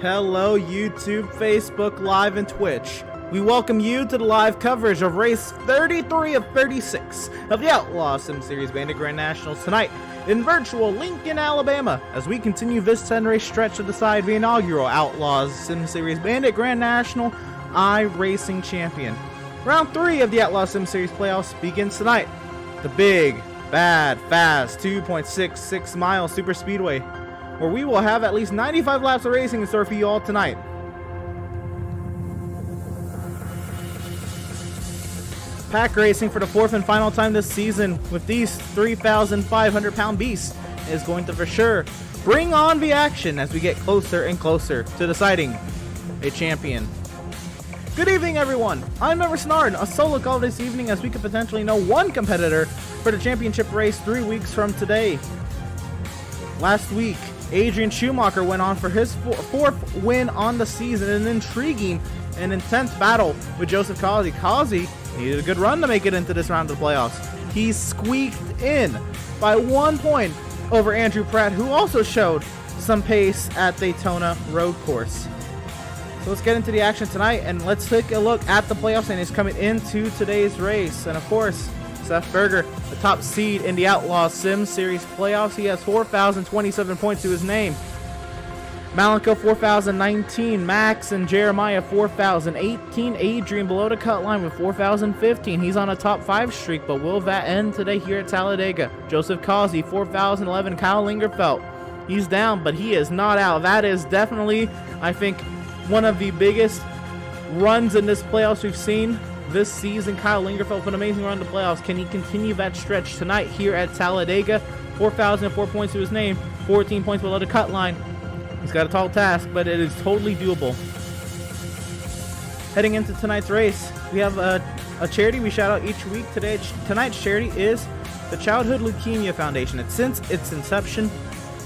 Hello YouTube, Facebook Live, and Twitch. We welcome you to the live coverage of race 33 of 36 of the Outlaws Sim Series Bandit Grand Nationals tonight in virtual Lincoln, Alabama, as we continue this 10-race stretch to decide the inaugural Outlaws Sim Series Bandit Grand National iRacing Champion. Round 3 of the Outlaws Sim Series playoffs begins tonight. The big, bad, fast 2.66 mile super speedway, where we will have at least 95 laps of racing in store for you all tonight. Pack racing for the 4th and final time this season with these 3,500-pound beasts is going to for sure bring on the action as we get closer and closer to deciding a champion. Good evening, everyone. I'm Member Snard, a solo call this evening as we could potentially know one competitor for the championship race 3 weeks from today. Last week, Adrian Schumacher went on for his fourth win on the season in an intriguing and intense battle with Joseph Causey. Causey needed a good run to make it into this round of the playoffs. He squeaked in by 1 point over Andrew Pratt, who also showed some pace at Daytona Road Course. So let's get into the action tonight, and let's take a look at the playoff standings coming into today's race. And of course, Seth Berger, the top seed in the Outlaw Sim Series playoffs. He has 4,027 points to his name. Malenko 4,019, Max and Jeremiah 4,018, Adrian below the cut line with 4,015. He's on a top 5 streak, but will that end today here at Talladega? Joseph Causey 4,011, Kyle Lingerfeld, he's down, but he is not out. That is definitely, I think, one of the biggest runs in this playoffs we've seen this season. Kyle Lingerfeld with an amazing run in the playoffs. Can he continue that stretch tonight here at Talladega? 4,004 points to his name, 14 points below the cut line. He's got a tall task, but it is totally doable. Heading into tonight's race, we have a charity we shout out each week. Tonight's charity is the Childhood Leukemia Foundation. And since its inception,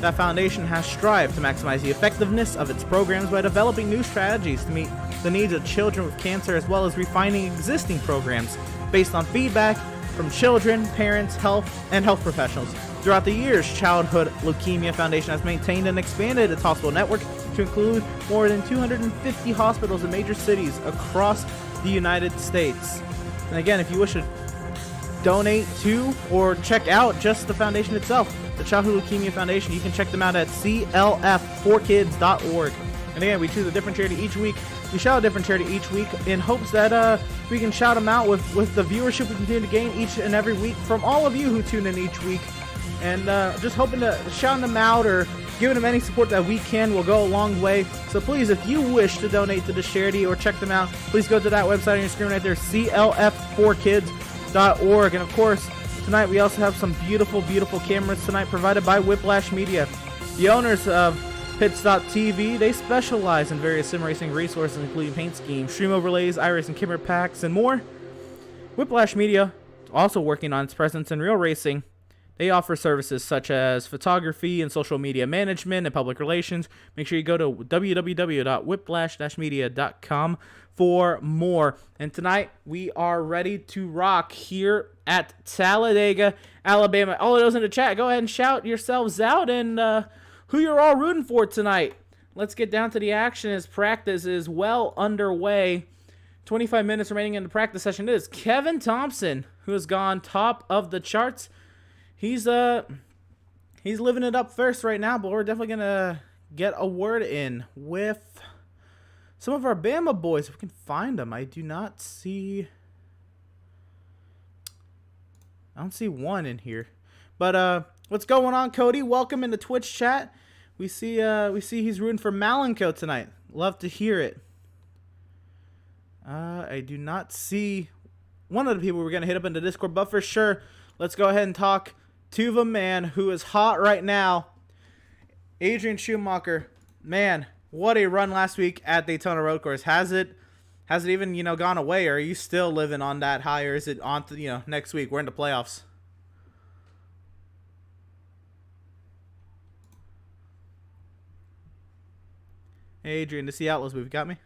that foundation has strived to maximize the effectiveness of its programs by developing new strategies to meet the needs of children with cancer, as well as refining existing programs based on feedback from children, parents, health professionals. Throughout the years, Childhood Leukemia Foundation has maintained and expanded its hospital network to include more than 250 hospitals in major cities across the United States. And again, if you wish to donate to or check out just the foundation itself, the Childhood Leukemia Foundation, you can check them out at clf4kids.org. And again, we choose a different charity each week. We shout a different charity each week in hopes that we can shout them out with the viewership we continue to gain each and every week from all of you who tune in each week. And just hoping to shout them out or giving them any support that we can will go a long way. So please, if you wish to donate to this charity or check them out, please go to that website on your screen right there, clf4kids.org. And of course, tonight we also have some beautiful, beautiful cameras tonight provided by Whiplash Media. The owners of Pits.tv, they specialize in various sim racing resources, including paint schemes, stream overlays, iRacing camera packs, and more. Whiplash Media, also working on its presence in real racing. They offer services such as photography and social media management and public relations. Make sure you go to www.whiplash-media.com for more. And tonight, we are ready to rock here at Talladega, Alabama. All of those in the chat, go ahead and shout yourselves out and who you're all rooting for tonight. Let's get down to the action as practice is well underway. 25 minutes remaining in the practice session. It is Kevin Thompson, who has gone top of the charts. He's living it up first right now, but we're definitely gonna get a word in with some of our Bama boys if we can find them. I don't see one in here. But what's going on, Cody? Welcome in the Twitch chat. We see he's rooting for Malenko tonight. Love to hear it. I do not see one of the people we're gonna hit up in the Discord, but for sure, let's go ahead and talk to the man who is hot right now, Adrian Schumacher. Man, what a run last week at Daytona Road Course. Has it even, gone away, or are you still living on that high, or is it on to, next week? We're in the playoffs. Hey, Adrian, this is the Outlaws movie. Got me?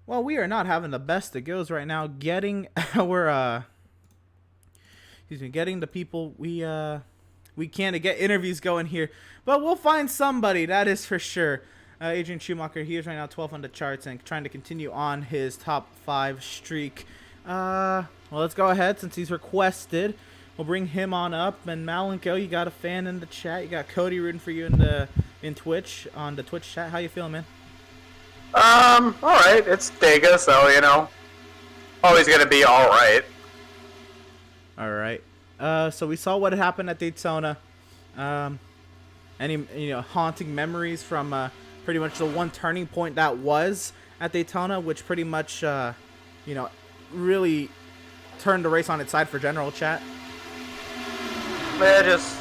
Well, we are not having the best of goes right now getting our He's been getting the people we can to get interviews going here, but we'll find somebody, that is for sure. Adrian Schumacher, he is right now 12 on the charts and trying to continue on his top 5 streak. Well, let's go ahead since he's requested. We'll bring him on up. And Malenko, you got a fan in the chat. You got Cody rooting for you in Twitch, on the Twitch chat. How you feeling, man? All right. It's Dega, so always gonna be all right. All right. So we saw what happened at Daytona. Any haunting memories from pretty much the one turning point that was at Daytona, which pretty much really turned the race on its side for general chat? Yeah, just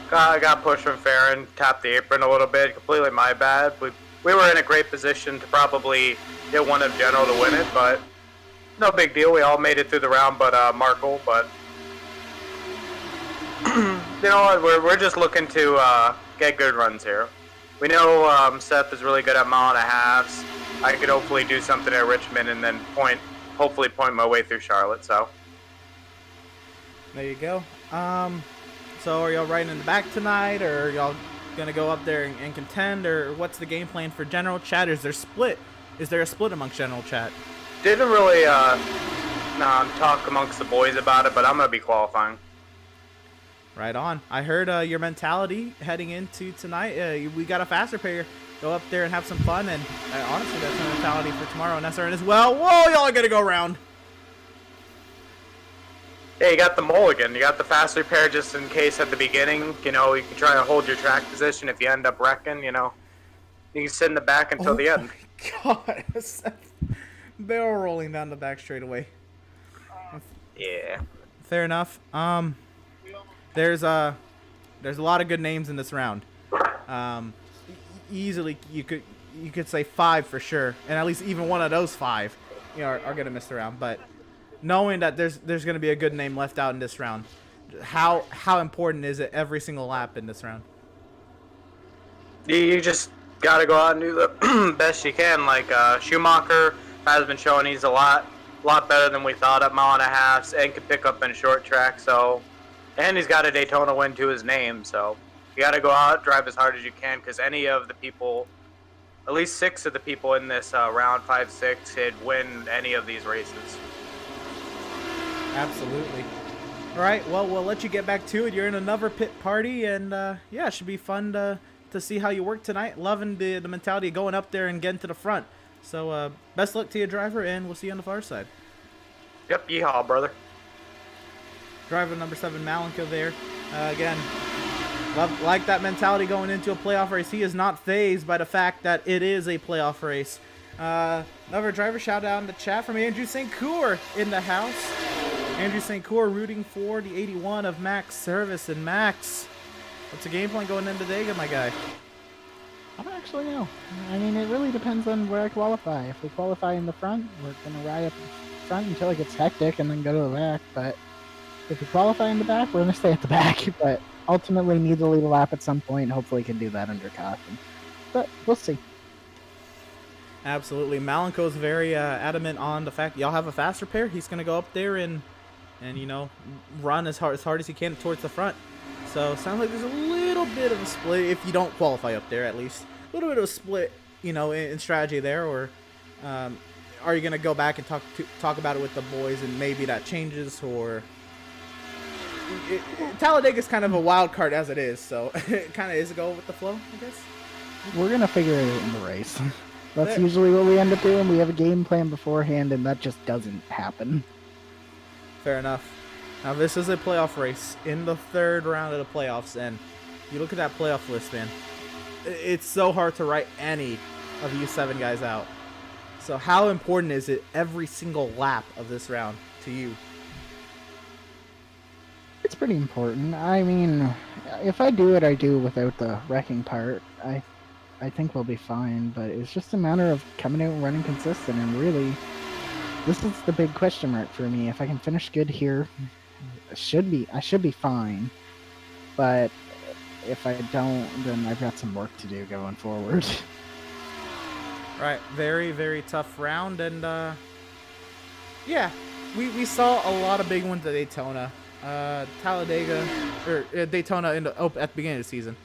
got pushed from Farron, tapped the apron a little bit. Completely my bad. We were in a great position to probably get one of general to win it, but no big deal. We all made it through the round, but Markle. But you know what? We're just looking to get good runs here. We know Seth is really good at mile and a halves. I could hopefully do something at Richmond and then hopefully point my way through Charlotte. So there you go. So are y'all riding in the back tonight, or are y'all gonna go up there and contend, or what's the game plan for general chat? Is there a split amongst general chat? Didn't really talk amongst the boys about it, but I'm gonna be qualifying. Right on. I heard your mentality heading into tonight. We got a faster pair. Go up there and have some fun. And honestly, that's my mentality for tomorrow and SRN as well. Whoa, y'all are going to go around. Yeah, you got the mulligan. You got the faster pair just in case at the beginning. You can try to hold your track position if you end up wrecking. You can sit in the back until the end. Oh my God. Barrel rolling down the back straight away. Yeah. Fair enough. There's a lot of good names in this round. Easily you could say 5 for sure, and at least even one of those 5 are gonna miss the round. But knowing that there's gonna be a good name left out in this round, how important is it every single lap in this round? You just gotta go out and do the best you can. Like Schumacher has been showing he's a lot better than we thought at mile and a half, and can pick up in short track. And he's got a Daytona win to his name, so you got to go out, drive as hard as you can, because any of the people, at least 6 of the people in this round 5-6, could win any of these races. Absolutely. All right, well, we'll let you get back to it. You're in another pit party, and yeah, it should be fun to see how you work tonight. Loving the mentality of going up there and getting to the front. So best luck to your driver, and we'll see you on the far side. Yep, yeehaw, brother. Driver number 7, Malenko there. Again, like that mentality going into a playoff race. He is not fazed by the fact that it is a playoff race. Another driver shout out in the chat from Andrew St. Cour in the house. Andrew St. Cour rooting for the 81 of Max Service. And Max, what's the game plan going into Talladega, my guy? I don't actually know. I mean, it really depends on where I qualify. If we qualify in the front, we're going to ride up the front until it gets hectic and then go to the back. But if we qualify in the back, we're going to stay at the back. But ultimately, need to lead a lap at some point. Hopefully, can do that under caution. But we'll see. Absolutely. Malenko's very adamant on the fact y'all have a faster pair. He's going to go up there and run as hard as he can towards the front. So sounds like there's a little bit of a split if you don't qualify up there, at least. A little bit of a split, in strategy there. Or are you going to go back and talk about it with the boys and maybe that changes? Or Talladega is kind of a wild card as it is, so it kind of is a go with the flow, I guess. We're going to figure it out in the race. That's usually what we end up doing. We have a game plan beforehand, and that just doesn't happen. Fair enough. Now, this is a playoff race in the 3rd round of the playoffs, and you look at that playoff list, man. It's so hard to write any of you 7 guys out. So how important is it every single lap of this round to you? It's pretty important. I mean, if I do it, I do without the wrecking part. I think we'll be fine, but it's just a matter of coming out and running consistent, and really, this is the big question mark for me. If I can finish good here, I should be fine. But if I don't, then I've got some work to do going forward. Right, very, very tough round, and yeah, we saw a lot of big ones at Daytona. Talladega or Daytona at the beginning of the season.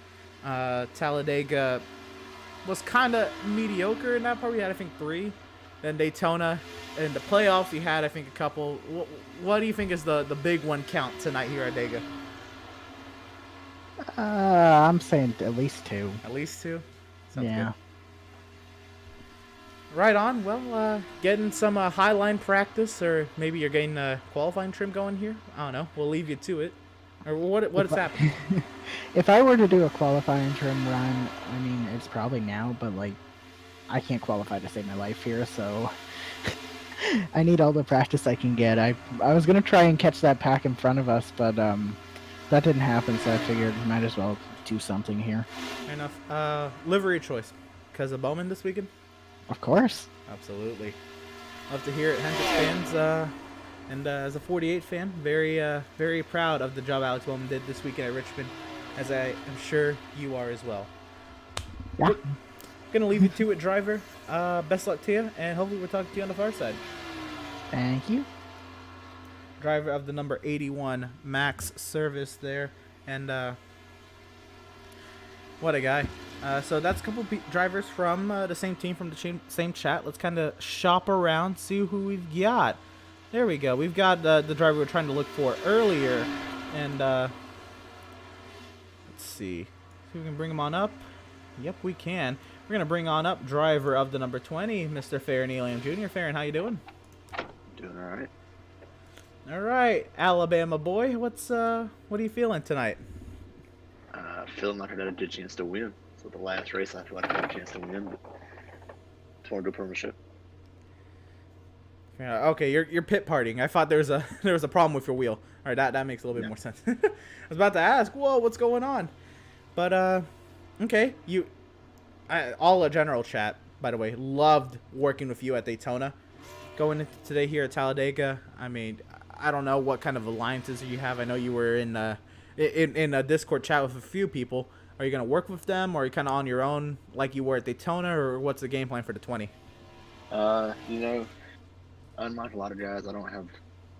Talladega was kind of mediocre in that part. We had, I think, 3. Then Daytona. In the playoffs, we had, I think, a couple. What do you think is the big one count tonight here at Dega? I'm saying at least 2. At least 2? Sounds yeah. Good. Right on. Well, getting some high line practice, or maybe you're getting qualifying trim going here. I don't know. We'll leave you to it. Or what's happening? If I were to do a qualifying trim run, I mean, it's probably now, but like, I can't qualify to save my life here, so I need all the practice I can get. I was gonna try and catch that pack in front of us, but that didn't happen, so I figured might as well do something here. Fair enough. Livery choice, because of Bowman this weekend. Of course. Absolutely. Love to hear it, Hendricks fans. And as a 48 fan, very proud of the job Alex Bowman did this weekend at Richmond, as I am sure you are as well. Yeah. Gonna leave you to it, driver. Best luck to you, and hopefully we'll talk to you on the far side. Thank you. Driver of the number 81 Max Service there, and what a guy. So that's a couple of drivers from the same team from the same chat. Let's kind of shop around, see who we've got. There we go. We've got the driver we were trying to look for earlier, and let's see if we can bring him on up. Yep, we can. We're gonna bring on up driver of the number 20, Mr. Farron Eliam Jr. Farron, how you doing? Doing all right. All right, Alabama boy. What are you feeling tonight? Feeling like I got a good chance to win. So the last race, I feel like I got a chance to win, but just want to go premiership. Yeah, okay, you're pit partying. I thought there was a problem with your wheel. All right, that makes a little bit more sense. I was about to ask, whoa, what's going on? But okay, all a general chat, by the way, loved working with you at Daytona. Going into today here at Talladega, I mean, I don't know what kind of alliances you have. I know you were in a Discord chat with a few people. Are you going to work with them, or are you kind of on your own like you were at Daytona, or what's the game plan for the 20? Unlike a lot of guys, I don't have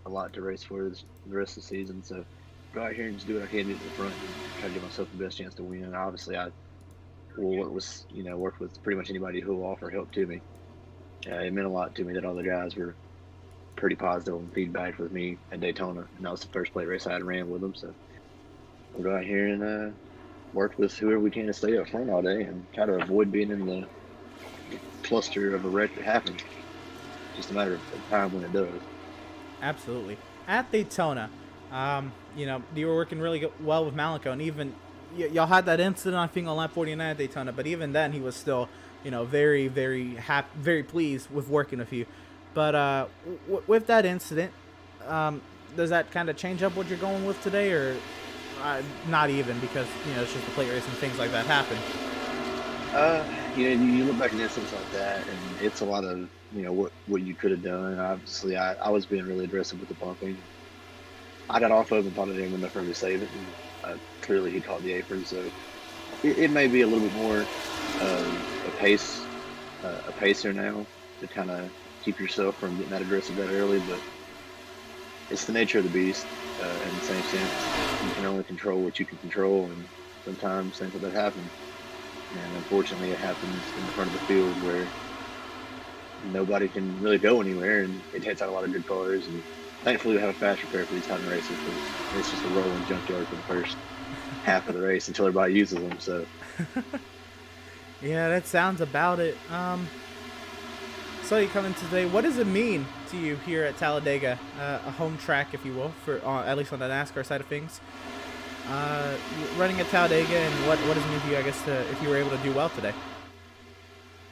a lot to race for the rest of the season, so go out here and just do what I can to get to the front and try to give myself the best chance to win. And obviously, I will work with pretty much anybody who will offer help to me. It meant a lot to me that all the guys were pretty positive on feedback with me at Daytona, and that was the first plate race I had ran with them. So we'll go out here and work with whoever we can to stay up front all day and try to avoid being in the cluster of a wreck that happens. Just a matter of time when it does. Absolutely. At Daytona, you were working really well with Malico, and even y'all had that incident, I think, on lap 49 at Daytona, but even then he was still, very, very happy, very pleased with working with you. But with that incident, does that kind of change up what you're going with today, or not even, because, it's just the plate race and things like that happen? You look back at incidents like that, and it's a lot of, what you could have done. Obviously, I was being really aggressive with the bumping. I got off of and thought I didn't enough for him to save it, and clearly he caught the apron, so it may be a little bit more a pacer now to kind of keep yourself from getting that aggressive that early, but it's the nature of the beast. In the same sense, you can only control what you can control, and sometimes things like that happen. And unfortunately, it happens in the front of the field where nobody can really go anywhere, and it hits out a lot of good cars. And thankfully, we have a fast repair for these kind of races, but it's just a rolling junkyard for the first half of the race until everybody uses them. So, yeah, that sounds about it. So you coming today. What does it mean to you here at Talladega, a home track, if you will, for at least on the NASCAR side of things? Running at Talladega, and what does it mean to you, I guess, if you were able to do well today?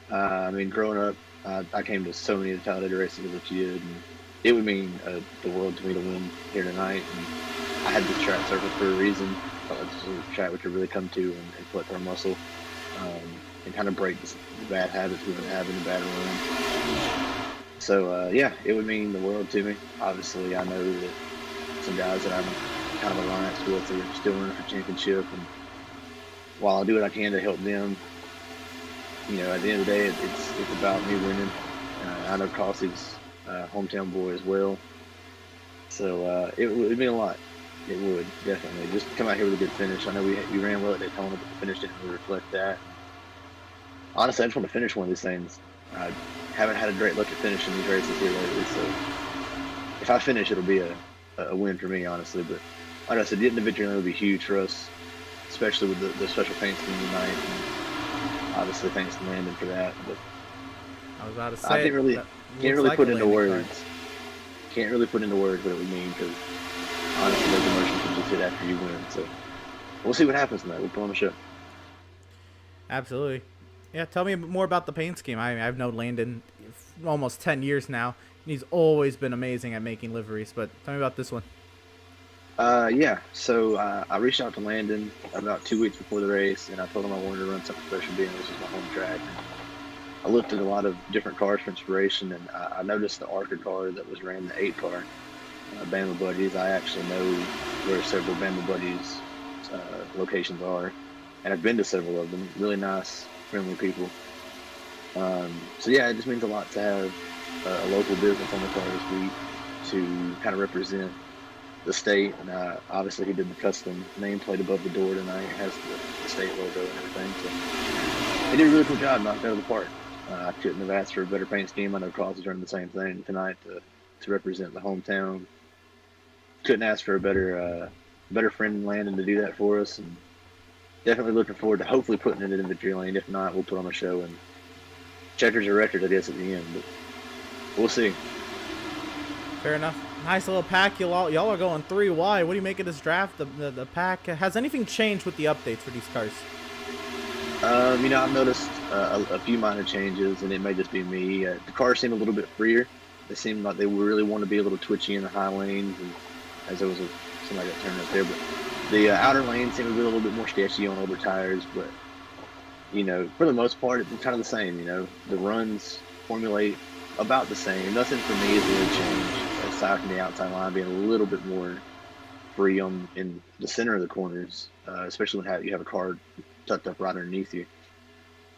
Growing up, I came to so many of the Talladega races as a kid, and it would mean the world to me to win here tonight. And I had this track circled for a reason. I thought this was a track we could really come to and flex our muscle, and kind of break the bad habits we've been having, the bad run. So, it would mean the world to me. Obviously, I know that some guys that I'm kind of alliance with are still running for championship, and while I do what I can to help them, at the end of the day, it's about me winning. I know Cossey's hometown boy as well, so it would mean a lot. It would, definitely. Just come out here with a good finish. I know we ran well at Daytona, but the finish didn't really reflect that. Honestly, I just want to finish one of these things. I haven't had a great look at finishing these races here lately, so if I finish, it'll be a win for me, honestly. But like I said, getting the victory will be huge for us, especially with the special paint scheme tonight. And obviously, thanks to Landon for that. But I was about to say, I can't really like put a into landing words. card. Can't really put into words what it would mean because honestly, those emotions can just hit after you win. So we'll see what happens tonight. We'll put on the show. Absolutely. Yeah, tell me more about the paint scheme. I've known Landon for almost 10 years now, and he's always been amazing at making liveries. But tell me about this one. Yeah, so I reached out to Landon about 2 weeks before the race, and I told him I wanted to run something special being this was my home track. I looked at a lot of different cars for inspiration, and I noticed the ARCA car that was ran the 8 car, Bama Buddies. I actually know where several Bama Buddies locations are, and I've been to several of them. Really nice, friendly people. So yeah, it just means a lot to have a local business on the car this week to kind of represent the state. And obviously he did the custom nameplate above the door tonight. It has the state logo and everything. So he did a really cool job, knocked it out of the park. I couldn't have asked for a better paint scheme. I know Cross is running the same thing tonight to represent the hometown. Couldn't ask for a better friend in Landon to do that for us, and definitely looking forward to hopefully putting it in victory lane. If not, we'll put on a show and checkers a record, I guess, at the end. But we'll see. Fair enough. Nice little pack. Y'all are going 3 wide. What do you make of this draft? The pack. Has anything changed with the updates for these cars? I've noticed a few minor changes, and it may just be me. The cars seem a little bit freer. They seem like they really want to be a little twitchy in the high lanes, and as there was somebody got turned up there. But the outer lanes seem to be a little bit more sketchy on older tires. But for the most part, it's kind of the same. The runs formulate about the same. Nothing for me has really changed, aside from the outside line being a little bit more free in the center of the corners, especially when you have a car tucked up right underneath you.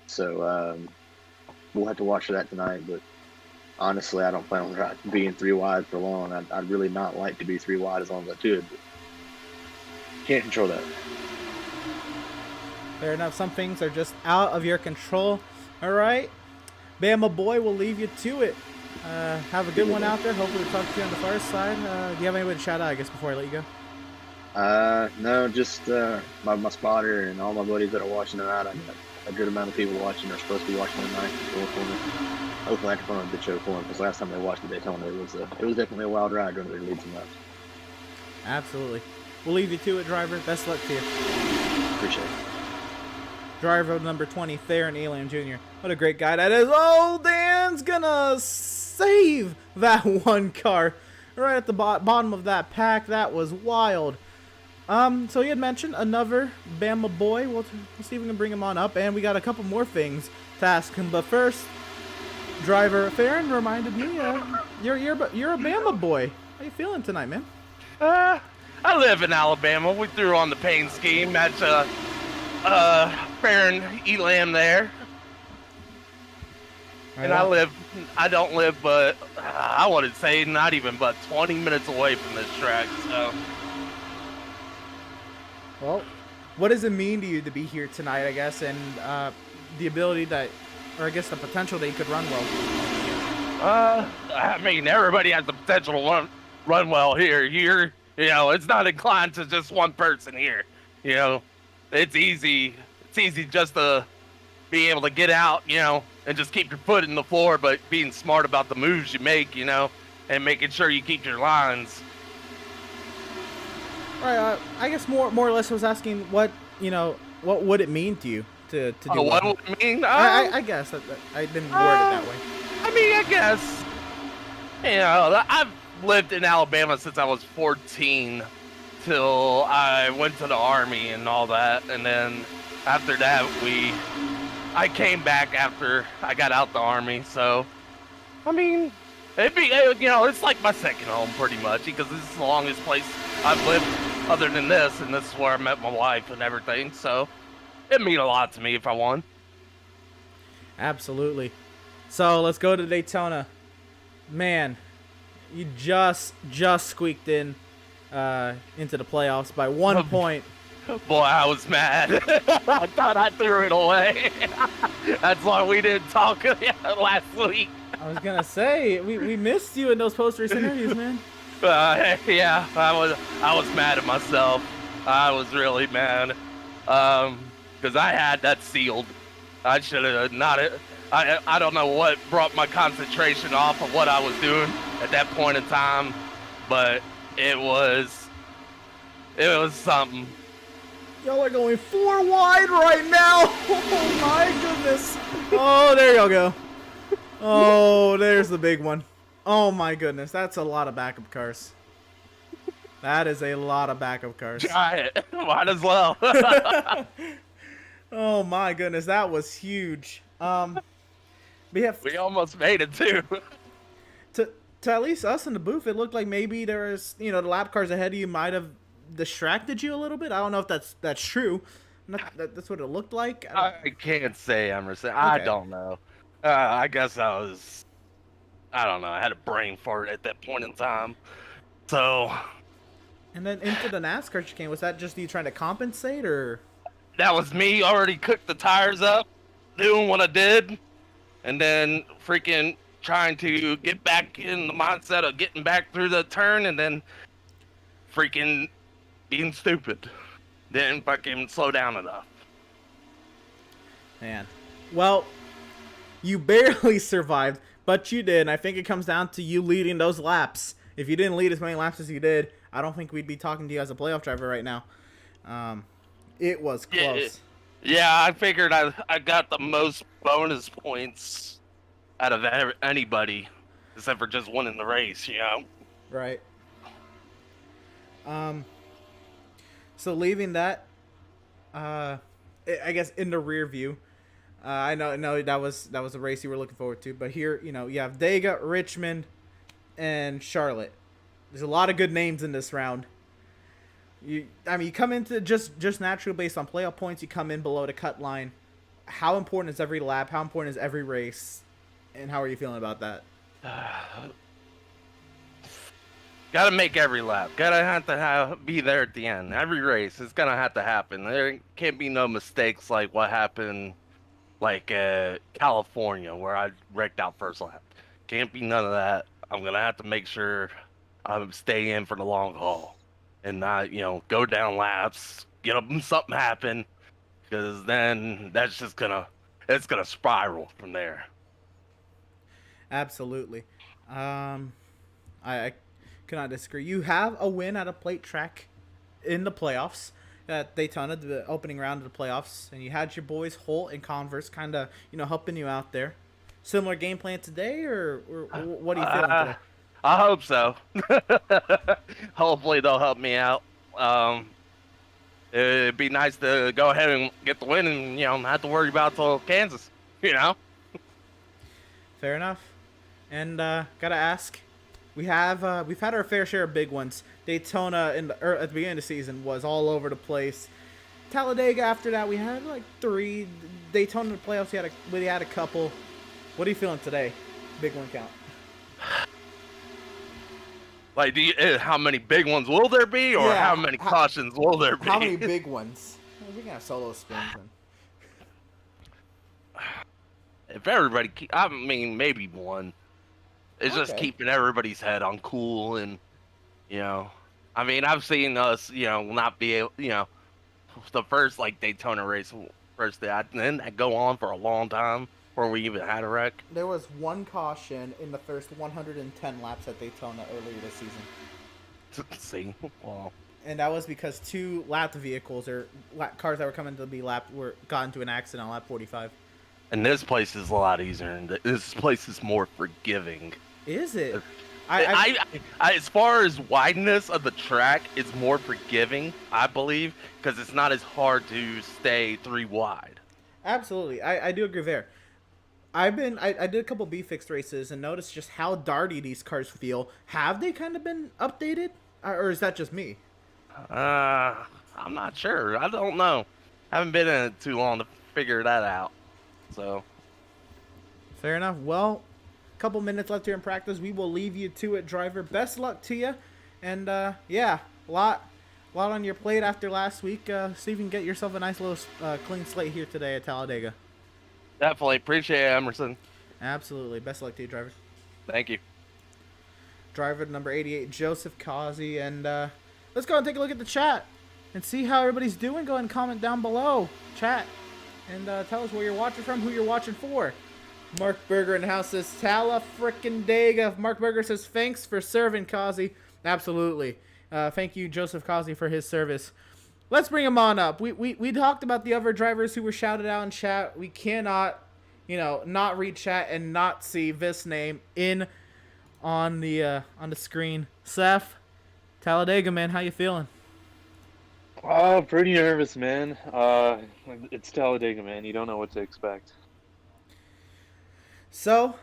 So we'll have to watch for that tonight. But honestly, I don't plan on being 3 wide for long. I'd really not like to be 3 wide as long as I could. But can't control that. Fair enough. Some things are just out of your control. All right. Bama boy, we'll leave you to it. Have a good one out there. Hopefully we'll talk to you on the far side. Do you have anybody to shout out, I guess, before I let you go? No, just my spotter and all my buddies that are watching tonight. I got a good amount of people watching. They're supposed to be watching tonight. Hopefully I can put on a good show for them, because last time they watched the Daytona, it was definitely a wild ride during their leads and laps. Absolutely. We'll leave you to it, driver. Best luck to you. Appreciate it. Driver number 20, Theron Elam Jr. What a great guy that is. Oh, Dan's gonna save that one car right at the bottom of that pack. That was wild. So he had mentioned another Bama boy. We'll see if we can bring him on up, and we got a couple more things to ask him. But first, driver Theron reminded me, you're a Bama boy. How you feeling tonight, man? I live in Alabama. We threw on the paint scheme at Farron Elam there. Right And on. I don't live but, I wouldn't say not even but 20 minutes away from this track, so. Well, what does it mean to you to be here tonight, I guess, and the ability that, or I guess the potential that you could run well? I mean, everybody has the potential to run well here. It's not inclined to just one person here. It's easy just to be able to get out, and just keep your foot in the floor, but being smart about the moves you make, and making sure you keep your lines. All right, I guess more or less I was asking what would it mean to you to do Oh, what well? would it mean? I guess that I didn't word it that way. I mean, I guess, I've lived in Alabama since I was 14 till I went to the Army and all that. And then after that, I came back after I got out the Army. So, I mean, it's like my second home pretty much, because this is the longest place I've lived other than this. And this is where I met my wife and everything. So it'd mean a lot to me if I won. Absolutely. So let's go to Daytona. Man, you just squeaked in into the playoffs by 1 point. Boy, I was mad. I thought I threw it away. That's why we didn't talk last week. I was gonna say we missed you in those post-race interviews, man. Yeah, I was mad at myself. I was really mad because I had that sealed. I should have not. I don't know what brought my concentration off of what I was doing at that point in time, but it was something. Y'all are going 4 wide right now. Oh my goodness. Oh, there y'all go. Oh, there's the big one. Oh my goodness, that's a lot of backup cars. That is a lot of backup cars. Try it. Might as well. Oh my goodness, that was huge. We almost made it too. To at least us in the booth, it looked like maybe there was, the lap cars ahead of you might have distracted you a little bit. I don't know if that's true. That's what it looked like. I can't say, Emerson. Okay. I don't know. I guess I don't know. I had a brain fart at that point in time. So. And then into the NASCAR chicane, was that just you trying to compensate, or? That was me already cooked the tires up, doing what I did, and then freaking trying to get back in the mindset of getting back through the turn, and then freaking being stupid. Didn't fucking slow down enough. Man. Well, you barely survived, but you did. And I think it comes down to you leading those laps. If you didn't lead as many laps as you did, I don't think we'd be talking to you as a playoff driver right now. It was close. Yeah, I figured I got the most bonus points out of anybody, except for just winning the race, Right. So leaving that, I guess in the rear view, I know that was a race you were looking forward to, but here, you have Dega, Richmond, and Charlotte. There's a lot of good names in this round. You come into just naturally based on playoff points. You come in below the cut line. How important is every lap? How important is every race? And how are you feeling about that? Gotta make every lap. Gotta have to be there at the end. Every race is gonna have to happen. There can't be no mistakes like what happened, like California, where I wrecked out first lap. Can't be none of that. I'm gonna have to make sure I stay in for the long haul, and not go down laps, get up and something happen, because then that's just gonna spiral from there. Absolutely. I cannot disagree. You have a win at a plate track in the playoffs at Daytona, the opening round of the playoffs, and you had your boys Holt and Converse kind of helping you out there. Similar game plan today, or what are you feeling today? I hope so. Hopefully they'll help me out. It'd be nice to go ahead and get the win and not have to worry about till Kansas. Fair enough. And gotta ask, we've had our fair share of big ones. Daytona at the beginning of the season was all over the place. Talladega after that, we had like 3. Daytona in the playoffs, we had a couple. What are you feeling today? Big one count. Like, how many big ones will there be, or how many cautions will there be? How many big ones? We can have solo spins. If everybody, maybe one. It's just keeping everybody's head on cool, and I've seen us, not be able, the first Daytona race, first day, didn't that go on for a long time before we even had a wreck? There was one caution in the first 110 laps at Daytona earlier this season. See, well, and that was because 2 lapped vehicles or cars that were coming to be lapped got into an accident on lap 45. And this place is a lot easier, and this place is more forgiving. Is it? As far as wideness of the track, it's more forgiving, I believe, because it's not as hard to stay 3 wide. Absolutely, I do agree there. I did a couple B-Fixed races and noticed just how darty these cars feel. Have they kind of been updated, or is that just me? I'm not sure. I don't know. Haven't been in it too long to figure that out. So, fair enough. Well, a couple minutes left here in practice. We will leave you to it, driver. Best luck to you. And, lot on your plate after last week. See if you can get yourself a nice little clean slate here today at Talladega. Definitely appreciate it, Emerson. Absolutely. Best of luck to you, driver. Thank you. Driver number 88, Joseph Causey. And let's go and take a look at the chat and see how everybody's doing. Go ahead and comment down below. Chat. And tell us where you're watching from, who you're watching for. Mark Berger in the house says, Talladega. Mark Berger says, thanks for serving, Causey. Absolutely. Thank you, Joseph Causey, for his service. Let's bring him on up. We talked about the other drivers who were shouted out in chat. We cannot, not read chat and not see this name on the screen. Seth, Talladega, man, how you feeling? Oh, pretty nervous, man. It's Talladega, man. You don't know what to expect. So,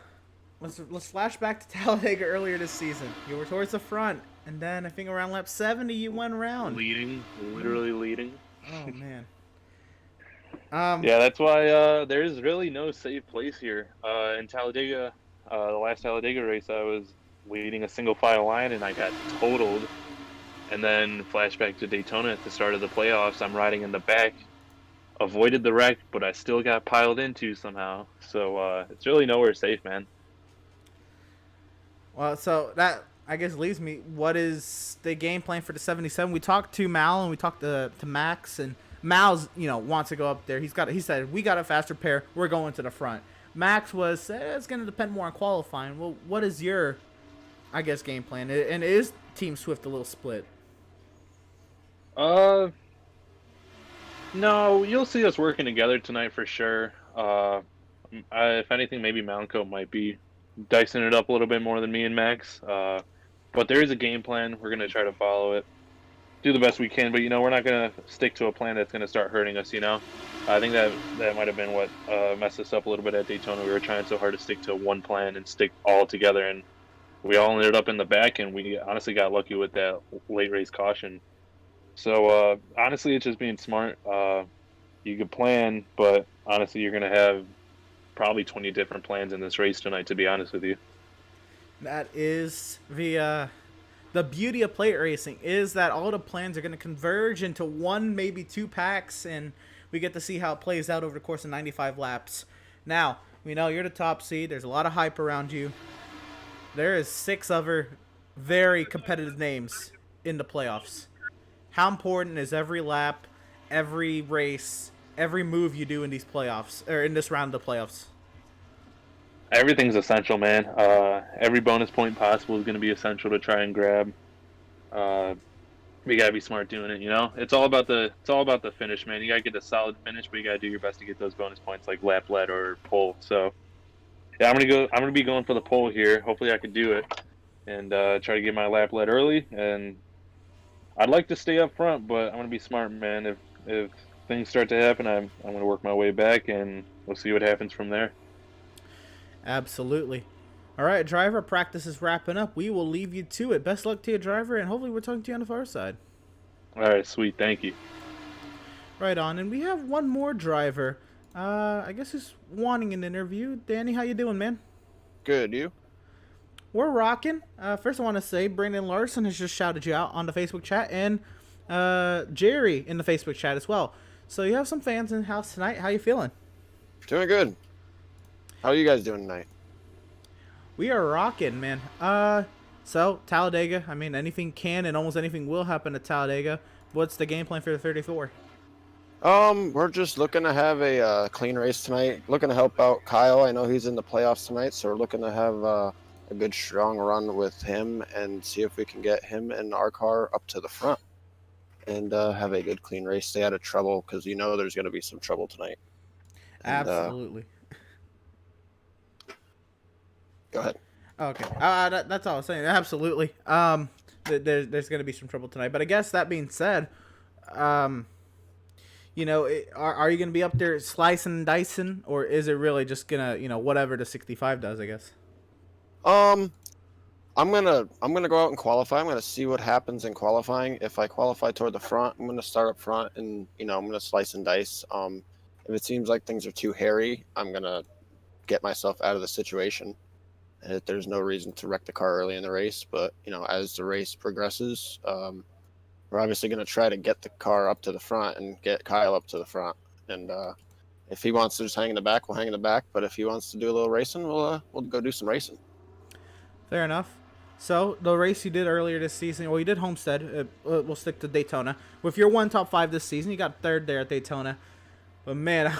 let's flash back to Talladega earlier this season. You were towards the front, and then I think around lap 70 you went around. Leading, literally leading. Oh man. Yeah, that's why there's really no safe place here. In Talladega, the last Talladega race, I was leading a single file line, and I got totaled. And then flashback to Daytona at the start of the playoffs, I'm riding in the back. Avoided the wreck, but I still got piled into somehow. So it's really nowhere safe, man. Well, so that I guess leaves me. What is the game plan for the 77? We talked to Mal and we talked to Max, and Mal's wants to go up there. He said we got a faster pair. We're going to the front. Max was it's going to depend more on qualifying. Well, what is your, I guess, game plan? And is Team Swift a little split? No, you'll see us working together tonight for sure. If anything, maybe Mounco might be dicing it up a little bit more than me and Max. But there is a game plan. We're going to try to follow it. Do the best we can, but, we're not going to stick to a plan that's going to start hurting us, I think that might have been what messed us up a little bit at Daytona. We were trying so hard to stick to one plan and stick all together, and we all ended up in the back, and we honestly got lucky with that late race caution. So, honestly, it's just being smart. You could plan, but honestly, you're going to have probably 20 different plans in this race tonight, to be honest with you. That is the beauty of plate racing, is that all the plans are going to converge into one, maybe two packs, and we get to see how it plays out over the course of 95 laps. Now, we know you're the top seed. There's a lot of hype around you. There is 6 other very competitive names in the playoffs. How important is every lap, every race, every move you do in these playoffs, or in this round of the playoffs? Everything's essential, man. Every bonus point possible is going to be essential to try and grab. We gotta be smart doing it, It's all about the finish, man. You gotta get a solid finish, but you gotta do your best to get those bonus points like lap lead or pole. So, yeah, I'm gonna be going for the pole here. Hopefully, I can do it and try to get my lap lead early. And I'd like to stay up front, but I'm gonna be smart, man. If things start to happen, I'm gonna work my way back, and we'll see what happens from there. Absolutely. All right, driver, practice is wrapping up. We will leave you to it. Best luck to you, driver, and hopefully we're talking to you on the far side. All right, sweet. Thank you. Right on. And we have one more driver. I guess who's wanting an interview. Danny, how you doing, man? Good, you? We're rocking. First, I want to say Brandon Larson has just shouted you out on the Facebook chat, and Jerry in the Facebook chat as well. So you have some fans in the house tonight. How you feeling? Doing good. How are you guys doing tonight? We are rocking, man. So Talladega. I mean, anything can and almost anything will happen at Talladega. What's the game plan for the 34? We're just looking to have a clean race tonight. Looking to help out Kyle. I know he's in the playoffs tonight, so we're looking to have a good strong run with him and see if we can get him and our car up to the front and have a good clean race. Stay out of trouble, because there's going to be some trouble tonight. And, Absolutely. Go ahead. Okay. That's all I was saying. Absolutely. There's going to be some trouble tonight. But I guess that being said, are you going to be up there slicing and dicing, or is it really just going to, whatever the 65 does, I guess? I'm gonna go out and qualify. I'm gonna see what happens in qualifying. If I qualify toward the front, I'm gonna start up front, and I'm gonna slice and dice. If it seems like things are too hairy, I'm gonna get myself out of the situation. And there's no reason to wreck the car early in the race, but as the race progresses, we're obviously going to try to get the car up to the front and get Kyle up to the front. And if he wants to just hang in the back, we'll hang in the back. But if he wants to do a little racing, we'll go do some racing. Fair enough. So, the race you did earlier this season, well, you did Homestead. We'll stick to Daytona. With your one top 5 this season, you got 3rd there at Daytona. But, man,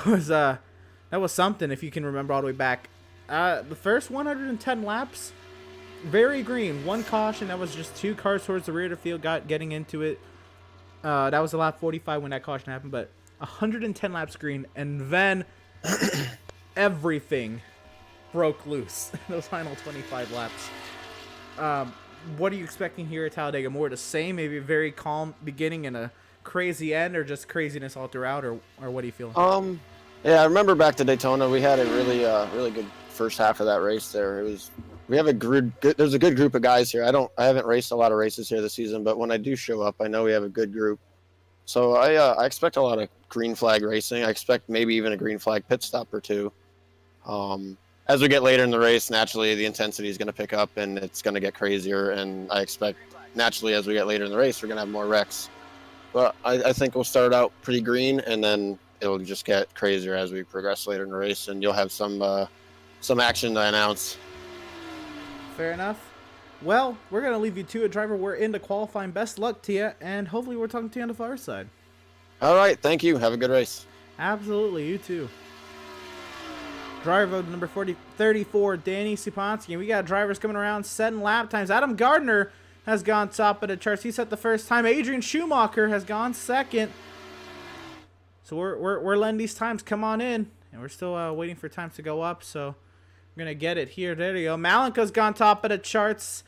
that was something if you can remember all the way back. The first 110 laps, very green. One caution. That was just 2 cars towards the rear of the field getting into it. That was the lap 45 when that caution happened. But 110 laps green. And then everything broke loose in those final 25 laps. What are you expecting here at Talladega? More the same, maybe a very calm beginning and a crazy end, or just craziness all throughout, or what are you feeling? Yeah, I remember back to Daytona, we had a really good first half of that race there. There's a good group of guys here. I haven't raced a lot of races here this season, but when I do show up, I know we have a good group. So I expect a lot of green flag racing. I expect maybe even a green flag pit stop or two. As we get later in the race, naturally the intensity is going to pick up and it's going to get crazier. And I expect naturally as we get later in the race, we're going to have more wrecks. But I think we'll start out pretty green and then it'll just get crazier as we progress later in the race, and you'll have some action to announce. Fair enough. Well, we're going to leave you to it, driver. We're into qualifying. Best luck to you, and hopefully we're talking to you on the far side. All right, thank you. Have a good race. Absolutely, you too. Driver number 34, Danny Supansky. And we got drivers coming around setting lap times. Adam Gardner has gone top of the charts. He set the first time. Adrian Schumacher has gone second. So we're letting these times come on in, and we're still waiting for times to go up. So we're gonna get it here. There you go. Malenka's gone top of the charts.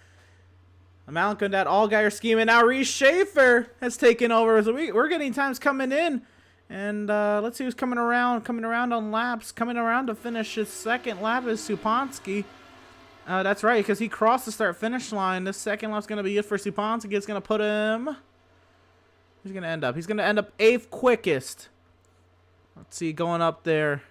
Malenka and that all-guyer scheme, and now Reese Schaefer has taken over. So we're getting times coming in, and let's see who's coming around on laps. Coming around to finish his second lap is Supansky. That's right, because he crossed the start-finish line. This second lap's gonna be it for Supansky. It's gonna put him. He's gonna end up 8th quickest. Let's see, going up there.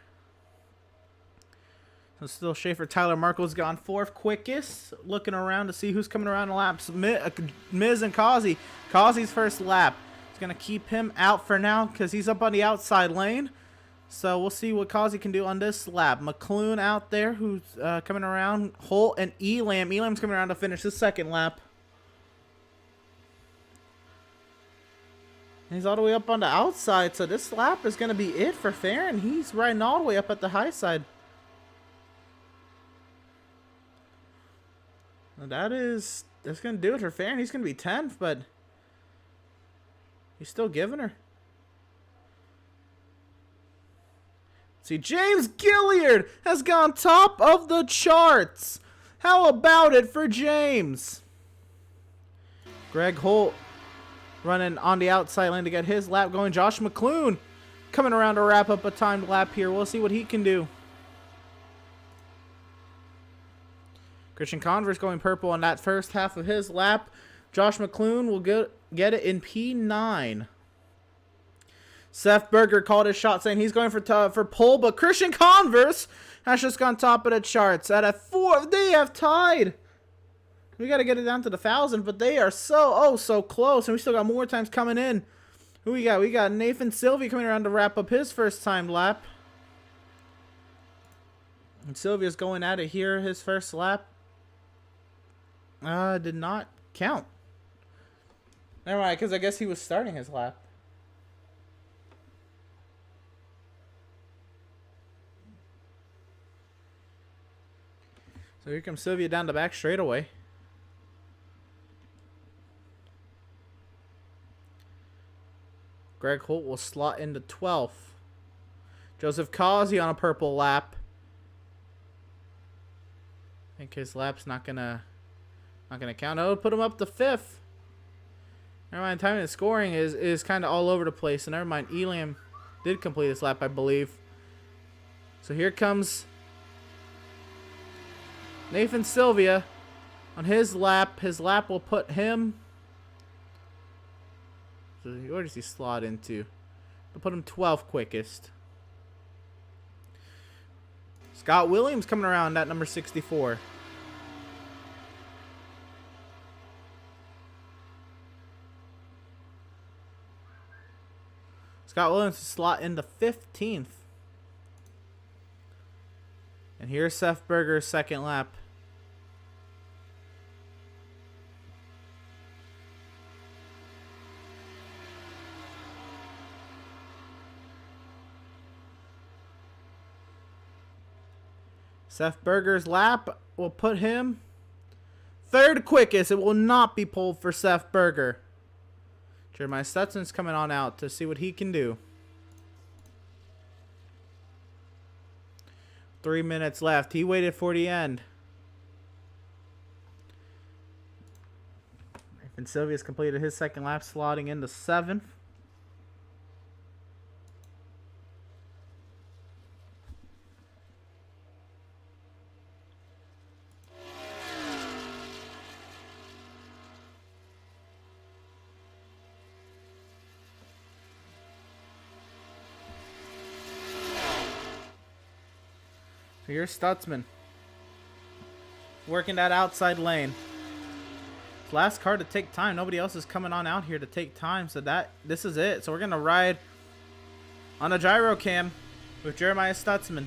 So still Schaefer. Tyler Markle's gone 4th quickest. Looking around to see who's coming around the laps. Miz and Kazi. Kazi's first lap. It's going to keep him out for now because he's up on the outside lane. So we'll see what Kazi can do on this lap. McClune out there who's coming around. Holt and Elam. Elam's coming around to finish his second lap. He's all the way up on the outside, so this lap is going to be it for Farron. He's riding all the way up at the high side. And that's going to do it for Farron. He's going to be 10th, but he's still giving her. See, James Gilliard has gone top of the charts. How about it for James? Greg Holt running on the outside lane to get his lap going. Josh McClune coming around to wrap up a timed lap here. We'll see what he can do. Christian Converse going purple on that first half of his lap. Josh McClune will get it in P9. Seth Berger called his shot saying he's going for pole, but Christian Converse has just gone top of the charts at a 4. They have tied. We got to get it down to the 1,000, but they are so close, and we still got more times coming in. Who we got? We got Nathan Sylvia coming around to wrap up his first time lap. And Sylvia's going at it here, his first lap. Did not count. Never mind, because I guess he was starting his lap. So here comes Sylvia down the back straightaway. Greg Holt will slot into 12th. Joseph Kazi on a purple lap. I think his lap's not gonna count. I'll put him up to 5th. Never mind, timing and scoring is kind of all over the place. So never mind, Elam did complete his lap, I believe. So here comes Nathan Sylvia on his lap. His lap will put him. So where does he slot into? We'll put him 12th quickest. Scott Williams coming around at number 64. Scott Williams to slot into 15th. And here's Seth Berger's second lap. Seth Berger's lap will put him third quickest. It will not be pulled for Seth Berger. Jeremiah Stutzman's coming on out to see what he can do. 3 minutes left. He waited for the end. And Sylvia's completed his second lap, slotting into 7th. Here's Stutzman working that outside lane. Last car to take time. Nobody else is coming on out here to take time, so this is it. So we're gonna ride on a gyro cam with Jeremiah Stutzman.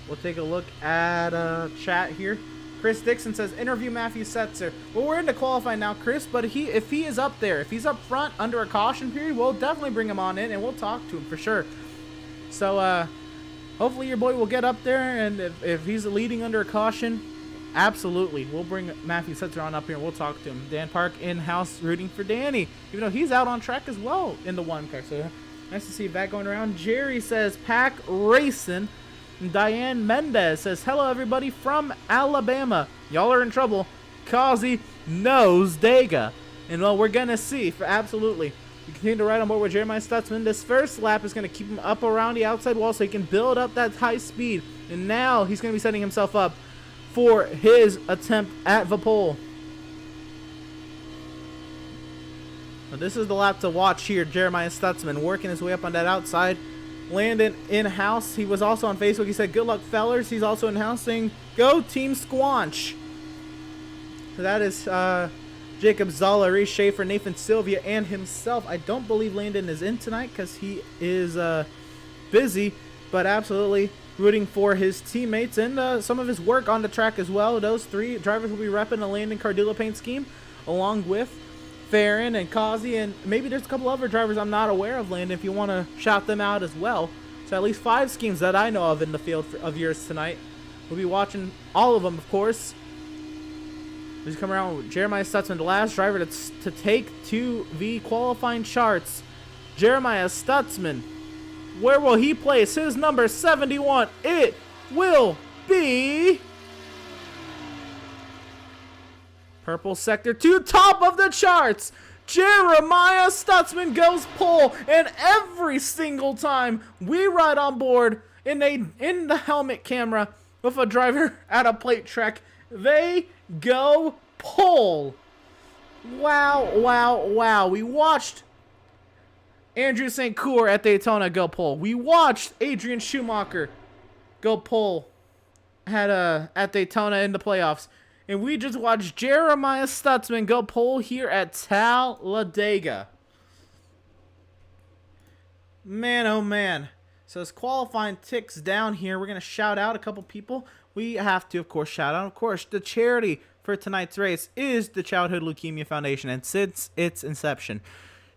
We'll take a look at chat here. Chris Dixon says, interview Matthew Setzer. Well, we're into qualifying now, Chris, but if he is up there, if he's up front under a caution period, we'll definitely bring him on in, and we'll talk to him for sure. So, hopefully your boy will get up there, and if he's leading under a caution, absolutely. We'll bring Matthew Setzer on up here, and we'll talk to him. Dan Park in-house rooting for Danny, even though he's out on track as well in the one car. So, nice to see that going around. Jerry says, Pack Racing. Diane Mendez says, hello everybody from Alabama. Y'all are in trouble. Kazi knows Dega. And well, we're gonna see. For absolutely. We continue to ride on board with Jeremiah Stutzman. This first lap is gonna keep him up around the outside wall so he can build up that high speed. And now he's gonna be setting himself up for his attempt at the pole. Now, this is the lap to watch here. Jeremiah Stutzman working his way up on that outside. Landon in-house. He was also on Facebook. He said, good luck, fellers. He's also in-house saying, go Team Squanch. So that is Jacob Zala, Reese Schaefer, Nathan Sylvia, and himself. I don't believe Landon is in tonight because he is busy, but absolutely rooting for his teammates and some of his work on the track as well. Those three drivers will be repping the Landon Cardula paint scheme along with Farron and Kazi, and maybe there's a couple other drivers I'm not aware of, Landon, if you want to shout them out as well. So at least 5 schemes that I know of in the field of yours tonight. We'll be watching all of them, of course. He's coming around with Jeremiah Stutzman, the last driver to take to the qualifying charts. Jeremiah Stutzman, where will he place his number 71? It will be Purple Sector 2, top of the charts. Jeremiah Stutzman goes pole, and every single time we ride on board in the helmet camera with a driver at a plate track, they go pole. Wow, wow, wow. We watched Andrew St. Cour at Daytona go pole. We watched Adrian Schumacher go pole at Daytona in the playoffs. And we just watched Jeremiah Stutzman go pole here at Talladega. Man, oh man. So as qualifying ticks down here, we're going to shout out a couple people. We have to, of course, shout out, of course, the charity for tonight's race is the Childhood Leukemia Foundation. And since its inception,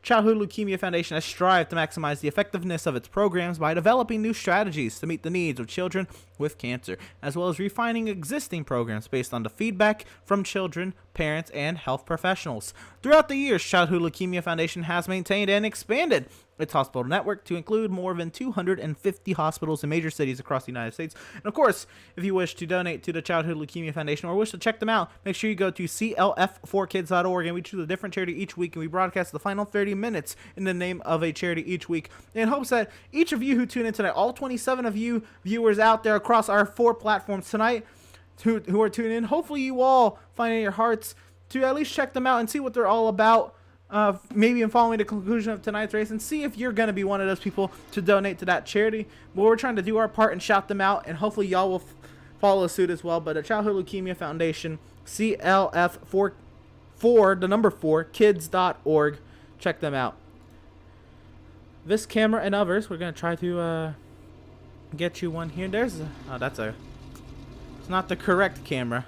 Childhood Leukemia Foundation has strived to maximize the effectiveness of its programs by developing new strategies to meet the needs of children with cancer, as well as refining existing programs based on the feedback from children, parents, and health professionals. Throughout the years, Childhood Leukemia Foundation has maintained and expanded its hospital network to include more than 250 hospitals in major cities across the United States. And of course, if you wish to donate to the Childhood Leukemia Foundation or wish to check them out, make sure you go to clf4kids.org, and we choose a different charity each week, and we broadcast the final 30 minutes in the name of a charity each week in hopes that each of you who tune in tonight, all 27 of you viewers out there across our 4 platforms tonight who are tuning in, hopefully you all find in your hearts to at least check them out and see what they're all about. Maybe in following the conclusion of tonight's race, and see if you're going to be one of those people to donate to that charity. But we're trying to do our part and shout them out, and hopefully y'all will follow suit as well. But a Childhood Leukemia Foundation, CLF4, the number 4, kids.org. Check them out. This camera and others, we're going to try to get you one here. It's not the correct camera.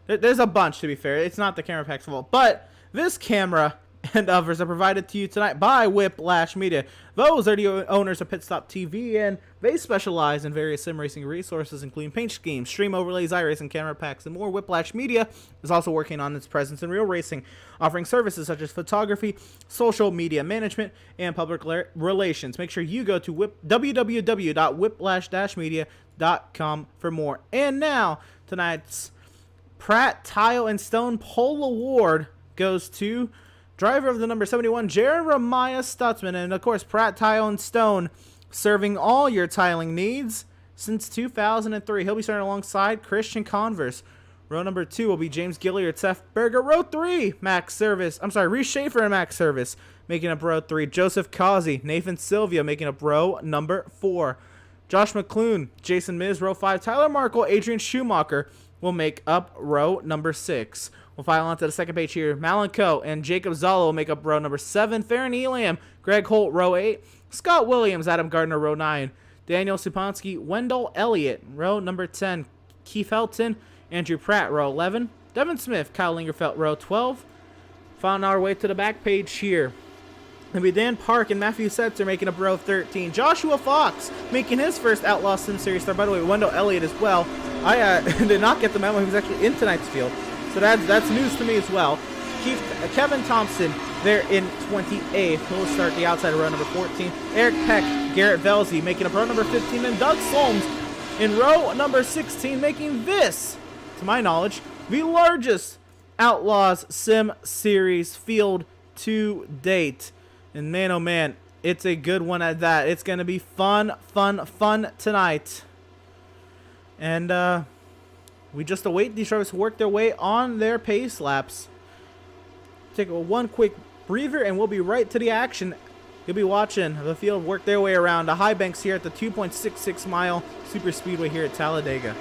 There's a bunch, to be fair. It's not the camera pack's fault. But this camera and others are provided to you tonight by Whiplash Media. Those are the owners of Pit Stop TV, and they specialize in various sim racing resources, including paint schemes, stream overlays, iRacing camera packs, and more. Whiplash Media is also working on its presence in real racing, offering services such as photography, social media management, and public relations. Make sure you go to www.whiplash-media.com for more. And now, tonight's Pratt Tile and Stone Pole Award goes to driver of the number 71, Jeremiah Stutzman. And of course, Pratt Tile and Stone, serving all your tiling needs since 2003. He'll be starting alongside Christian Converse. Row number 2 will be James Gilliard, Seth Berger. Row 3, Reese Schaefer and Max Service making up row 3. Joseph Causey, Nathan Sylvia making up row number 4. Josh McClune, Jason Miz, row 5. Tyler Markle, Adrian Schumacher will make up row number 6. We'll file onto the second page here. Malenko and Jacob Zalo will make up row number 7. Farron Elam, Greg Holt, row 8. Scott Williams, Adam Gardner, row 9. Daniel Supansky, Wendell Elliott, row number 10. Keith Helton, Andrew Pratt, row 11. Devin Smith, Kyle Lingerfeld, row 12. Found our way to the back page here. It'll be Dan Park and Matthew Setzer making up row 13. Joshua Fox making his first Outlaw Sim Series start. By the way, Wendell Elliott as well. I did not get the memo. He was actually in tonight's field. So that's news to me as well. Kevin Thompson there in 28th. He'll start the outside of row number 14. Eric Peck, Garrett Velzy making up row number 15. And Doug Solms in row number 16, making this, to my knowledge, the largest Outlaws Sim Series field to date. And man, oh man, it's a good one at that. It's going to be fun tonight. And we just await these drivers to work their way on their pace laps. Take one quick breather and we'll be right to the action. You'll be watching the field work their way around the high banks here at the 2.66 mile super speedway here at Talladega.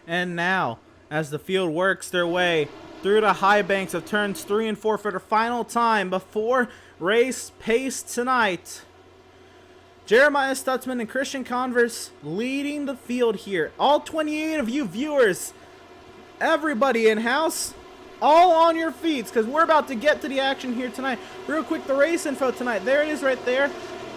And now, as the field works their way through the high banks of turns 3 and 4 for the final time before race pace tonight, Jeremiah Stutzman and Christian Converse leading the field here. All 28 of you viewers, everybody in-house, all on your feet, because we're about to get to the action here tonight. Real quick, the race info tonight. There it is right there.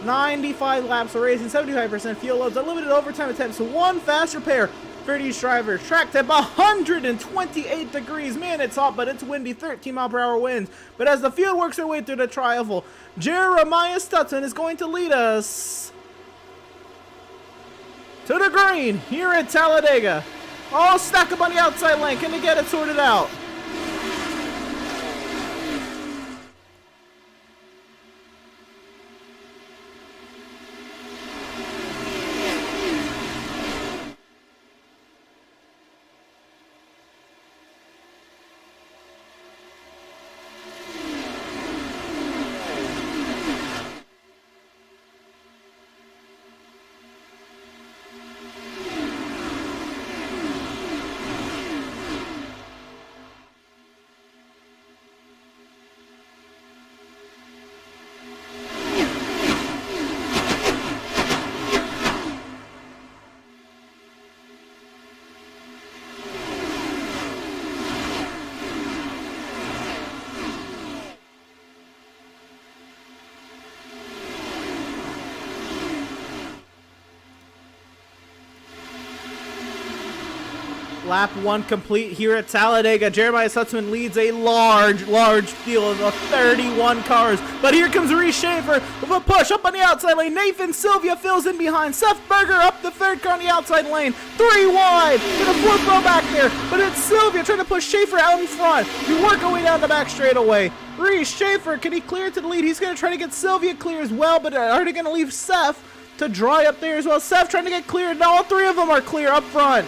95 laps of racing, 75% fuel loads, unlimited overtime attempts, 1 fast repair for these drivers. Track temp 128 degrees. Man, it's hot, but it's windy. 13 mile per hour winds. But as the field works their way through the tri-oval, Jeremiah Stutzman is going to lead us to the green here at Talladega. All stack up on the outside lane. Can they get it sorted out? Lap 1 complete here at Talladega. Jeremiah Sutzman leads a large field of 31 cars. But here comes Reese Schaefer with a push up on the outside lane. Nathan Sylvia fills in behind. Seth Berger up the third car on the outside lane. 3 wide. Get a fourth row back there. But it's Sylvia trying to push Schaefer out in front. We work our way down the back straightaway. Reese Schaefer, can he clear to the lead? He's going to try to get Sylvia clear as well. But are they going to leave Seth to dry up there as well? Seth trying to get clear. Now all 3 of them are clear up front.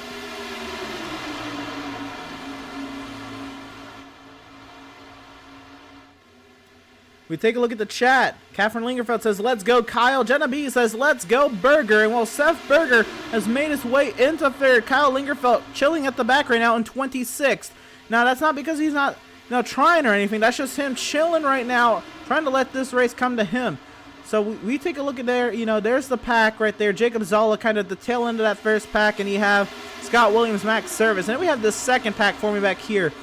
We take a look at the chat. Catherine Lingerfeld says, let's go Kyle. Jenna B says, let's go Berger. And while Seth Berger has made his way into third, Kyle Lingerfeld chilling at the back right now in 26th. Now, that's not because he's not trying or anything. That's just him chilling right now, trying to let this race come to him. So we take a look at there. There's the pack right there. Jacob Zolla kind of at the tail end of that first pack. And you have Scott Williams, Max Service. And then we have this second pack for me back here.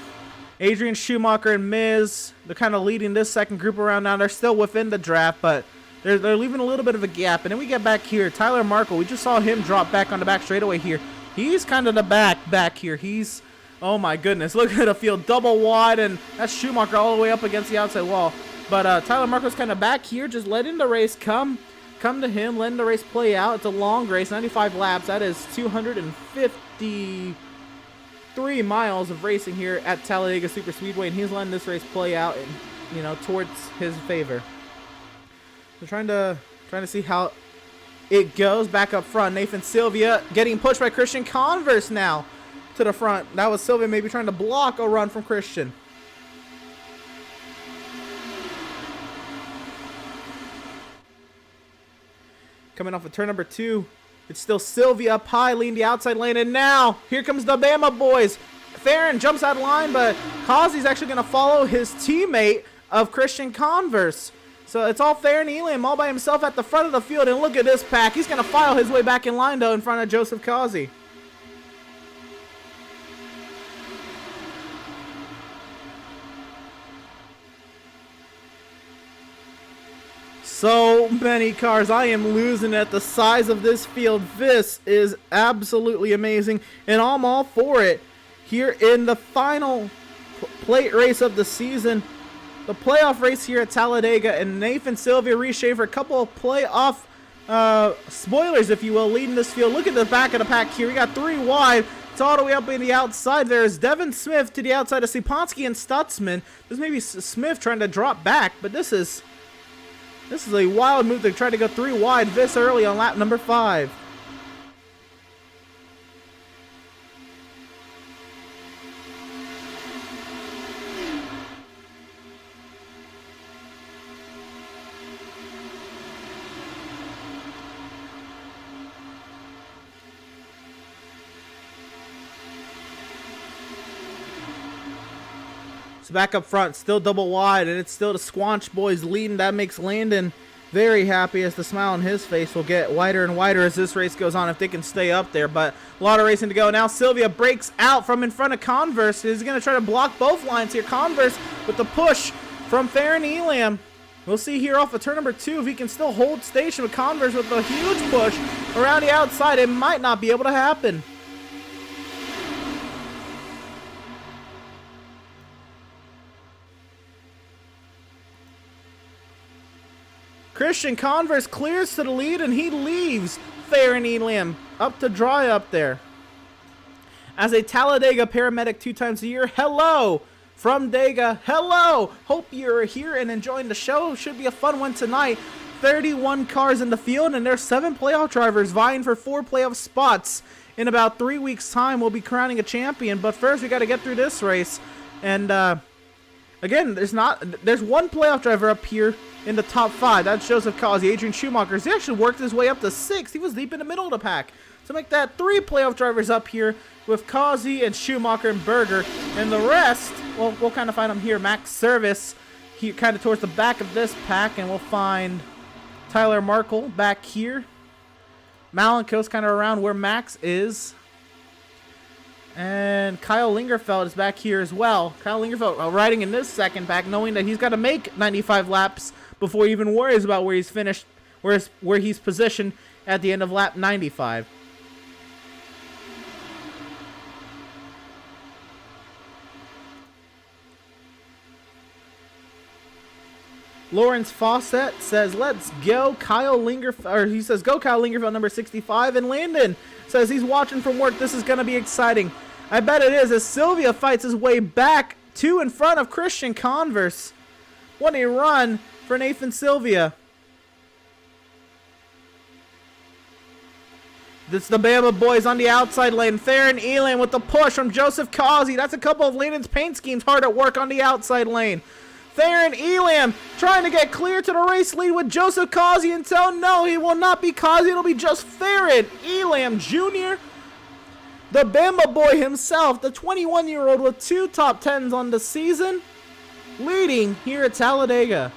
Adrian Schumacher and Miz, they're kind of leading this second group around now. They're still within the draft, but they're leaving a little bit of a gap. And then we get back here. Tyler Markle, we just saw him drop back on the back straightaway here. He's kind of the back here. He's, oh my goodness, look at the field, double wide, and that's Schumacher all the way up against the outside wall. But Tyler Markle's kind of back here, just letting the race come to him, letting the race play out. It's a long race, 95 laps. That is 253 miles of racing here at Talladega Super Speedway, and he's letting this race play out and towards his favor. So trying to see how it goes. Back up front, Nathan Sylvia getting pushed by Christian Converse now to the front. That was Sylvia maybe trying to block a run from Christian. Coming off of turn number 2. It's still Sylvia up high, leading the outside lane, and now here comes the Bama boys. Theron jumps out of line, but Causey's actually going to follow his teammate of Christian Converse. So it's all Theron Elam all by himself at the front of the field, and look at this pack. He's going to file his way back in line, though, in front of Joseph Causey. So many cars. I am losing at the size of this field. This is absolutely amazing, and I'm all for it. Here in the final plate race of the season, the playoff race here at Talladega, and Nathan Sylvia, Reese Schaefer, a couple of playoff spoilers, if you will, leading this field. Look at the back of the pack here. We got 3 wide. It's all the way up in the outside. There's Devin Smith to the outside of Siponsky and Stutzman. This may be Smith trying to drop back, but this is a wild move to try to go 3 wide this early on lap number 5. So back up front, still double wide, and it's still the Squanch boys leading. That makes Landon very happy, as the smile on his face will get wider and wider as this race goes on, if they can stay up there. But a lot of racing to go. Now Sylvia breaks out from in front of Converse. He's going to try to block both lines here. Converse with the push from Theron Elam. We'll see here off of turn number 2 if he can still hold station with Converse with a huge push around the outside. It might not be able to happen. Christian Converse clears to the lead, and he leaves Theron Elam up to dry up there. As a Talladega paramedic 2 times a year, hello from Dega. Hello. Hope you're here and enjoying the show. Should be a fun one tonight. 31 cars in the field, and there's 7 playoff drivers vying for 4 playoff spots. In about 3 weeks' time, we'll be crowning a champion. But first, we got to get through this race. And again, there's 1 playoff driver up here in the top 5. That's Joseph Causey. Adrian Schumacher, he actually worked his way up to 6th. He was deep in the middle of the pack. So make that 3 playoff drivers up here with Causey and Schumacher and Berger. And the rest, well, we'll kind of find them here. Max Service, he kind of towards the back of this pack, and we'll find Tyler Markle back here. Malenko's kind of around where Max is. And Kyle Lingerfeld is back here as well. Kyle Lingerfeld riding in this second pack, knowing that he's got to make 95 laps before he even worries about where he's finished, where he's positioned at the end of lap 95. Lawrence Fawcett says, let's go Kyle Lingerfeld, or he says, go Kyle Lingerfeld, number 65. And Landon says he's watching from work. This is going to be exciting. I bet it is, as Sylvia fights his way back to in front of Christian Converse. What a run for Nathan Sylvia. This is the Bama boys on the outside lane. Theron Elam with the push from Joseph Causey. That's a couple of Landon's paint schemes hard at work on the outside lane. Theron Elam trying to get clear to the race lead with Joseph Causey until no, he will not be Causey. It'll be just Theron Elam Jr., the Bama boy himself, the 21-year-old with 2 top 10s on the season, leading here at Talladega.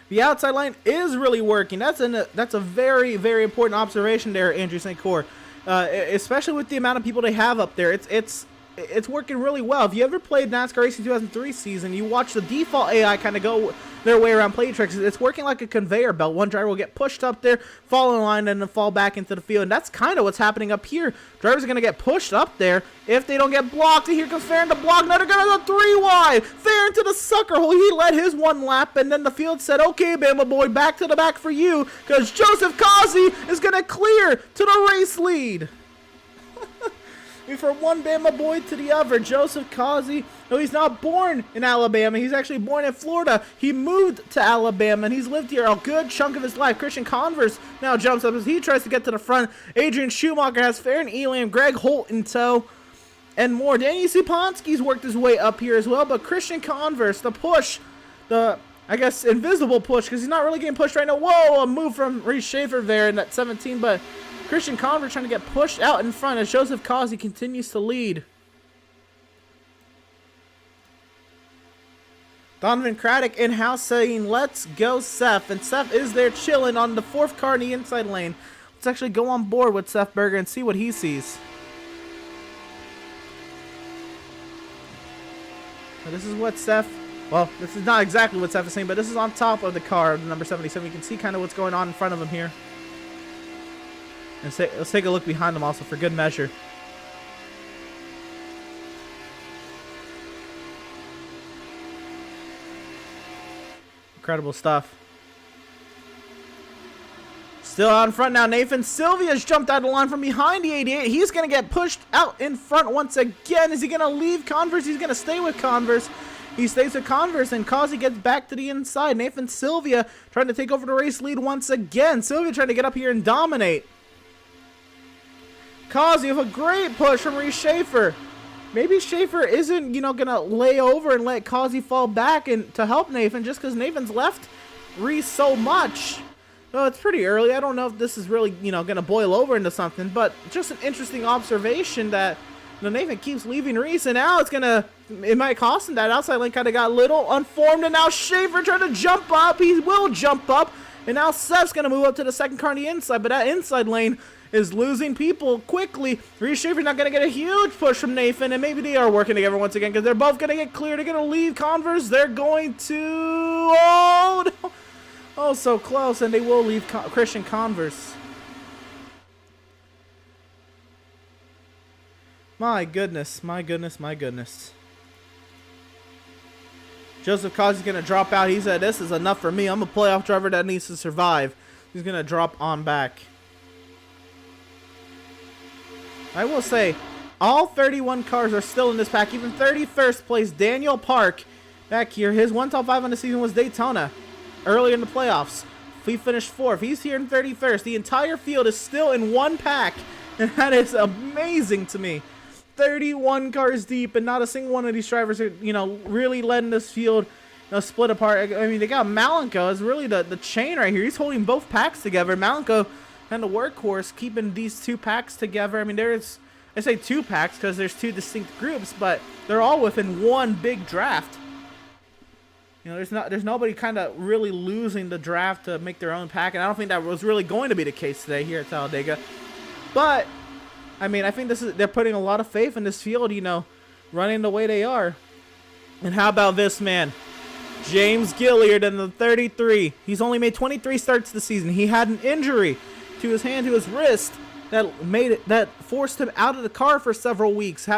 The outside lane is really working. That's a very, very important observation there, Andrew St. Cyr. Especially with the amount of people they have up there. It's working really well. If you ever played NASCAR Racing 2003 season, you watch the default AI kind of go their way around plate tricks. It's working like a conveyor belt. One driver will get pushed up there, fall in line, and then fall back into the field. And that's kind of what's happening up here. Drivers are going to get pushed up there if they don't get blocked. And here comes Farron to block. Now they're going to go 3 wide. Farron to the sucker hole. He led his 1 lap, and then the field said, okay, Bama boy, back to the back for you, because Joseph Causey is going to clear to the race lead. From one Bama boy to the other, Joseph Causey, no, he's not born in Alabama. He's actually born in Florida. He moved to Alabama, and he's lived here a good chunk of his life. Christian Converse now jumps up as he tries to get to the front. Adrian Schumacher has Farron Elam, Greg Holt in tow, and more. Danny Suponski's worked his way up here as well, but Christian Converse, the push, the, I guess, invisible push, because he's not really getting pushed right now. Whoa, a move from Reese Schaefer there in that 17, but Christian Converse trying to get pushed out in front as Joseph Causey continues to lead. Donovan Craddock in-house saying, let's go, Seth. And Seth is there chilling on the 4th car in the inside lane. Let's actually go on board with Seth Berger and see what he sees. Now, this is what Seth, well, this is not exactly what Seth is saying, but this is on top of the car, the number 77. You can see kind of what's going on in front of him here. And let's take a look behind them also for good measure. Incredible stuff. Still out in front now. Nathan Sylvia's jumped out of the line from behind the 88. He's going to get pushed out in front once again. Is he going to leave Converse? He's going to stay with Converse. He stays with Converse, and Causey gets back to the inside. Nathan Sylvia trying to take over the race lead once again. Sylvia trying to get up here and dominate. Causey with a great push from Reese Schaefer. Maybe Schaefer isn't, going to lay over and let Causey fall back and to help Nathan just because Nathan's left Reese so much. Oh, it's pretty early. I don't know if this is really, going to boil over into something, but just an interesting observation that Nathan keeps leaving Reese, and now it might cost him. That outside lane kind of got a little unformed, and now Schaefer trying to jump up. He will jump up, and now Seth's going to move up to the 2nd car on the inside, but that inside lane is losing people quickly. Reese Schaefer's not going to get a huge push from Nathan, and maybe they are working together once again because they're both going to get clear. They're going to leave Converse. They're going to... Oh, no. Oh, so close, and they will leave Christian Converse. My goodness, my goodness, my goodness. Joseph Causey's going to drop out. He said, this is enough for me. I'm a playoff driver that needs to survive. He's going to drop on back. I will say, all 31 cars are still in this pack. Even 31st place Daniel Park back here. His 1 top 5 on the season was Daytona earlier in the playoffs. He finished 4th. He's here in 31st. The entire field is still in one pack, and that is amazing to me. 31 cars deep, and not a single one of these drivers are, really letting this field split apart. I mean, they got Malenko as really the chain right here. He's holding both packs together. Malenko and the workhorse keeping these 2 packs together. I mean, I say 2 packs because there's 2 distinct groups, but they're all within one big draft. There's nobody kind of really losing the draft to make their own pack, and I don't think that was really going to be the case today here at Talladega. But I mean, I think they're putting a lot of faith in this field, running the way they are. And how about this man? James Gilliard in the 33. He's only made 23 starts this season. He had an injury to his hand, to his wrist, that forced him out of the car for several weeks.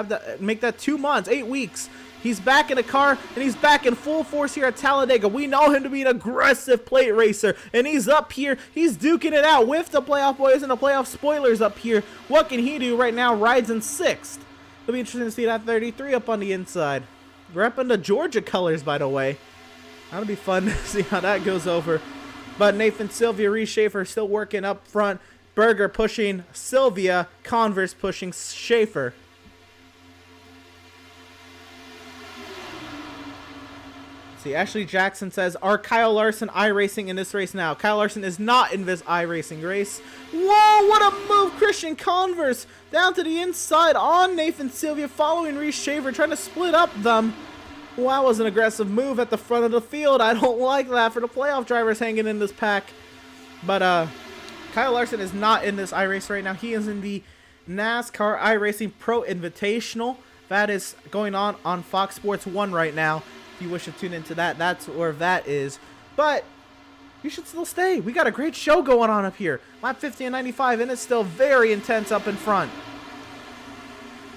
Make that 2 months, 8 weeks. He's back in the car, and he's back in full force here at Talladega. We know him to be an aggressive plate racer, and he's up here. He's duking it out with the playoff boys and the playoff spoilers up here. What can he do right now? Rides in 6th. It'll be interesting to see that 33 up on the inside. Repping the Georgia colors, by the way. That'll be fun to see how that goes over. But Nathan Sylvia, Reese Schaefer still working up front. Berger pushing Sylvia. Converse pushing Schaefer. See, Ashley Jackson says, are Kyle Larson iRacing in this race now? Kyle Larson is not in this iRacing race. Whoa, what a move. Christian Converse down to the inside on Nathan Sylvia, following Reese Shaver, trying to split up them. Well, that was an aggressive move at the front of the field. I don't like that for the playoff drivers hanging in this pack. But Kyle Larson is not in this iRace right now. He is in the NASCAR iRacing Pro Invitational. That is going on Fox Sports 1 right now. If you wish to tune into that, that's where that is. But you should still stay. We got a great show going on up here. Lap 50 and 95, and it's still very intense up in front.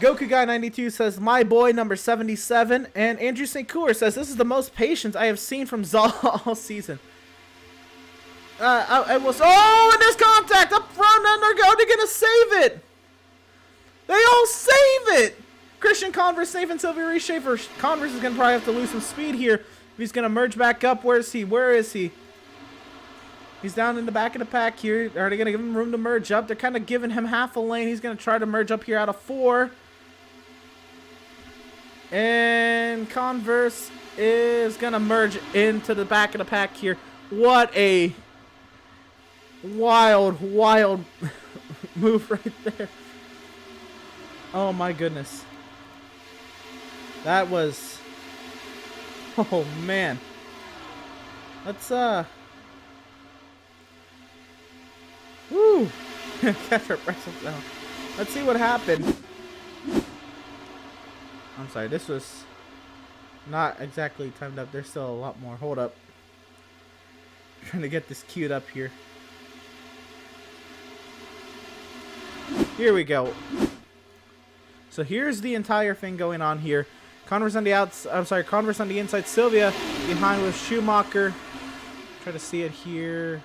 Goku Guy 92 says, my boy number 77. And Andrew St. Cour says, this is the most patience I have seen from Zal all season. And there's contact up front, and they're going to save it. They all save it. Christian Converse, Nathan Sylvia, Reese Schaefer. Converse is going to probably have to lose some speed here. If he's going to merge back up, where is he? Where is he? He's down in the back of the pack here. Are they going to give him room to merge up? They're kind of giving him half a lane. He's going to try to merge up here out of 4. And Converse is going to merge into the back of the pack here. What a wild move right there. Oh my goodness. That was... Oh man. Let's Woo! Catch our breath down. Let's see what happened. I'm sorry, this was not exactly timed up. There's still a lot more. Hold up. I'm trying to get this queued up here. Here we go. So here's the entire thing going on here. Converse on the Converse on the inside. Sylvia behind with Schumacher. Try to see it here.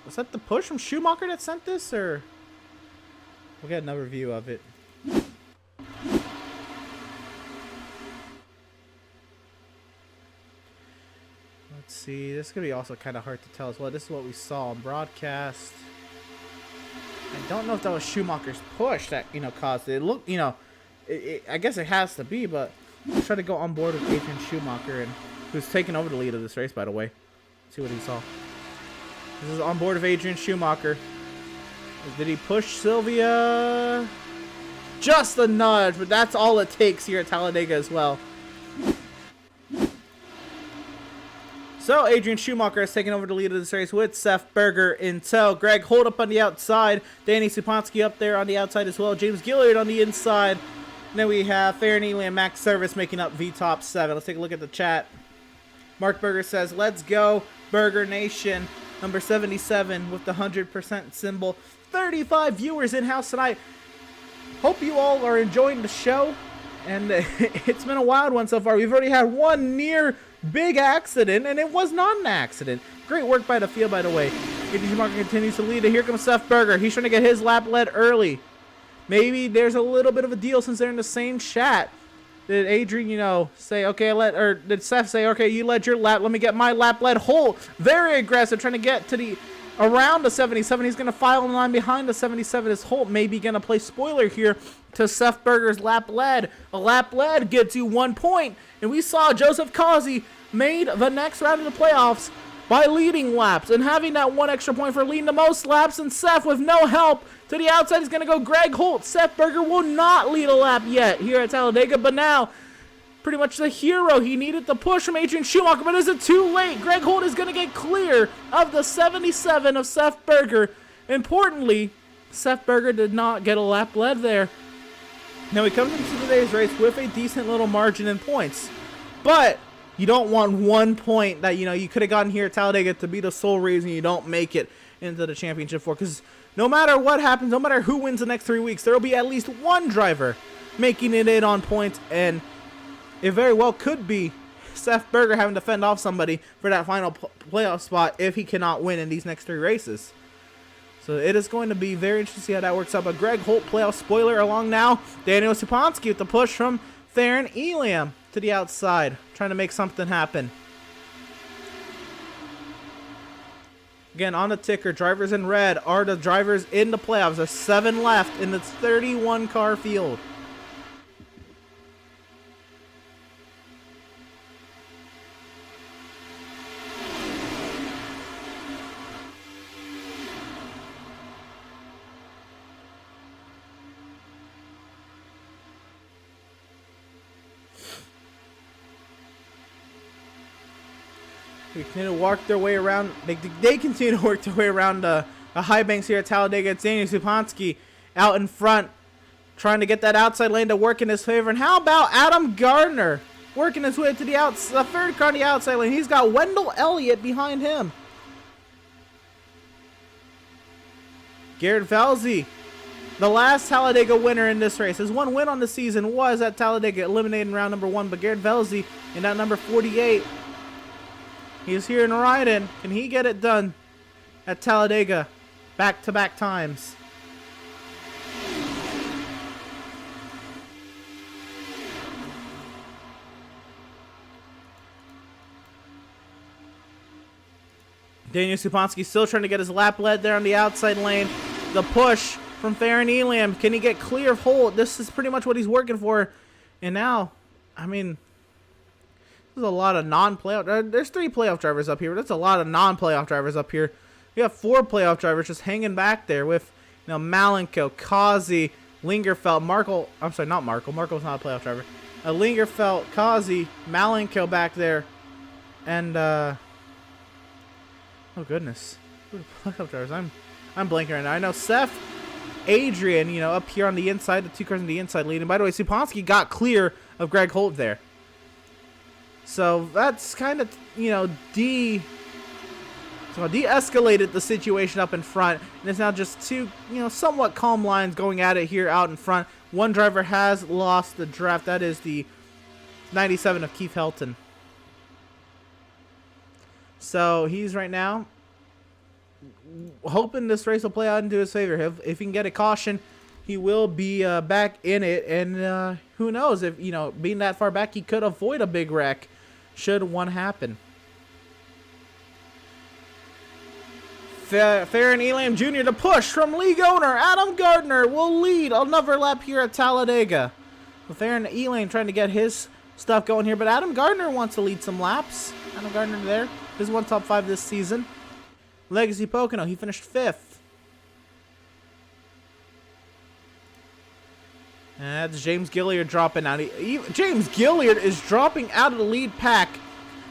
Was that the push from Schumacher that sent this, or we'll get another view of it. Let's see. This is gonna be also kind of hard to tell as well. This is what we saw on broadcast. I don't know if that was Schumacher's push that caused it. It looked, I guess it has to be, but let's try to go on board with Adrian Schumacher, and who's taking over the lead of this race, by the way. Let's see what he saw. This is on board of Adrian Schumacher. Did he push Sylvia? Just a nudge, but that's all it takes here at Talladega as well. So Adrian Schumacher has taken over the lead of this race with Seth Berger in tow. Greg Holt up on the outside. Danny Supansky up there on the outside as well. James Gilliard on the inside. And then we have Farron Ely and Max Service making up V-Top 7. Let's take a look at the chat. Mark Berger says, let's go, Berger Nation. Number 77 with the 100% symbol. 35 viewers in-house tonight. Hope you all are enjoying the show. And it's been a wild one so far. We've already had one near big accident, and it was not an accident. Great work by the field, by the way. Adrian Schumacher continues to lead. And here comes Seth Berger. He's trying to get his lap led early. Maybe there's a little bit of a deal since they're in the same chat. Did Adrian, say, okay, did Seth say, okay, you led your lap, let me get my lap led. Holt, very aggressive, trying to get to around the 77. He's going to file in line behind the 77. Is Holt maybe going to play spoiler here to Seth Berger's lap led? A lap led gets you 1 point. And we saw Joseph Causey made the next round of the playoffs by leading laps and having that 1 extra point for leading the most laps. And Seth, with no help, to the outside is going to go Greg Holt. Seth Berger will not lead a lap yet here at Talladega, but now pretty much the hero. He needed the push from Adrian Schumacher, but is it too late? Greg Holt is going to get clear of the 77 of Seth Berger. Importantly, Seth Berger did not get a lap led there. Now he comes into today's race with a decent little margin in points, but you don't want 1 point that you could have gotten here at Talladega to be the sole reason you don't make it into the championship for, because no matter what happens, no matter who wins the next 3 weeks, there will be at least one driver making it in on points, and it very well could be Seth Berger having to fend off somebody for that final playoff spot if he cannot win in these next 3 races. So it is going to be very interesting to see how that works out. But Greg Holt playoff spoiler along now. Daniel Supansky with the push from Theron Elam to the outside, trying to make something happen. Again, on the ticker, drivers in red are the drivers in the playoffs. There's 7 left in this 31-car field. They continue to work their way around. They continue to work their way around the high banks here at Talladega. It's Daniel Supansky out in front, trying to get that outside lane to work in his favor. And how about Adam Gardner working his way to the third car on the outside lane? He's got Wendell Elliott behind him. Garrett Valzi, the last Talladega winner in this race. His one win on the season was at Talladega, eliminated in round number 1. But Garrett Valzi in that number 48. He's here in Ryden. Can he get it done at Talladega back-to-back times? Daniel Supansky still trying to get his lap led there on the outside lane. The push from Theron Elam. Can he get clear of Holt? This is pretty much what he's working for. And now, I mean, there's a lot of non-playoff. There's 3 playoff drivers up here, but that's a lot of non-playoff drivers up here. We have 4 playoff drivers just hanging back there with, Malenko, Kazi, Lingerfeld, Markle. I'm sorry, not Markle. Markle's not a playoff driver. Lingerfeld, Kazi, Malenko back there, and oh goodness, who are the playoff drivers? I'm blanking right now. I know Seth, Adrian, up here on the inside, the 2 cars on the inside leading. By the way, Supansky got clear of Greg Holt there. So that's kind of, de-escalated the situation up in front. And it's now just 2, somewhat calm lines going at it here out in front. One driver has lost the draft. That is the 97 of Keith Helton. So he's right now hoping this race will play out into his favor. If he can get a caution, he will be back in it. And who knows, if, being that far back, he could avoid a big wreck should one happen. Theron Elam Jr. to push from league owner Adam Gardner will lead another lap here at Talladega. Theron Elam trying to get his stuff going here, but Adam Gardner wants to lead some laps. Adam Gardner there. His one top 5 this season. Legacy Pocono, he finished 5th. And that's James Gilliard dropping out. James Gilliard is dropping out of the lead pack.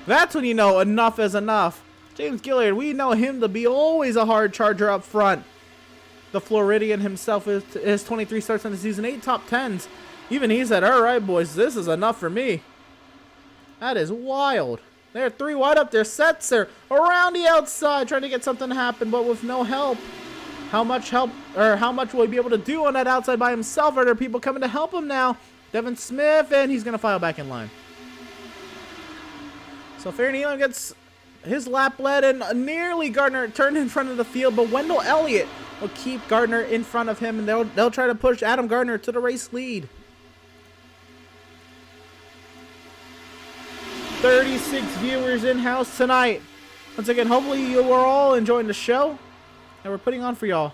That's when you know enough is enough. James Gilliard, we know him to be always a hard charger up front. The Floridian himself is 23 starts on the season, 8 top 10s. Even he said, all right, boys, this is enough for me. That is wild. They're 3 wide up there. Setzer around the outside trying to get something to happen, but with no help. How much will he be able to do on that outside by himself? Are there people coming to help him now? Devin Smith, and he's going to file back in line. So Theron Elam gets his lap led, and nearly Gardner turned in front of the field, but Wendell Elliott will keep Gardner in front of him, and they'll try to push Adam Gardner to the race lead. 36 viewers in-house tonight. Once again, hopefully you are all enjoying the show that we're putting on for y'all.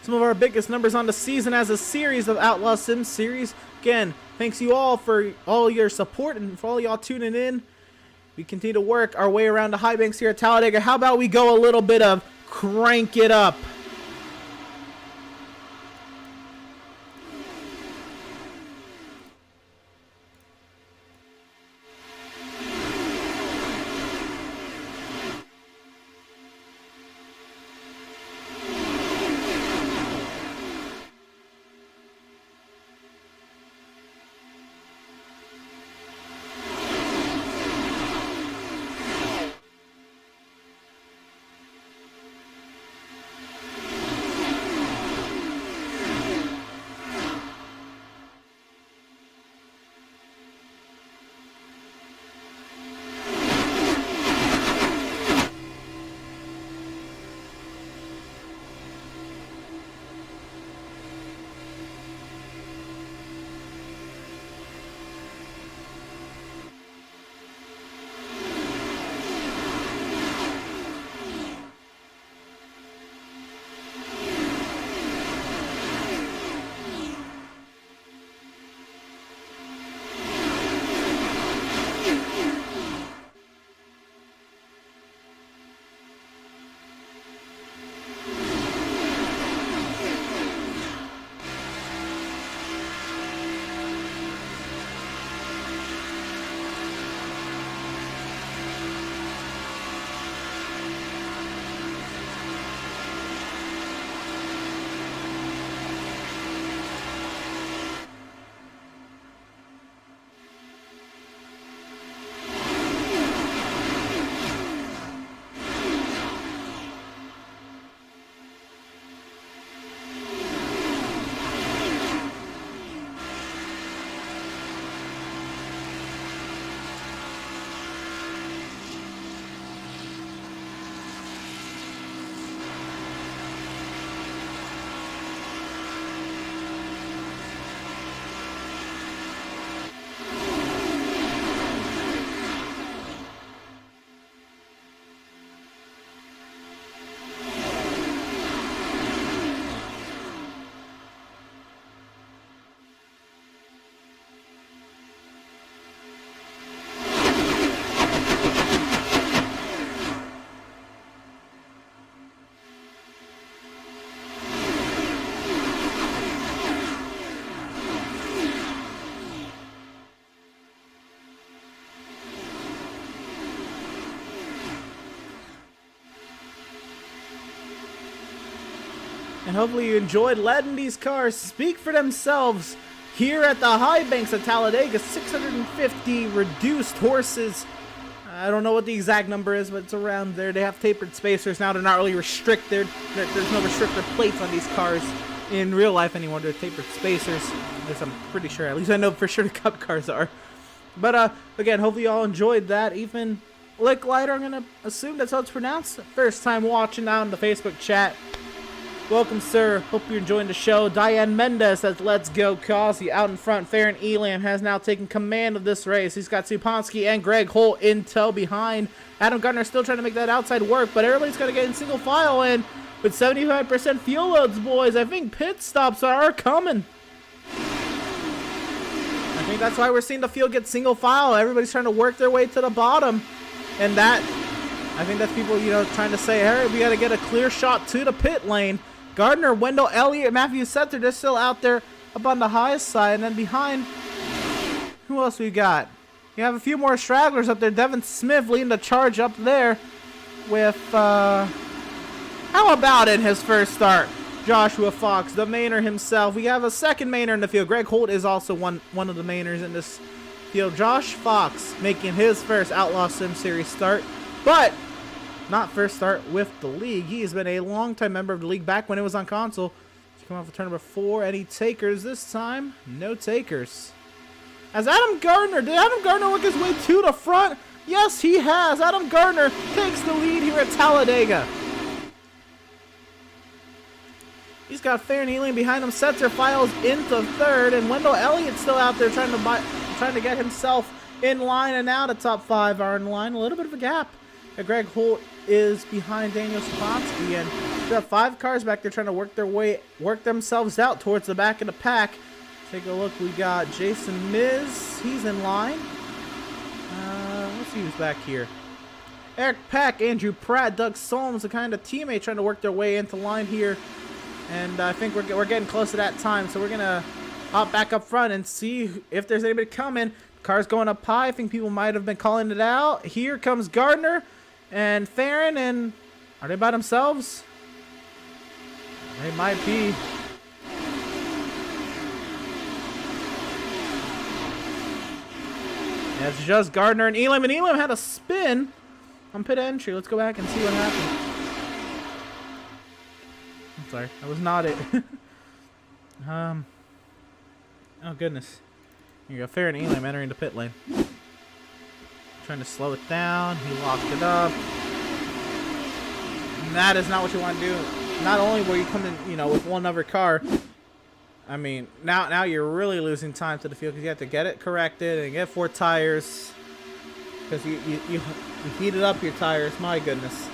Some of our biggest numbers on the season as a series of Outlaw Sim series. Again, thanks you all for all your support and for all y'all tuning in. We continue to work our way around the high banks here at Talladega. How about we go a little bit of crank it up? And hopefully you enjoyed letting these cars speak for themselves here at the high banks of Talladega. 650 reduced horses. I don't know what the exact number is, but it's around there. They have tapered spacers now. They're not really restricted. There's no restrictor plates on these cars in real life anymore. They're tapered spacers. At I'm pretty sure. At least I know for sure the Cup cars are. But again, hopefully you all enjoyed that. Even Licklighter, I'm gonna assume that's how it's pronounced. First time watching out in the Facebook chat. Welcome, sir. Hope you're enjoying the show. Diane Mendez says, let's go, Causey. Out in front, Farron Elam has now taken command of this race. He's got Supansky and Greg Holt in tow behind. Adam Gardner still trying to make that outside work, but everybody's got to get in single file in with 75% fuel loads, boys. I think pit stops are coming. I think that's why we're seeing the field get single file. Everybody's trying to work their way to the bottom. And that, I think that's people, trying to say, hey, we got to get a clear shot to the pit lane. Gardner, Wendell, Elliott, Matthew Setter, they're still out there up on the highest side. And then behind, who else we got? You have a few more stragglers up there. Devin Smith leading the charge up there with, how about in his first start? Joshua Fox, the mainer himself. We have a second mainer in the field. Greg Holt is also one of the mainers in this field. Josh Fox making his first Outlaw Sim Series start. But not first start with the league. He has been a long-time member of the league back when it was on console. He's come off of turn number 4. Any takers this time? No takers. As Adam Gardner, did Adam Gardner work his way to the front? Yes, he has. Adam Gardner takes the lead here at Talladega. He's got Farron Ealing behind him. Setzer files into third, and Wendell Elliott still out there trying to get himself in line, and now the top 5 are in line. A little bit of a gap. Greg Holt is behind Daniel Spansky, and we have 5 cars back there trying to work themselves out towards the back of the pack. Take a look. We got Jason Miz. He's in line. Let's see who's back here. Eric Peck, Andrew Pratt, Doug Solms, the kind of teammate trying to work their way into line here. And I think we're getting close to that time, so we're gonna hop back up front and see if there's anybody coming. Car's going up high. I think people might have been calling it out. Here comes Gardner and Farron, and are they by themselves? They might be. Yeah, it's just Gardner and Elam had a spin on pit entry. Let's go back and see what happened. I'm sorry, that was not it. Oh goodness. Here you go, Farron Elam entering the pit lane. Trying to slow it down. He locked it up. And that is not what you want to do. Not only will you come in, with one other car. I mean, now you're really losing time to the field because you have to get it corrected and get 4 tires. Because you heated up your tires. My goodness.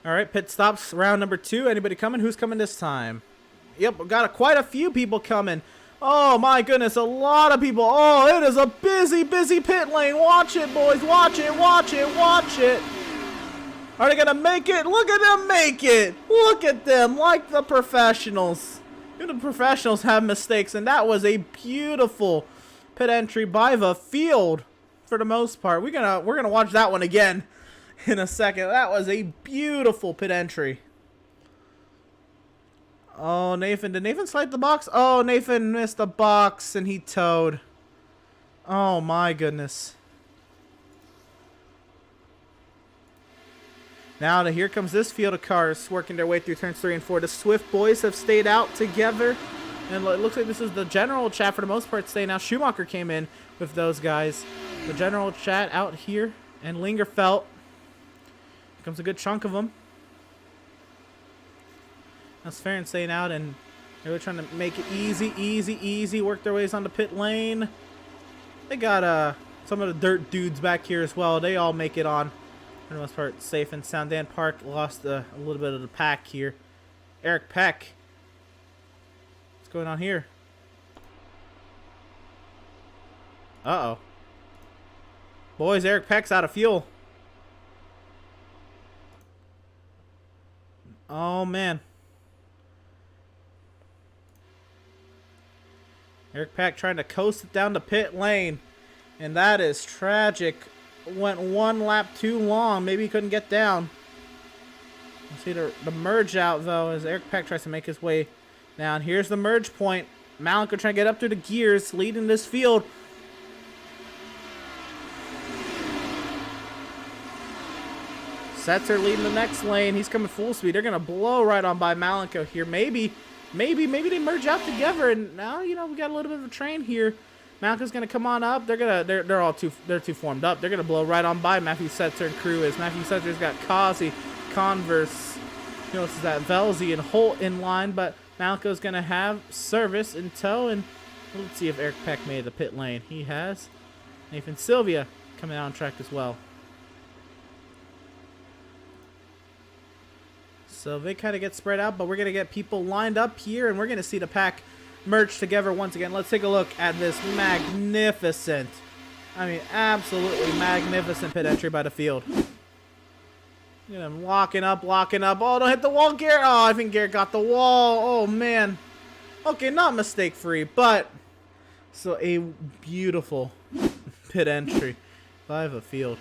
All right, pit stops, round number 2. Anybody coming? Who's coming this time? Yep, we've got quite a few people coming. Oh, my goodness, a lot of people. Oh, it is a busy, busy pit lane. Watch it, boys. Watch it, watch it, watch it. Are they going to make it? Look at them make it. Look at them, like the professionals. The professionals have mistakes, and that was a beautiful pit entry by the field for the most part. We're gonna watch that one again in a second. That was a beautiful pit entry. Oh, Nathan. Did Nathan slide the box? Oh, Nathan missed the box and he towed. Oh, my goodness. Now, here comes this field of cars working their way through turns 3 and 4. The Swift boys have stayed out together. And it looks like this is the general chat for the most part staying out. Schumacher came in with those guys. The general chat out here. And Lingerfelt. Here comes a good chunk of them. That's Farron staying out, and they're trying to make it easy, work their ways on the pit lane. They got some of the dirt dudes back here as well. They all make it on, for the most part, safe and sound. Dan Park lost a little bit of the pack here. Eric Peck. What's going on here? Uh-oh. Boys, Eric Peck's out of fuel. Oh, man. Eric Peck trying to coast it down the pit lane. And that is tragic. Went 1 lap too long. Maybe he couldn't get down. See the merge out, though, as Eric Peck tries to make his way down. Here's the merge point. Malenko trying to get up through the gears, leading this field. Setzer leading the next lane. He's coming full speed. They're going to blow right on by Malenko here. Maybe they merge out together. And now, you know, we got a little bit of a train here. Malenko's going to come on up. They're too formed up. They're going to blow right on by Matthew Setzer and crew. As Matthew Setzer's got Kazi, Converse, you know, it's that Velzy and Holt in line, but Malenko's going to have service in tow. And let's see if Eric Peck made the pit lane. He has. Nathan Sylvia coming out on track as well. So they kind of get spread out, but we're going to get people lined up here, and we're going to see the pack merge together once again. Let's take a look at this magnificent, I mean, absolutely magnificent pit entry by the field. Look at him locking up. Oh, don't hit the wall, Garrett. Oh, I think Garrett got the wall. Oh, man. Okay, not mistake-free, but so a beautiful pit entry by the field.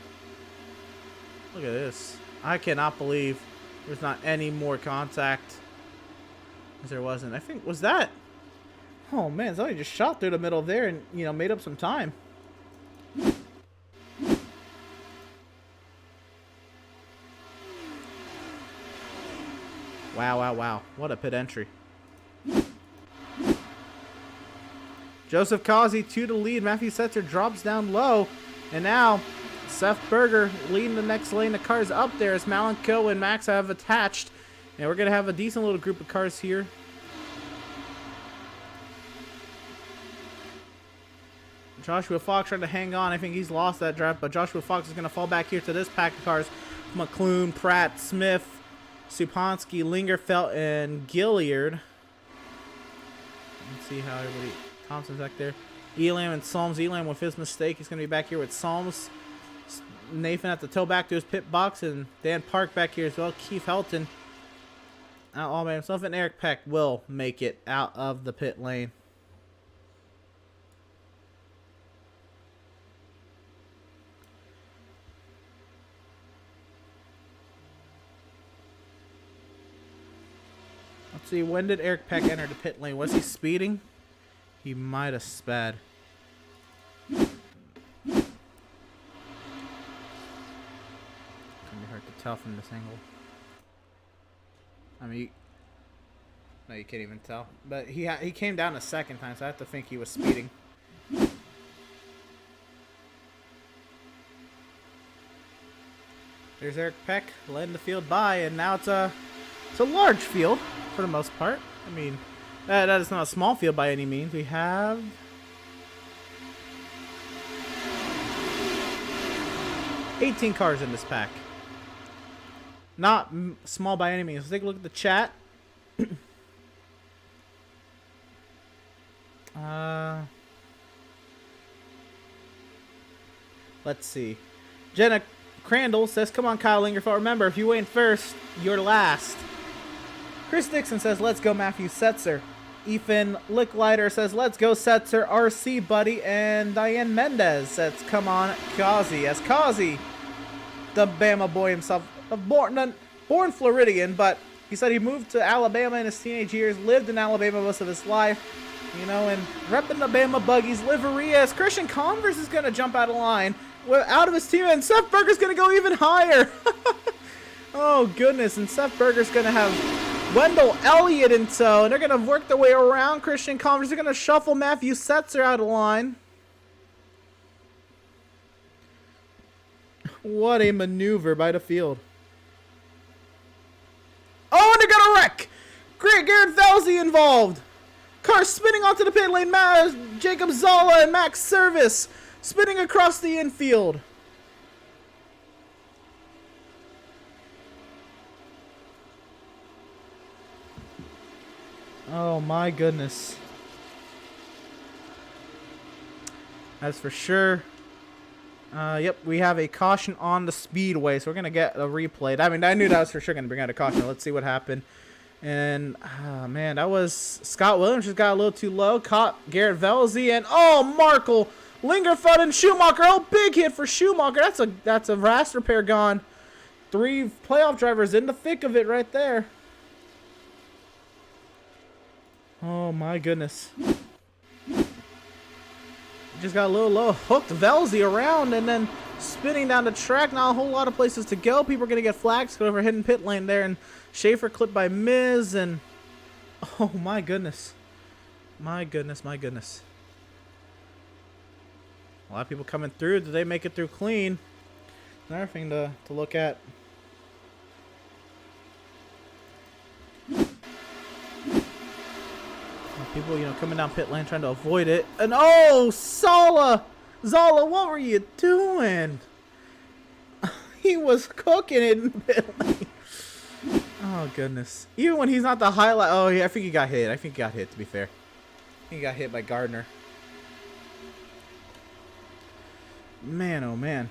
Look at this. I cannot believe there's not any more contact as there wasn't. I think, was that? Oh, man, somebody just shot through the middle there and, you know, made up some time. Wow. What a pit entry. Joseph Kazi to the lead. Matthew Setzer drops down low. And now Seth Berger leading the next lane. The cars up there as Malenko and Max have attached. And we're going to have a decent little group of cars here. Joshua Fox trying to hang on. I think he's lost that draft, but Joshua Fox is going to fall back here to this pack of cars. McClune, Pratt, Smith, Supansky, Lingerfelt, and Gilliard. Let's see how everybody... Thompson's back there. Elam and Solms. Elam with his mistake. He's going to be back here with Solms. Nathan at the toe back to his pit box, and Dan Park back here as well. Keith Helton out all by himself, and Eric Peck will make it out of the pit lane. Let's see, when did Eric Peck enter the pit lane? Was he speeding? He might have sped. It's gonna be hard to tell from this angle. I mean, no, you can't even tell. But he came down a second time, so I have to think he was speeding. There's Eric Peck letting the field by, and now it's a large field for the most part. I mean, that is not a small field by any means. We have 18 cars in this pack. Not small by any means. Let's take a look at the chat. Let's see. Jenna Crandall says, come on, Kyle Lingerfeld. Remember, if you win first, you're last. Chris Dixon says, let's go, Matthew Setzer. Ethan Licklighter says, let's go, Setzer, RC, buddy. And Diane Mendez says, come on, Kazi. As Kazi, the Bama boy himself, born Floridian, but he said he moved to Alabama in his teenage years, lived in Alabama most of his life, you know, and repping the Bama Buggies livery, as Christian Converse is going to jump out of line, out of his team, and Seth Berger's going to go even higher. Oh, goodness, and Seth Berger's going to have Wendell Elliott in tow, and they're going to work their way around Christian Converse. They're going to shuffle Matthew Setzer out of line. What a maneuver by the field. Oh, and they're going to wreck! Great, Garrett Velzy involved. Car spinning onto the pit lane. Jacob Zala and Max Service spinning across the infield. Oh my goodness. That's for sure. Yep, we have a caution on the speedway, so we're going to get a replay. I mean, I knew that was for sure going to bring out a caution. Let's see what happened. And, man, that was Scott Williams just got a little too low. Caught Garrett Velzy, and, oh, Markle, Lingerfeld, and Schumacher. Oh, big hit for Schumacher. That's a RAS repair gone. 3 playoff drivers in the thick of it right there. Oh my goodness. Just got a little low, hooked Velzy around and then spinning down the track. Not a whole lot of places to go. People are going to get flags, go over hidden pit lane there, and Schaefer clipped by Miz, and oh my goodness. My goodness, my goodness. A lot of people coming through. Did they make it through clean? Another thing to look at. People, you know, coming down pit lane trying to avoid it. And oh, Zala, what were you doing? He was cooking it in pit lane. Oh, goodness. Even when he's not the highlight. Oh, yeah, I think he got hit. To be fair. I think he got hit by Gardner. Man, oh, man.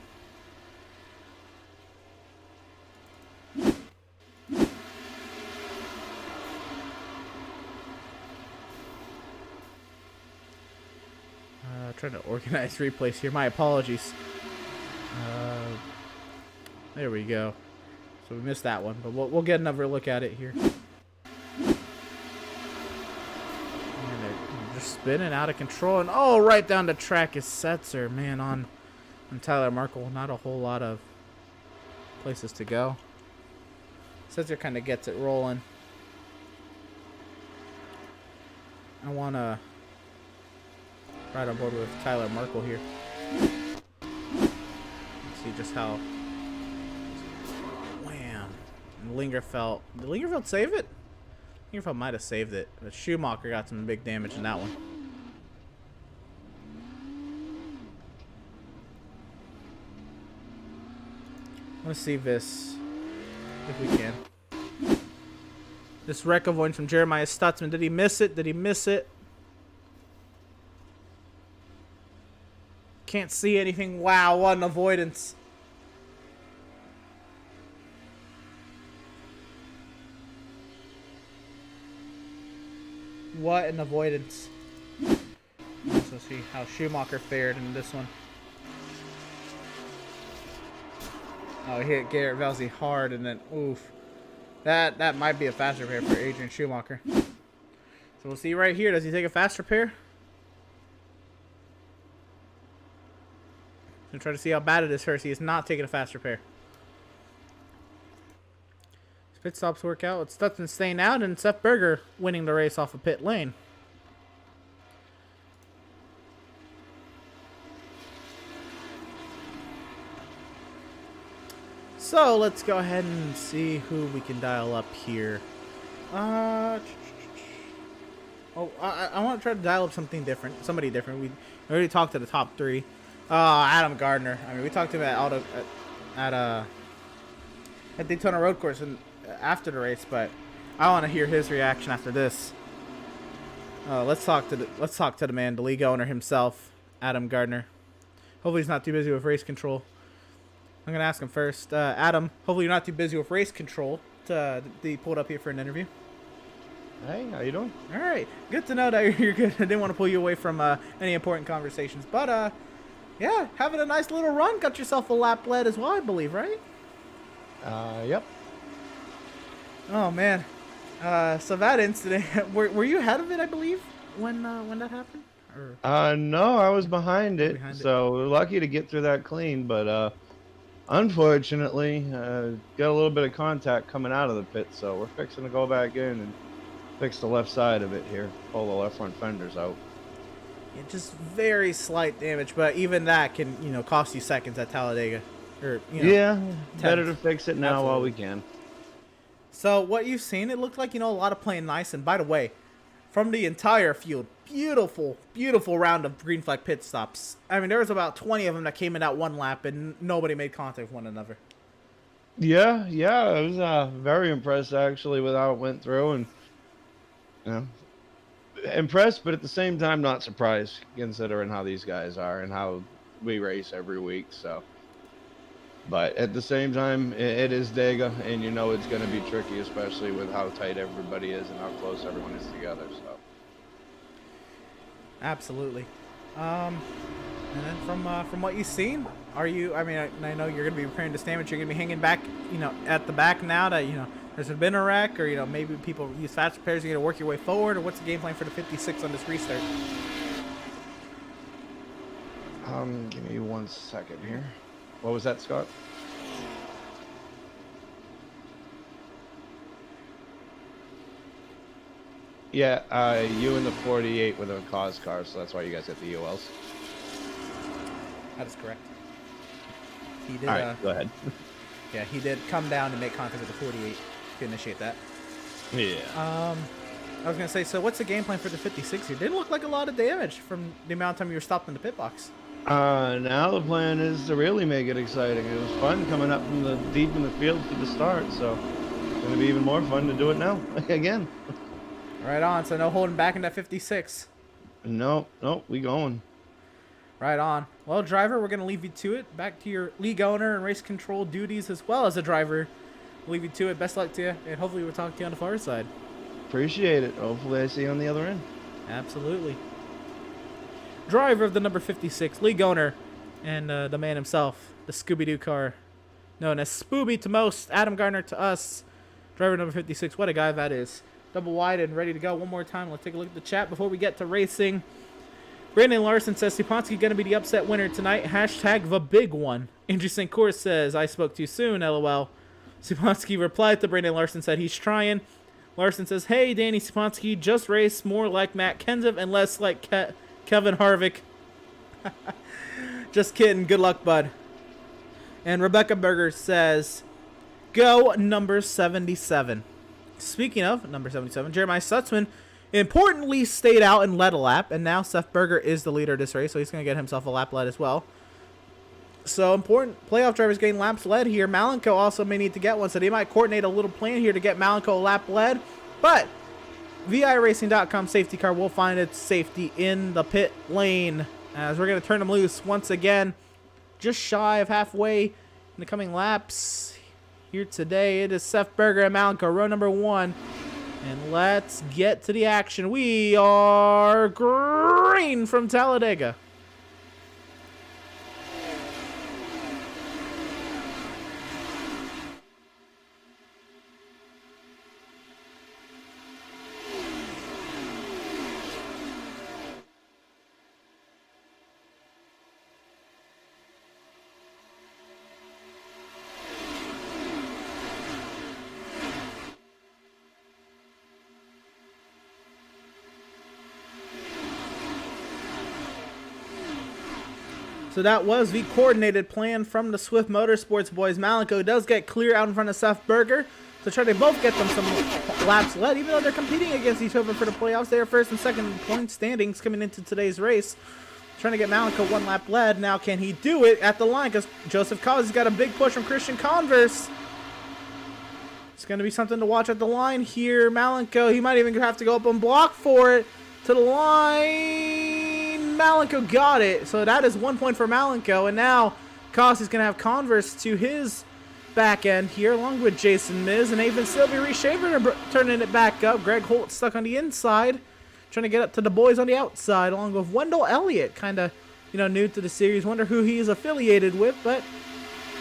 Trying to organize replays here. My apologies. There we go. So we missed that one, but we'll get another look at it here. And they're just spinning out of control, and oh, right down the track is Setzer. Man, on Tyler Markle, not a whole lot of places to go. Setzer kind of gets it rolling. I want to ride on board with Tyler Markle here. Let's see just how. Wham! And Lingerfeld. Did Lingerfeld save it? Lingerfeld might have saved it, but Schumacher got some big damage in that one. Let's see this if we can. This wreck avoidance from Jeremiah Stutzman. Did he miss it? Did he miss it? Can't see anything. Wow, what an avoidance. What an avoidance. Let's see how Schumacher fared in this one. Oh, he hit Garrett Velzy hard and then oof. That might be a fast repair for Adrian Schumacher. So we'll see right here. Does he take a fast repair? Gonna try to see how bad it is first. He is not taking a fast repair. His pit stops work out. It's Stutzman staying out and Seth Berger winning the race off of pit lane. So let's go ahead and see who we can dial up here. I want to try to dial up something different. Somebody different. We already talked to the top 3. Adam Gardner. I mean, we talked to him at Daytona Road Course and after the race, but I want to hear his reaction after this. Let's talk to the man, the league owner himself, Adam Gardner. Hopefully he's not too busy with race control. I'm gonna ask him first. Adam, hopefully you're not too busy with race control to be pulled up here for an interview. Hey, how you doing? All right, good to know that you're good. I didn't want to pull you away from any important conversations, but yeah, having a nice little run. Got yourself a lap led as well, I believe, right? Yep. Oh man. So that incident, were you ahead of it? I believe when that happened. Or? No, I was behind it. So lucky to get through that clean, but unfortunately, got a little bit of contact coming out of the pit. So we're fixing to go back in and fix the left side of it here. Pull the left front fenders out. Yeah, just very slight damage, but even that can, cost you seconds at Talladega. Or, yeah, better to fix it now while we can. So what you've seen, it looked like, a lot of playing nice. And by the way, from the entire field, beautiful, beautiful round of green flag pit stops. I mean, there was about 20 of them that came in that one lap, and nobody made contact with one another. Yeah, I was very impressed actually with how it went through, and impressed, but at the same time not surprised, considering how these guys are and how we race every week. So, but at the same time, it is Dega, and it's going to be tricky, especially with how tight everybody is and how close everyone is together. So, absolutely. And then from what you've seen, Are you? I mean, I know you're going to be preparing to stand, but you're going to be hanging back, at the back now that there's been a wreck, or maybe people use fast repairs. You're going to work your way forward, or what's the game plan for the 56 on this restart? Give me 1 second here. What was that, Scott? Yeah, you and the 48 with a cause car, so that's why you guys get the ULs. That is correct. He did. All right, go ahead. Yeah, he did come down and make contact with the 48 to initiate that. Yeah. I was gonna say, so what's the game plan for the 56 here? Didn't look like a lot of damage from the amount of time you were stopped in the pit box. Now the plan is to really make it exciting. It was fun coming up from the deep in the field for the start, so it's gonna be even more fun to do it now again. Right on. So no holding back in that 56. Nope, we going. Right on. Well, driver, we're going to leave you to it. Back to your league owner and race control duties as well as a driver. We'll leave you to it. Best luck to you, and hopefully we'll talk to you on the far side. Appreciate it. Hopefully I see you on the other end. Absolutely. Driver of the number 56, league owner, and the man himself, the Scooby-Doo car, known as Spooby to most, Adam Gardner to us. Driver number 56, what a guy that is. Double wide and ready to go. One more time, let's take a look at the chat before we get to racing. Brandon Larson says, Stepanski going to be the upset winner tonight. Hashtag the big one. Andrew St. Cour says, I spoke too soon, LOL. Stepanski replied to Brandon Larson, said he's trying. Larson says, hey, Danny Stepanski, just race more like Matt Kenseth and less like Kevin Harvick. Just kidding. Good luck, bud. And Rebecca Berger says, go number 77. Speaking of number 77, Jeremiah Stutzman importantly stayed out and led a lap, and now Seth Berger is the leader of this race, so he's going to get himself a lap led as well. So important playoff drivers getting laps led here. Malenko also may need to get one, so they might coordinate a little plan here to get Malenko a lap led. But VIRacing.com safety car will find its safety in the pit lane, as we're going to turn them loose once again, just shy of halfway in the coming laps. Here today, it is Seth Berger and Malenko, row number 1. And let's get to the action. We are green from Talladega. So that was the coordinated plan from the Swift Motorsports boys. Malenko does get clear out in front of Seth Berger to try to both get them some laps led, even though they're competing against each other for the playoffs. They are first and second point standings coming into today's race. Trying to get Malenko one lap led. Now, can he do it at the line? Because Joseph Collins got a big push from Christian Converse. It's going to be something to watch at the line here. Malenko, he might even have to go up and block for it. To the line, Malenko got it. So that is 1 point for Malenko. And now Cost is going to have Converse to his back end here, along with Jason Miz and even Sylvie Reshaver turning it back up. Greg Holt stuck on the inside, trying to get up to the boys on the outside, along with Wendell Elliott, kind of, new to the series. Wonder who he is affiliated with, but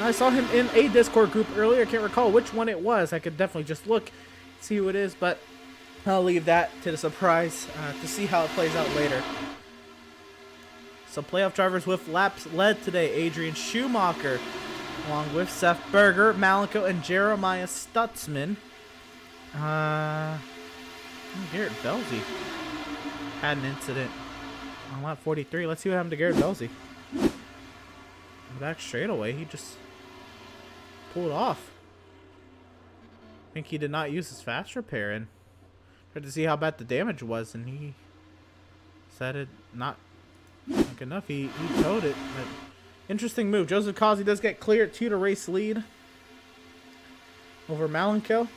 I saw him in a Discord group earlier. I can't recall which one it was. I could definitely just look, see who it is, but I'll leave that to the surprise to see how it plays out later. So playoff drivers with laps led today. Adrian Schumacher, along with Seth Berger, Malenko, and Jeremiah Stutzman. Garrett Belzy had an incident on lap 43. Let's see what happened to Garrett Belzy. Back straightaway, he just pulled off. I think he did not use his fast repair and tried to see how bad the damage was, and he said it not like enough. He towed it. But interesting move. Joseph Cosby does get clear at 2 to race lead over Malenko.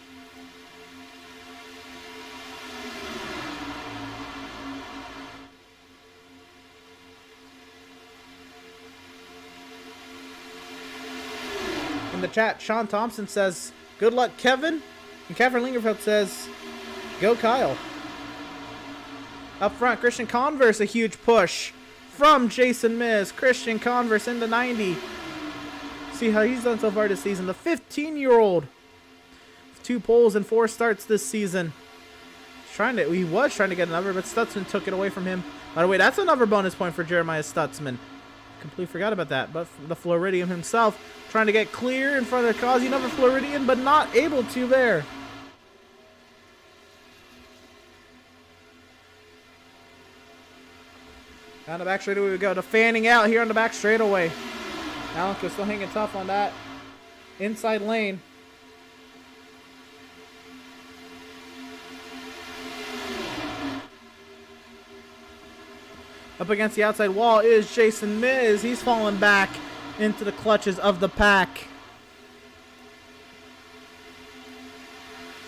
In the chat, Sean Thompson says, good luck, Kevin. And Catherine Lingerfeld says, go, Kyle. Up front, Christian Converse, a huge push from Jason Miz. Christian Converse into 90. see how he's done so far this season. The 15-year-old, 2 poles and 4 starts this season. He was trying to get another, but Stutzman took it away from him. By the way, that's another bonus point for Jeremiah Stutzman. Completely forgot about that. But the Floridian himself trying to get clear in front of Kazi, another Floridian, but not able to there. Down the back straightaway we go. The fanning out here on the back straightaway. Malenko still hanging tough on that inside lane. Up against the outside wall is Jason Miz. He's fallen back into the clutches of the pack.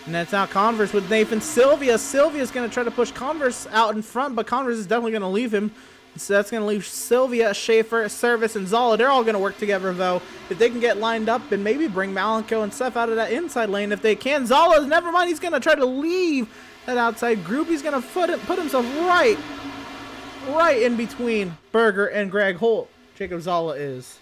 And that's now Converse with Nathan Sylvia. Sylvia's going to try to push Converse out in front, but Converse is definitely going to leave him. So that's going to leave Sylvia, Schaefer, Service, and Zala. They're all going to work together, though. If they can get lined up and maybe bring Malenko and Seth out of that inside lane if they can. Zala, never mind, he's going to try to leave that outside group. He's going to put himself right in between Berger and Greg Holt. Jacob Zala is.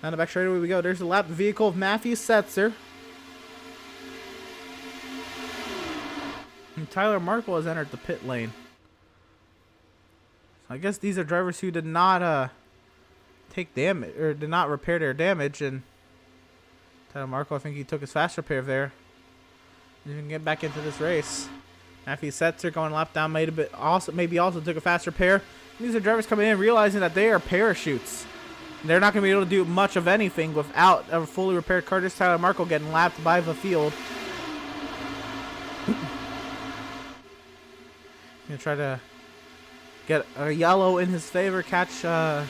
Down the back straightaway we go. There's the lap vehicle of Matthew Setzer. And Tyler Markle has entered the pit lane. So I guess these are drivers who did not take damage or did not repair their damage. And Tyler Markle, I think he took his fast repair there. He can get back into this race. Matthew Setzer going lap down, maybe also took a fast repair. These are drivers coming in realizing that they are parachutes. They're not going to be able to do much of anything without a fully repaired car. Just Tyler Markle getting lapped by the field. Gonna try to get a yellow in his favor, catch a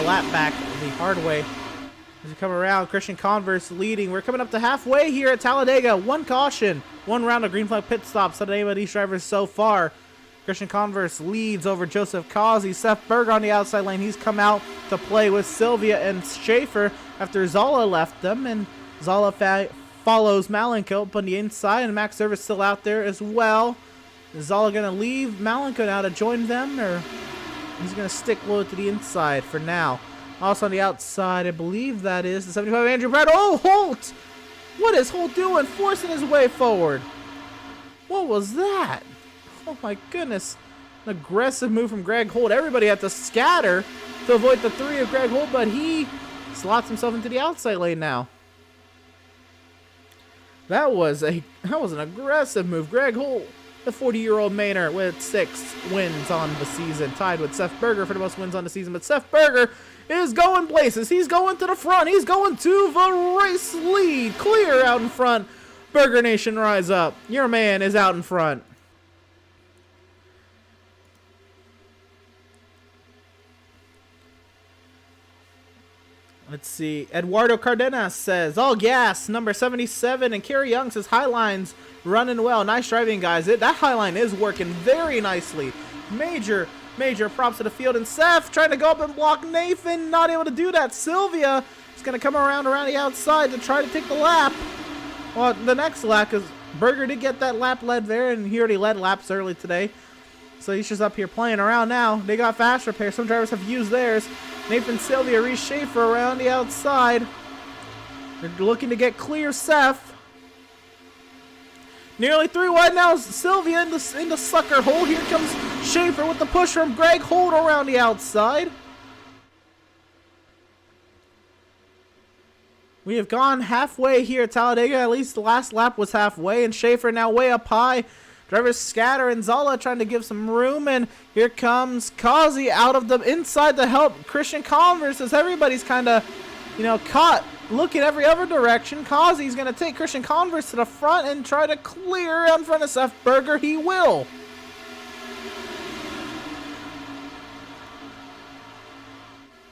lap back the hard way. As we come around, Christian Converse leading. We're coming up to halfway here at Talladega. 1 caution, 1 round of green flag pit stops. The name of these drivers so far. Christian Converse leads over Joseph Causey. Seth Berger on the outside lane. He's come out to play with Sylvia and Schaefer after Zala left them. And Zala follows Malenko up on the inside. And Max Service still out there as well. Is Zala going to leave Malenko now to join them? Or he's going to stick low to the inside for now. Also on the outside, I believe that is the 75 Andrew Brad. Oh, Holt! What is Holt doing? Forcing his way forward. What was that? Oh my goodness. An aggressive move from Greg Holt. Everybody had to scatter to avoid the 3 of Greg Holt, but he slots himself into the outside lane now. That was an aggressive move. Greg Holt, the 40-year-old Mainer with 6 wins on the season, tied with Seth Berger for the most wins on the season. But Seth Berger is going places. He's going to the front. He's going to the race lead. Clear out in front. Berger Nation, rise up. Your man is out in front. Let's see. Eduardo Cardenas says, all gas, number 77. And Kerry Young says, Highlines running well. Nice driving, guys. That Highline is working very nicely. Major props to the field. And Seth trying to go up and block Nathan. Not able to do that. Sylvia is going to come around the outside to try to take the lap. Well, the next lap, because Berger did get that lap led there. And he already led laps early today. So he's just up here playing around now. They got fast repair. Some drivers have used theirs. Nathan Sylvia, Reese Schaefer around the outside. They're looking to get clear Seth. Nearly 3 wide now. Sylvia in the sucker hole. Here comes Schaefer with the push from Greg Holt around the outside. We have gone halfway here at Talladega. At least the last lap was halfway. And Schaefer now way up high. Drivers scatter and Zala trying to give some room, and here comes Kazi out of the inside to help Christian Converse as everybody's kind of, caught looking every other direction. Kazi's going to take Christian Converse to the front and try to clear in front of Seth Berger. He will.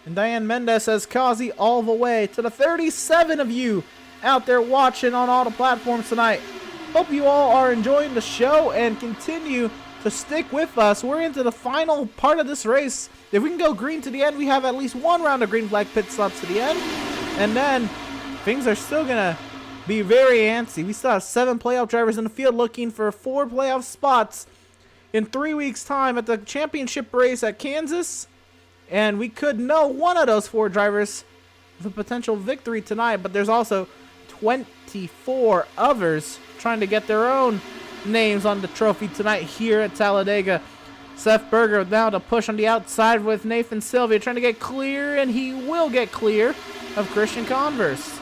And Diane Mendez says Kazi all the way to the 37 of you out there watching on all the platforms tonight. Hope you all are enjoying the show and continue to stick with us. We're into the final part of this race. If we can go green to the end, we have at least 1 round of green flag pit stops to the end. And then things are still going to be very antsy. We still have 7 playoff drivers in the field looking for 4 playoff spots in 3 weeks' time at the championship race at Kansas. And we could know one of those 4 drivers with a potential victory tonight, but there's also 24 others trying to get their own names on the trophy tonight here at Talladega. Seth Berger now to push on the outside with Nathan Sylvia trying to get clear, and he will get clear of Christian Converse.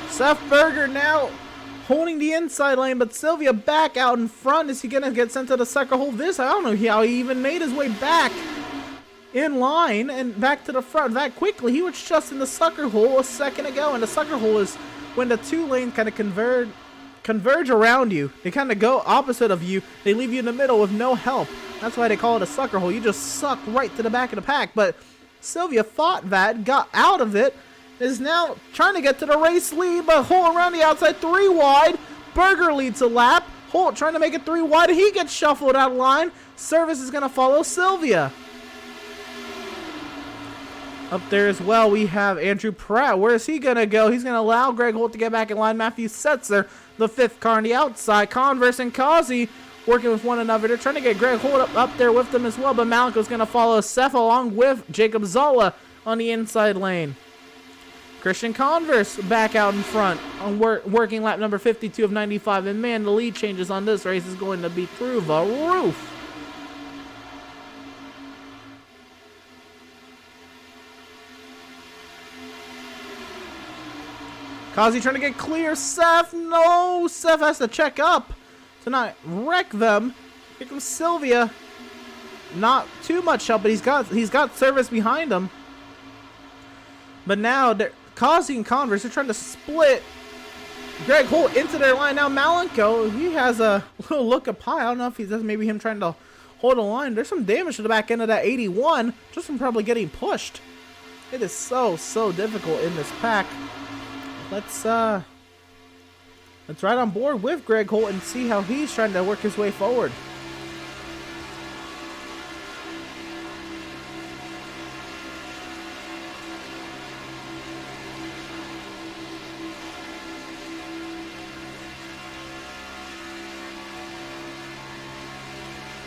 Seth Berger now holding the inside lane, but Sylvia back out in front. Is he going to get sent to the sucker hole? I don't know how he even made his way back in line and back to the front that quickly. He was just in the sucker hole a second ago, and the sucker hole is when the 2 lanes kind of converge around you. They kind of go opposite of you. They leave you in the middle with no help. That's why they call it a sucker hole. You just suck right to the back of the pack. But Sylvia fought that, got out of it, is now trying to get to the race lead, but Holt around the outside, 3 wide. Berger leads a lap. Holt trying to make it 3 wide. He gets shuffled out of line. Service is going to follow Sylvia. Up there as well, we have Andrew Pratt. Where is he going to go? He's going to allow Greg Holt to get back in line. Matthew Setzer, the 5th car on the outside. Converse and Kazi working with one another. They're trying to get Greg Holt up there with them as well, but Malenko's going to follow Seth along with Jacob Zola on the inside lane. Christian Converse back out in front on working lap number 52 of 95. And man, the lead changes on this race is going to be through the roof. Kazi trying to get clear. Seth, no. Seth has to check up to not wreck them. Here comes Sylvia. Not too much help, but he's got service behind him. But now Kazi and Converse are trying to split Greg Holt into their line. Now Malenko, he has a little look up high. I don't know if that's maybe him trying to hold a line. There's some damage to the back end of that 81 just from probably getting pushed. It is so difficult in this pack. Let's ride on board with Greg Holt and see how he's trying to work his way forward.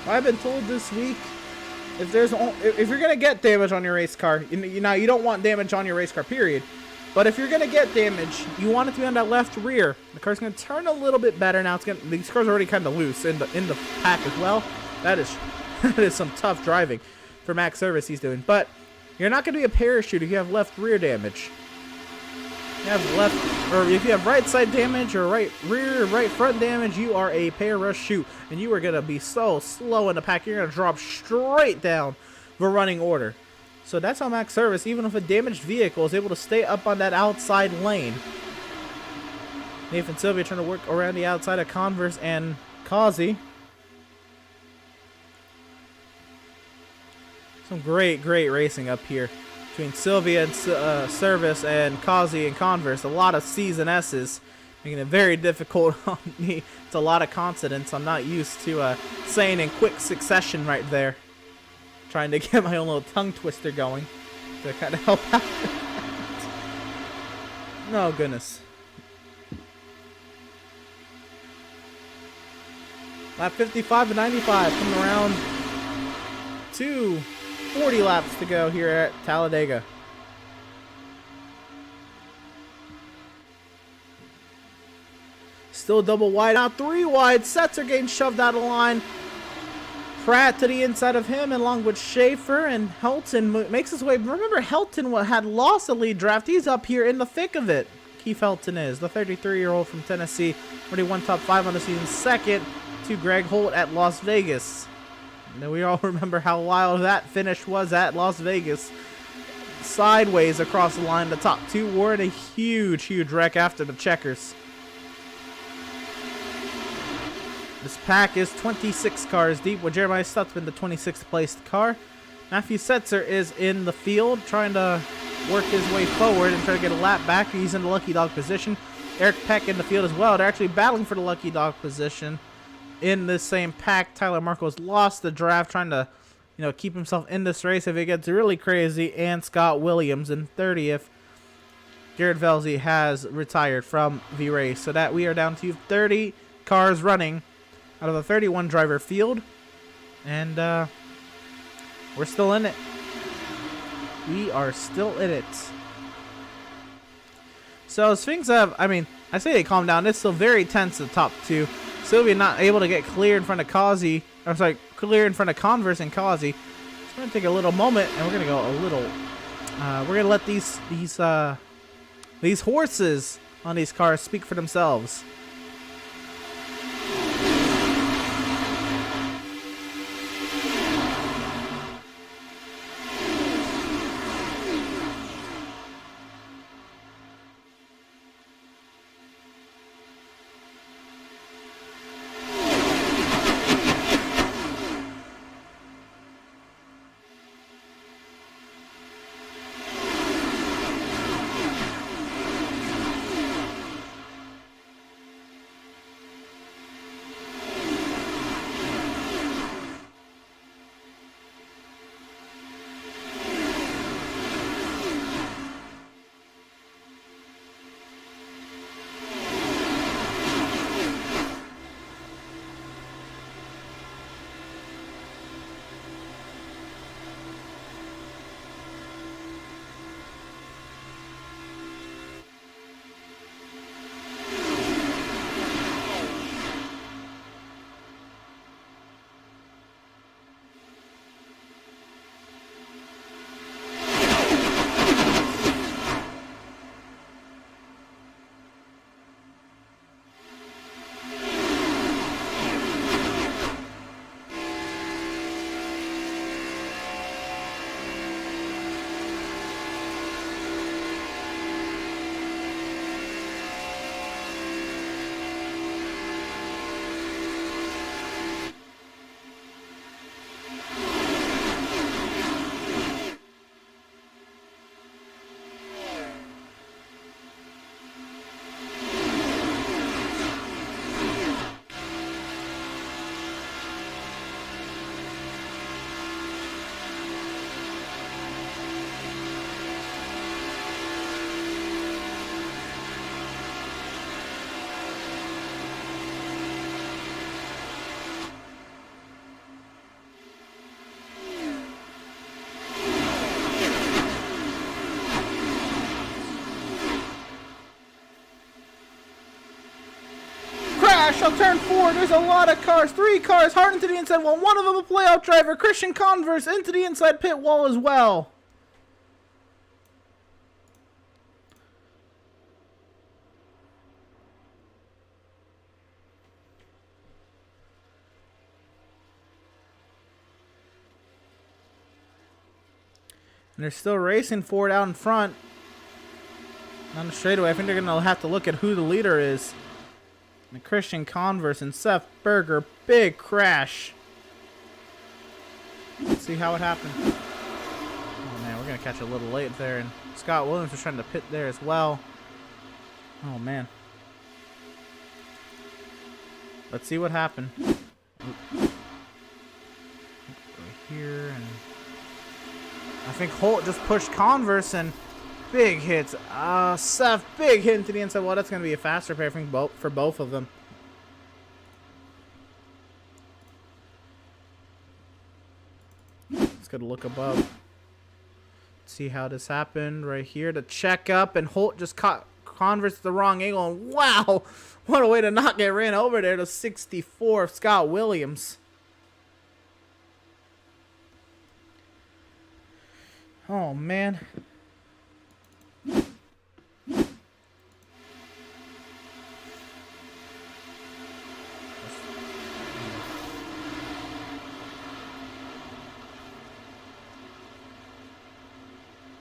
I've been told this week, if you're gonna get damage on your race car, you don't want damage on your race car, period. But if you're gonna get damage, you want it to be on that left rear. The car's gonna turn a little bit better now. These cars are already kind of loose in the pack as well. That is some tough driving for Max Service he's doing. But you're not gonna be a parachuter if you have left rear damage. If you have right side damage or right rear, right front damage, you are a parachute, and you are gonna be so slow in the pack. You're gonna drop straight down the running order. So that's how Max Service, even with a damaged vehicle, is able to stay up on that outside lane. Nathan Sylvia trying to work around the outside of Converse and Kazi. Some great racing up here between Sylvia and Service and Kazi and Converse. A lot of C's and S's, making it very difficult on me. It's a lot of consonants I'm not used to saying in quick succession right there. Trying to get my own little tongue twister going to kind of help out. Oh, goodness. Lap 55 to 95 coming around 40 laps to go here at Talladega. Still double wide, now 3 wide. Sets are getting shoved out of line. Pratt to the inside of him, along with Schaefer, and Helton makes his way. Remember, Helton had lost the lead draft. He's up here in the thick of it. Keith Helton is the 33-year-old from Tennessee. Already won top 5 on the season. Second to Greg Holt at Las Vegas. And we all remember how wild that finish was at Las Vegas. Sideways across the line. The top 2 were in a huge wreck after the checkers. This pack is 26 cars deep, with Jeremiah Stutzman, the 26th placed car. Matthew Setzer is in the field, trying to work his way forward and try to get a lap back. He's in the lucky dog position. Eric Peck in the field as well. They're actually battling for the lucky dog position. in this same pack, Tyler Marco's lost the draft trying to, keep himself in this race if it gets really crazy. And Scott Williams in 30th. Garrett Velzy has retired from the race. So that we are down to 30 cars running out of a 31 driver field. And we're still in it. We are still in it. So as things have, I say they calm down. It's still very tense at the top two. Sylvia not able to get clear in front of Kazi. I'm sorry, clear in front of Converse and Kazi. It's going to take a little moment, and we're going to go a little. We're going to let these horses on these cars speak for themselves. On turn 4, there's a lot of cars. 3 cars hard into the inside wall. One of them a playoff driver. Christian Converse into the inside pit wall as well. And they're still racing for it out in front. On the straightaway, I think they're going to have to look at who the leader is. And Christian Converse and Seth Berger, big crash. Let's see how it happened. Oh man, we're gonna catch a little late there, and Scott Williams was trying to pit there as well. Oh man. Let's see what happened. Right here, and I think Holt just pushed Converse and big hits. Seth, big hit into the inside. Well, that's going to be a faster pair for both of them. Let's go to look above. See how this happened right here. To check up, and Holt just caught Converse at the wrong angle. And wow, what a way to not get ran over there to 64 of Scott Williams. Oh, man.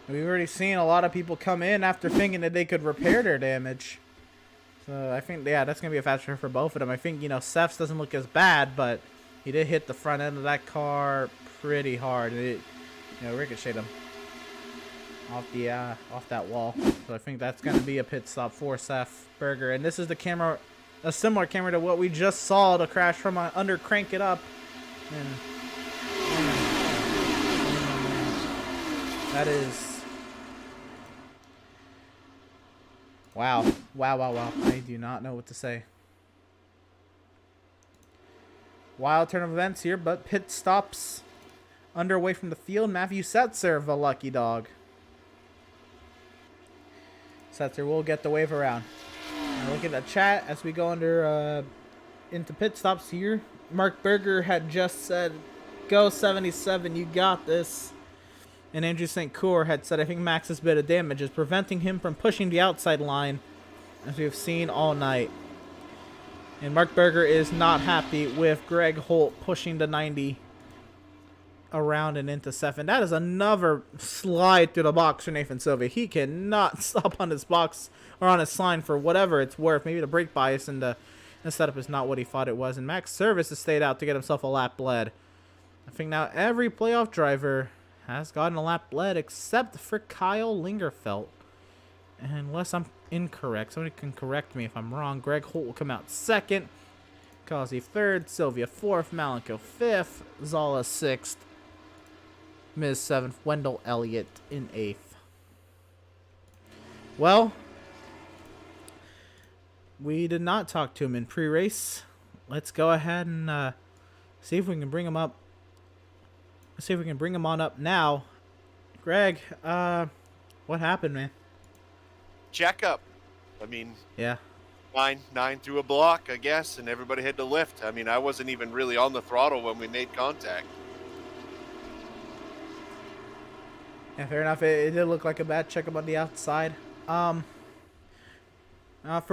We've already seen a lot of people come in after thinking that they could repair their damage. So I think, yeah, that's going to be a faster for both of them. I think, Seth's doesn't look as bad, but he did hit the front end of that car pretty hard. It, ricocheted him off that wall. So I think that's going to be a pit stop for Seth Berger. And this is the camera a similar camera to what we just saw to crash from under Crank It Up. And that is... Wow. Wow. I do not know what to say. Wild turn of events here, but pit stops underway from the field. Matthew Setzer, the lucky dog. Setzer will get the wave around. Now look at the chat as we go into pit stops here. Mark Berger had just said, "Go 77, you got this." And Andrew St. Cour had said, "I think Max's bit of damage is preventing him from pushing the outside line, as we've seen all night." And Mark Berger is not happy with Greg Holt pushing the 90 around and into 7. That is another slide through the box for Nathan Sylvia. He cannot stop on his box or on his line for whatever it's worth. Maybe the brake bias and the setup is not what he thought it was. And Max Service has stayed out to get himself a lap bled. I think now every playoff driver has gotten a lap bled except for Kyle Lingerfelt. Unless I'm incorrect, somebody can correct me if I'm wrong. Greg Holt will come out 2nd, Causey 3rd, Sylvia 4th, Malenko 5th, Zala 6th, Miz 7th, Wendell Elliott in 8th. Well, we did not talk to him in pre-race. Let's go ahead and see if we can bring him up. Let's see if we can bring him on up now. Greg, what happened, man? Checkup. I mean, yeah, nine through a block, I guess, and everybody had to lift. I mean, I wasn't even really on the throttle when we made contact. Yeah, fair enough. It did look like a bad checkup on the outside. For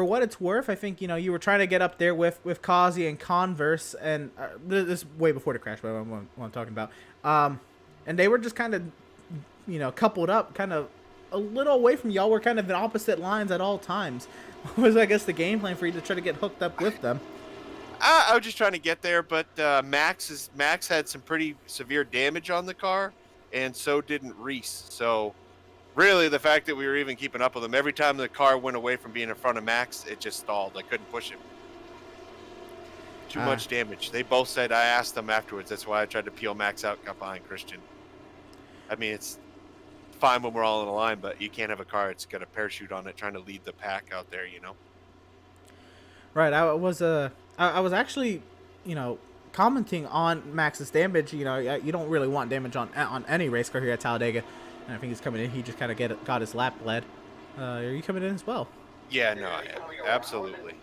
what it's worth, I think, you were trying to get up there with Causey and Converse, and this is way before the crash, but what I'm talking about. And they were just kind of, coupled up, kind of a little away from y'all. Were kind of in opposite lines at all times. What was, I guess, the game plan for you to try to get hooked up with them? I was just trying to get there, but Max had some pretty severe damage on the car, and so didn't Reese. So really, the fact that we were even keeping up with him, every time the car went away from being in front of Max, it just stalled. I couldn't push him. Too much damage. They both said, I asked them afterwards. That's why I tried to peel Max out and got behind Christian. I mean, it's fine when we're all in a line, but you can't have a car that's got a parachute on it trying to lead the pack out there, Right. I was actually, commenting on Max's damage. You don't really want damage on any race car here at Talladega. And I think he's coming in. He just kind of got his lap bled. Are you coming in as well? Yeah, no, I am. Absolutely.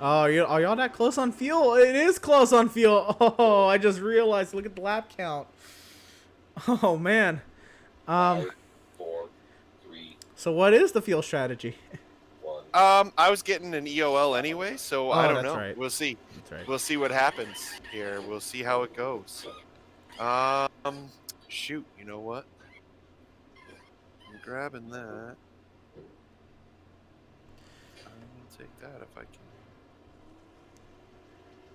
Oh, are y'all that close on fuel? It is close on fuel. Oh, I just realized. Look at the lap count. Oh man. 5, 4, 3. So what is the fuel strategy? 1. I was getting an EOL anyway, so I don't know. Right. We'll see. That's right. We'll see what happens here. We'll see how it goes. Shoot, you know what? I'm grabbing that. I'm gonna take that if I can.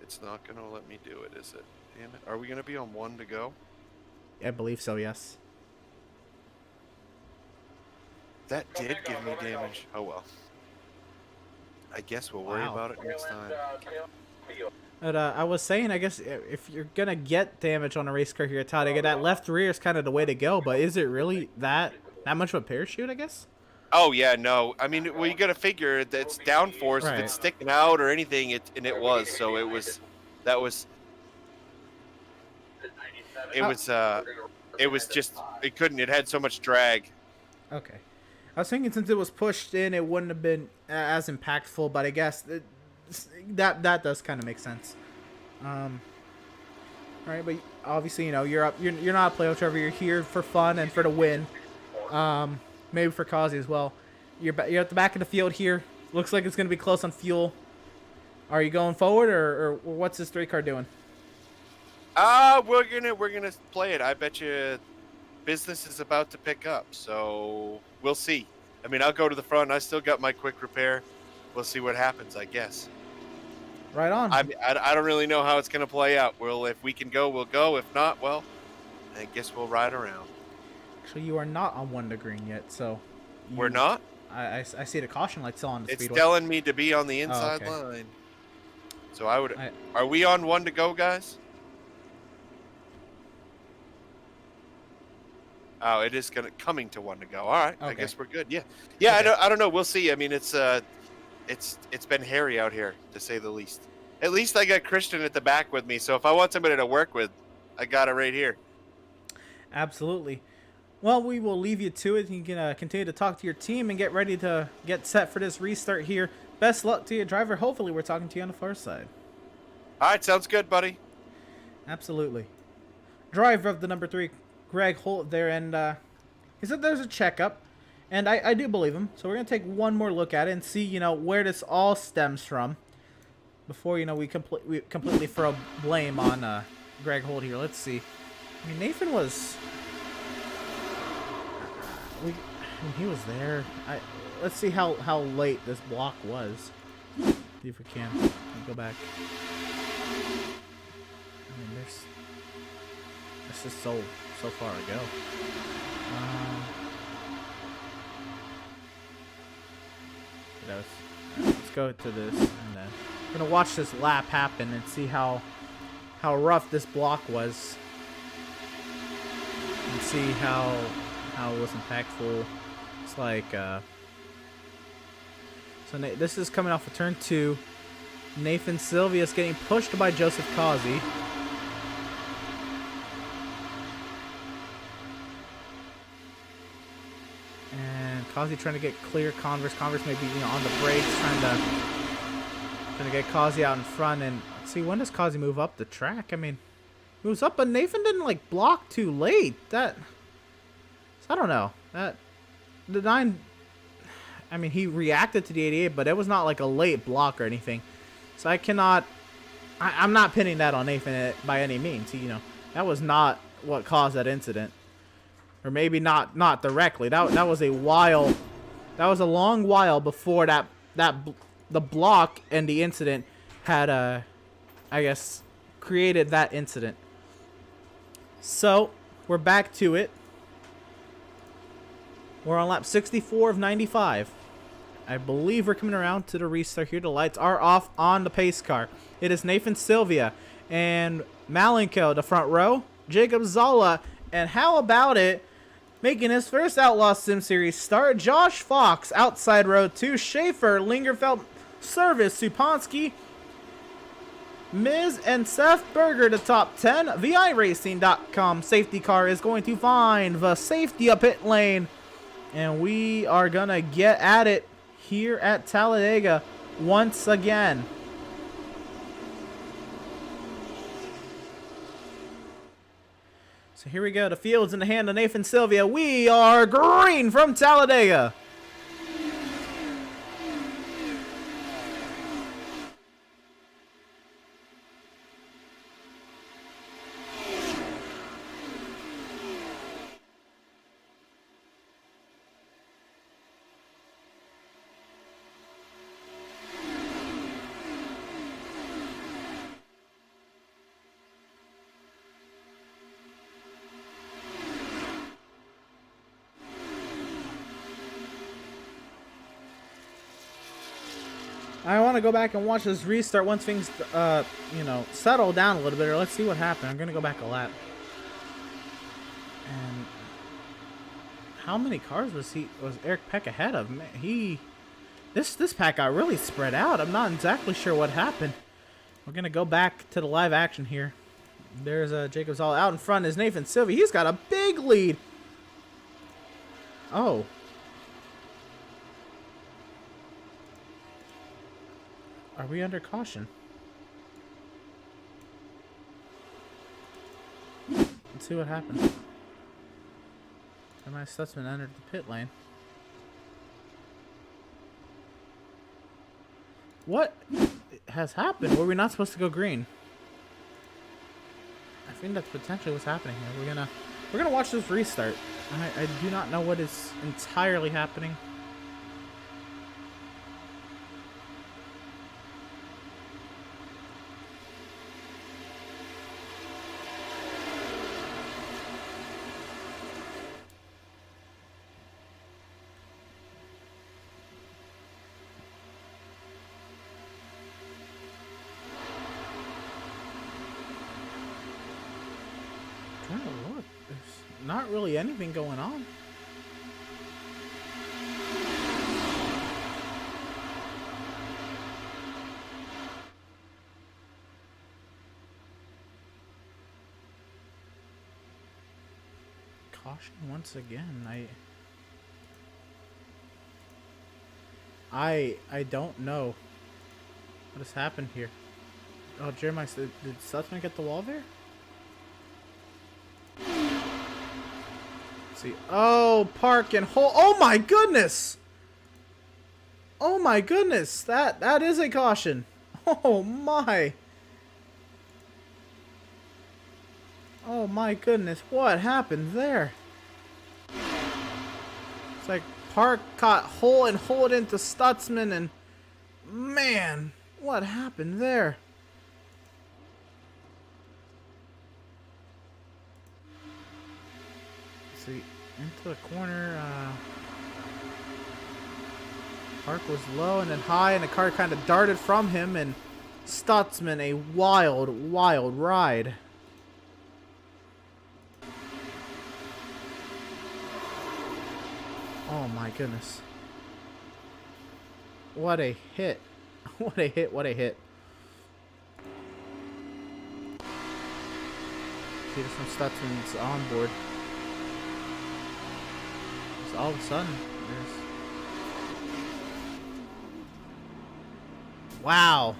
It's not gonna let me do it, is it? Damn it. Are we gonna be on 1 to go? I believe so, yes. That did give me damage. Oh well. I guess we'll worry about it next time. But I was saying, I guess if you're gonna get damage on a race car here at Talladega, that left rear is kind of the way to go. But is it really that much of a parachute? I guess. Oh yeah, no. I mean, well, you got to figure that it's downforce. Right. If it's sticking out or anything, it was. So it was. That was. It was. It was just. It couldn't. It had so much drag. Okay. I was thinking since it was pushed in, it wouldn't have been as impactful, but I guess that does kind of make sense. All right, but obviously, you're not a playoff driver. You're here for fun and for the win. Maybe for Causey as well. You're at the back of the field here. Looks like it's going to be close on fuel. Are you going forward, or what's this 3 car doing? We're gonna play it. I bet you business is about to pick up, so we'll see. I mean, I'll go to the front. I still got my quick repair. We'll see what happens, I guess. Right on. I don't really know how it's gonna play out. If we can go, we'll go. If not, well, I guess we'll ride around. Actually, you are not on 1 to green yet, so. We're not? I see the caution light still on the It's speedway. telling me to be on the inside okay. line. So are we on 1 to go, guys? Oh, it is coming to 1 to go. All right, I Okay. guess we're good. Yeah, yeah. Okay. I don't know. We'll see. I mean, it's been hairy out here, to say the least. At least I got Christian at the back with me. So if I want somebody to work with, I got it right here. Absolutely. Well, we will leave you to it. You can continue to talk to your team and get ready to get set for this restart here. Best luck to your driver. Hopefully, we're talking to you on the far side. All right, sounds good, buddy. Absolutely. Driver of the number 3, Greg Holt there, and he said there's a checkup, and I do believe him. So we're going to take one more look at it and see, where this all stems from before, we completely throw blame on Greg Holt here. Let's see. I mean, Nathan was... he was there. Let's see how late this block was. See if we can. Go back. I mean, this is so far ago. Let's go to this, and we're gonna watch this lap happen and see how rough this block was, and see how it was impactful. It's like so this is coming off of turn 2. Nathan Sylvia is getting pushed by Joseph Causey. And Causey trying to get clear Converse. Converse maybe on the brakes, trying to get Causey out in front. And let's see, when does Causey move up the track? I mean, moves up, but Nathan didn't like block too late. I don't know. The 9. I mean, he reacted to the 88, but it was not like a late block or anything. So I'm not pinning that on Nathan by any means. That was not what caused that incident. Or maybe not directly. That was a while. That was a long while before the block and the incident had I guess created that incident. So, we're back to it. We're on lap 64 of 95. I believe we're coming around to the restart here. The lights are off on the pace car. It is Nathan Sylvia and Malenko, the front row. Jacob Zola, and how about it, making his first Outlaw Sim Series start, Josh Fox, outside row 2. Schaefer, Lingerfeld, Service, Supansky, Miz, and Seth Berger, the top 10. The iRacing.com safety car is going to find the safety of pit lane. And we are going to get at it here at Talladega once again. So here we go. The field's in the hand of Nathan Sylvia. We are green from Talladega. I want to go back and watch this restart once things, settle down a little bit. Or let's see what happened. I'm going to go back a lap. And how many cars was Eric Peck ahead of? Man, this pack got really spread out. I'm not exactly sure what happened. We're going to go back to the live action here. There's Jacobs all out in front is Nathan Sylvia. He's got a big lead. Oh. Are we under caution? Let's see what happens. My Stutzman entered the pit lane. What has happened? Were we not supposed to go green? I think that's potentially what's happening here. We're gonna watch this restart. I do not know what is entirely happening. not really anything going on. Caution once again. I don't know what has happened here. Oh, Jeremiah, did Stutzman get the wall there? Let's see. Oh, park and hole. Oh my goodness! Oh my goodness! That is a caution. Oh my! Oh my goodness! What happened there? It's like Park caught hole and hold into Stutzman, and man, what happened there? Let's see, into the corner. Park was low and then high, and the car kind of darted from him, and Stutzman a wild, wild ride. Oh my goodness. What a hit. What a hit, what a hit. See this from Stutzman's onboard. Just all of a sudden, there's... Wow.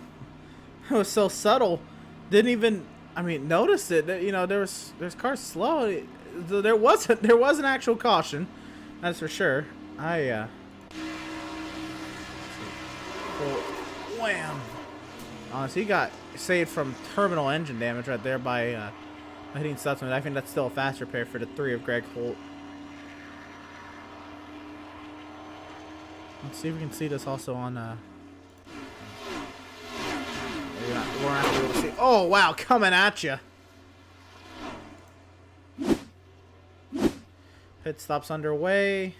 It was so subtle. Didn't even, I mean, notice it. You know, there's cars slow. There was an actual caution. That's for sure. Oh, wham! Honestly, he got saved from terminal engine damage right there by hitting Stutzman. I think that's still a fast repair for the 3 of Greg Holt. Let's see if we can see this also on. We're not able to see. Oh wow, coming at you! Pit stops underway.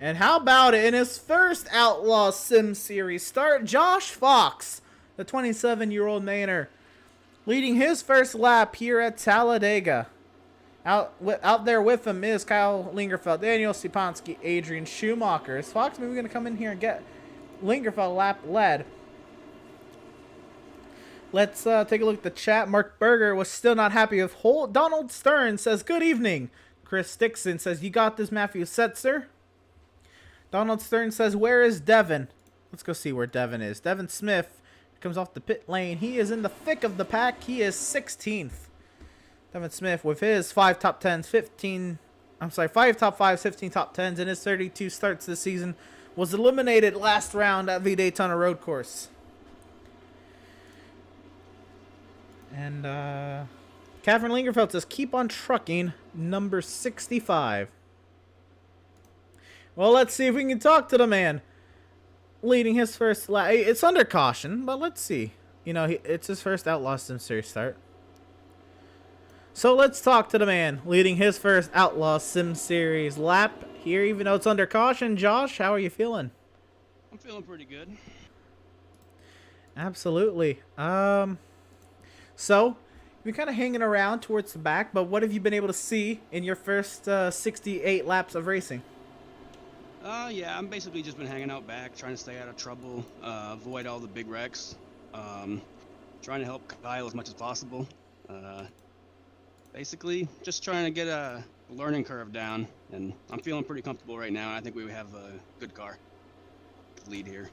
And how about it? In his first Outlaws Sim Series start, Josh Fox, the 27-year-old Mainer, leading his first lap here at Talladega. Out there with him is Kyle Lingerfeld, Daniel Stepanski, Adrian Schumacher. Is Fox maybe going to come in here and get Lingerfeld lap led? Let's take a look at the chat. Mark Berger was still not happy with Holt. Donald Stern says, good evening. Chris Dixon says, you got this, Matthew Setzer. Donald Stern says, where is Devin? Let's go see where Devin is. Devin Smith comes off the pit lane. He is in the thick of the pack. He is 16th. Devin Smith with his 5 top 10s, 5 top 5s, 15 top 10s in his 32 starts this season, was eliminated last round at the Daytona Road Course. And Catherine Lingerfeld says, keep on trucking, number 65. Well, let's see if we can talk to the man leading his first lap. It's under caution, but let's see. You know, it's his first Outlaw Sim Series start. So let's talk to the man leading his first Outlaw Sim Series lap here, even though it's under caution. Josh, how are you feeling? I'm feeling pretty good. Absolutely. So you've been kind of hanging around towards the back, but what have you been able to see in your first 68 laps of racing? Yeah, I'm basically just been hanging out back, trying to stay out of trouble, avoid all the big wrecks, trying to help Kyle as much as possible. Basically, just trying to get a learning curve down, and I'm feeling pretty comfortable right now. I think we have a good car to lead here.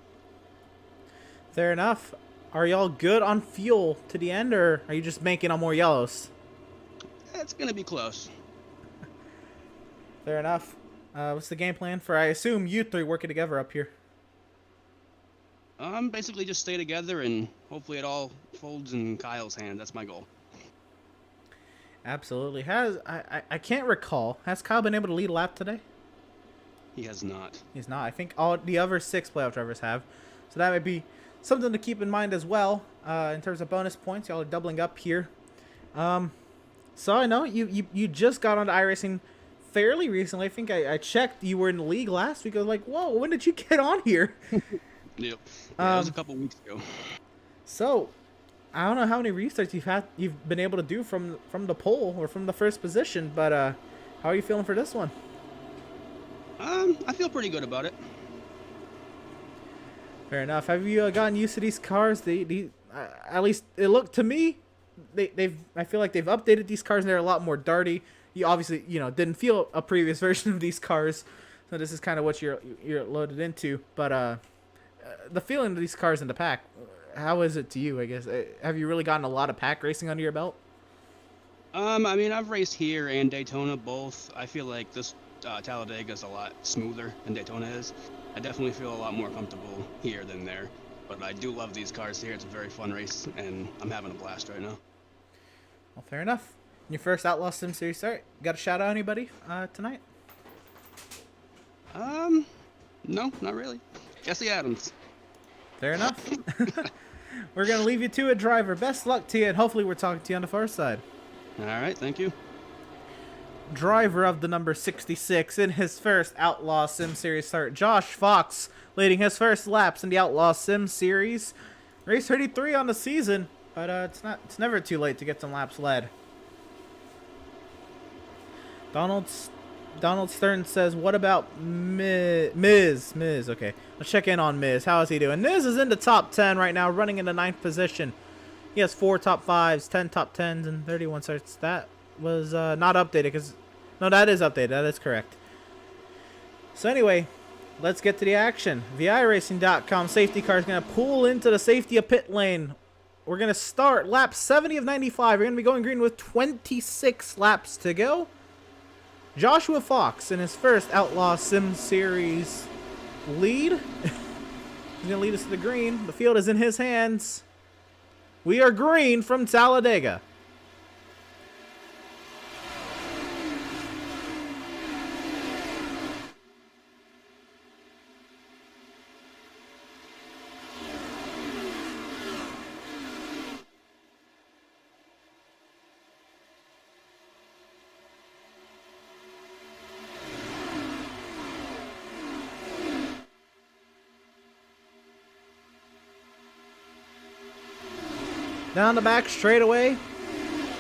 Fair enough. Are y'all good on fuel to the end, or are you just making on more yellows? It's going to be close. Fair enough. What's the game plan for, I assume, you three working together up here? Basically just stay together, and hopefully it all folds in Kyle's hand. That's my goal. Absolutely. I can't recall. Has Kyle been able to lead a lap today? He has not. He's not. I think all the other 6 playoff drivers have. So that might be something to keep in mind as well. In terms of bonus points, y'all are doubling up here. So I know you just got onto iRacing fairly recently. I think I checked. You were in the league last week. I was like, whoa, when did you get on here? Yep. Yeah, it was a couple weeks ago. So, I don't know how many restarts you've been able to do from the pole or from the first position, but how are you feeling for this one? I feel pretty good about it. Fair enough. Have you gotten used to these cars? At least it looked to me, I feel like they've updated these cars and they're a lot more darty. You obviously, didn't feel a previous version of these cars, so this is kind of what you're loaded into. But the feeling of these cars in the pack, how is it to you? I guess have you really gotten a lot of pack racing under your belt? I mean, I've raced here and Daytona both. I feel like this Talladega is a lot smoother than Daytona is. I definitely feel a lot more comfortable here than there. But I do love these cars here. It's a very fun race, and I'm having a blast right now. Well, fair enough. Your first Outlaw Sim Series start. Got a shout out anybody tonight? No, not really. Jesse Adams. Fair enough. We're gonna leave you to it, driver. Best luck to you, and hopefully we're talking to you on the far side. All right, thank you. Driver of the number 66 in his first Outlaw Sim Series start, Josh Fox, leading his first laps in the Outlaw Sim Series. Race 33 on the season, but it's never too late to get some laps led. Donald Stern says, what about Miz? Okay, let's check in on Miz. How is he doing? Miz is in the top 10 right now, running in the 9th position. He has 4 top 5s, 10 top 10s, and 31 starts. That was not updated because... No, that is updated. That is correct. So anyway, let's get to the action. The iRacing.com safety car is going to pull into the safety of pit lane. We're going to start lap 70 of 95. We're going to be going green with 26 laps to go. Joshua Fox in his first Outlaw Sim Series lead. He's going to lead us to the green. The field is in his hands. We are green from Talladega. Down the back straightaway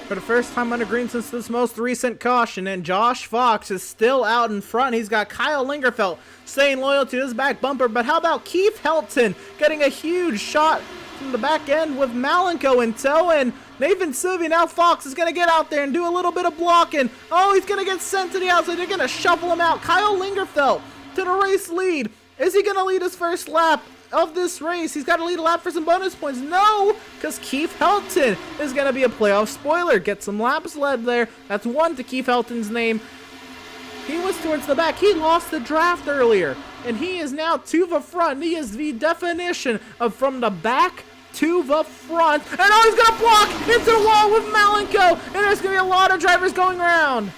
for the first time under green since this most recent caution. And Josh Fox is still out in front. He's got Kyle Lingerfeld staying loyal to his back bumper. But how about Keith Helton getting a huge shot from the back end with Malenko in tow? And Nathan Sylvia, now Fox is going to get out there and do a little bit of blocking. Oh, he's going to get sent to the outside. They're going to shuffle him out. Kyle Lingerfeld to the race lead. Is he going to lead his first lap of this race? He's got to lead a lap for some bonus points. No, because Keith Helton is going to be a playoff spoiler. Get some laps led there. That's 1 to Keith Helton's name. He was towards the back. He lost the draft earlier, and he is now to the front. He is the definition of from the back to the front. And oh, he's going to block into the wall with Malenko, and there's going to be a lot of drivers going around.